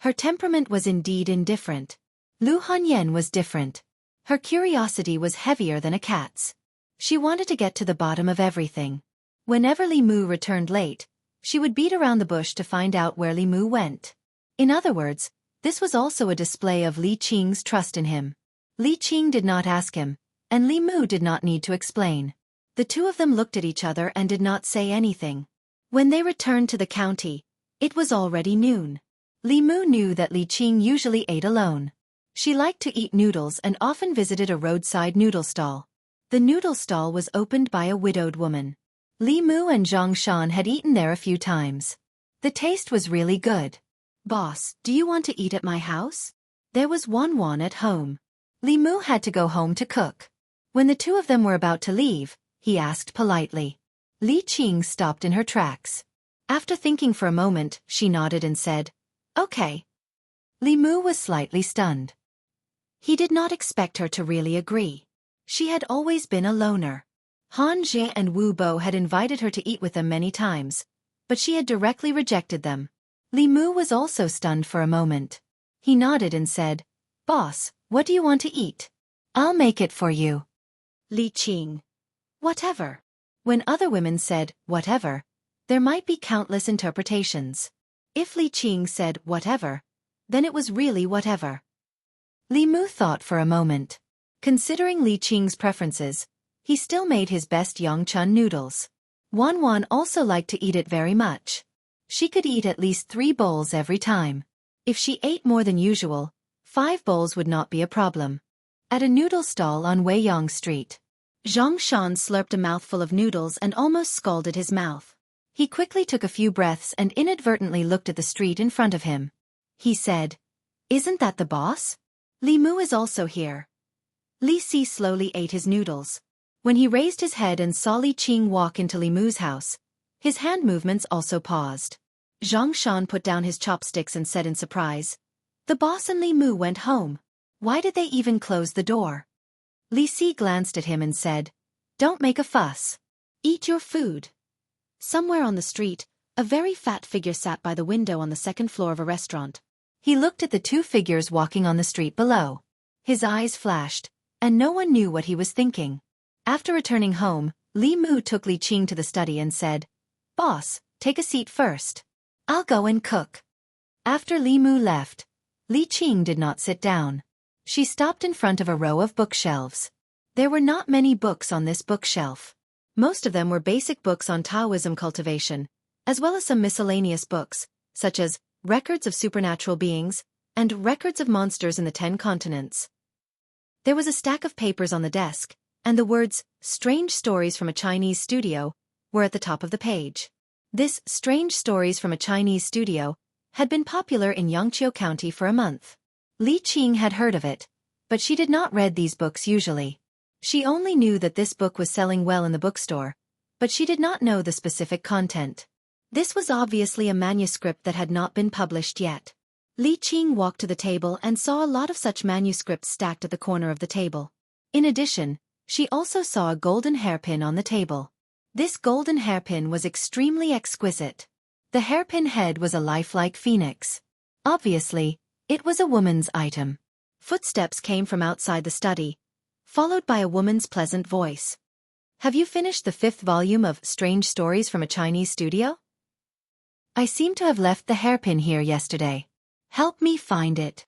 Her temperament was indeed indifferent. Lu Hanyan was different. Her curiosity was heavier than a cat's. She wanted to get to the bottom of everything. Whenever Li Mu returned late, she would beat around the bush to find out where Li Mu went. In other words, this was also a display of Li Qing's trust in him. Li Qing did not ask him, and Li Mu did not need to explain. The two of them looked at each other and did not say anything. When they returned to the county, it was already noon. Li Mu knew that Li Qing usually ate alone. She liked to eat noodles and often visited a roadside noodle stall. The noodle stall was opened by a widowed woman. Li Mu and Zhang Shan had eaten there a few times. The taste was really good. "Boss, do you want to eat at my house?" There was Wan at home. Li Mu had to go home to cook. When the two of them were about to leave, he asked politely. Li Qing stopped in her tracks. After thinking for a moment, she nodded and said, "Okay." Li Mu was slightly stunned. He did not expect her to really agree. She had always been a loner. Han Jie and Wu Bo had invited her to eat with them many times, but she had directly rejected them. Li Mu was also stunned for a moment. He nodded and said, "Boss, what do you want to eat? I'll make it for you." Li Qing. "Whatever." When other women said, "whatever," there might be countless interpretations. If Li Qing said, "whatever," then it was really whatever. Li Mu thought for a moment. Considering Li Qing's preferences, he still made his best Yongchun noodles. Wan also liked to eat it very much. She could eat at least 3 bowls every time. If she ate more than usual, 5 bowls would not be a problem. At a noodle stall on Weiyang Street, Zhang Shan slurped a mouthful of noodles and almost scalded his mouth. He quickly took a few breaths and inadvertently looked at the street in front of him. He said, "Isn't that the boss? Li Mu is also here." Li Si slowly ate his noodles. When he raised his head and saw Li Qing walk into Li Mu's house, his hand movements also paused. Zhang Shan put down his chopsticks and said in surprise, "The boss and Li Mu went home. Why did they even close the door?" Li Si glanced at him and said, "Don't make a fuss. Eat your food." Somewhere on the street, a very fat figure sat by the window on the second floor of a restaurant. He looked at the 2 figures walking on the street below. His eyes flashed, and no one knew what he was thinking. After returning home, Li Mu took Li Qing to the study and said, "Boss, take a seat first. I'll go and cook." After Li Mu left, Li Qing did not sit down. She stopped in front of a row of bookshelves. There were not many books on this bookshelf. Most of them were basic books on Taoism cultivation, as well as some miscellaneous books, such as Records of Supernatural Beings and Records of Monsters in the 10 Continents. There was a stack of papers on the desk, and the words, "Strange Stories from a Chinese Studio," were at the top of the page. This Strange Stories from a Chinese Studio had been popular in Yangqiu County for a month. Li Qing had heard of it, but she did not read these books usually. She only knew that this book was selling well in the bookstore, but she did not know the specific content. This was obviously a manuscript that had not been published yet. Li Qing walked to the table and saw a lot of such manuscripts stacked at the corner of the table. In addition, she also saw a golden hairpin on the table. This golden hairpin was extremely exquisite. The hairpin head was a lifelike phoenix. Obviously, it was a woman's item. Footsteps came from outside the study, followed by a woman's pleasant voice. "Have you finished the 5th volume of Strange Stories from a Chinese Studio? I seem to have left the hairpin here yesterday. Help me find it."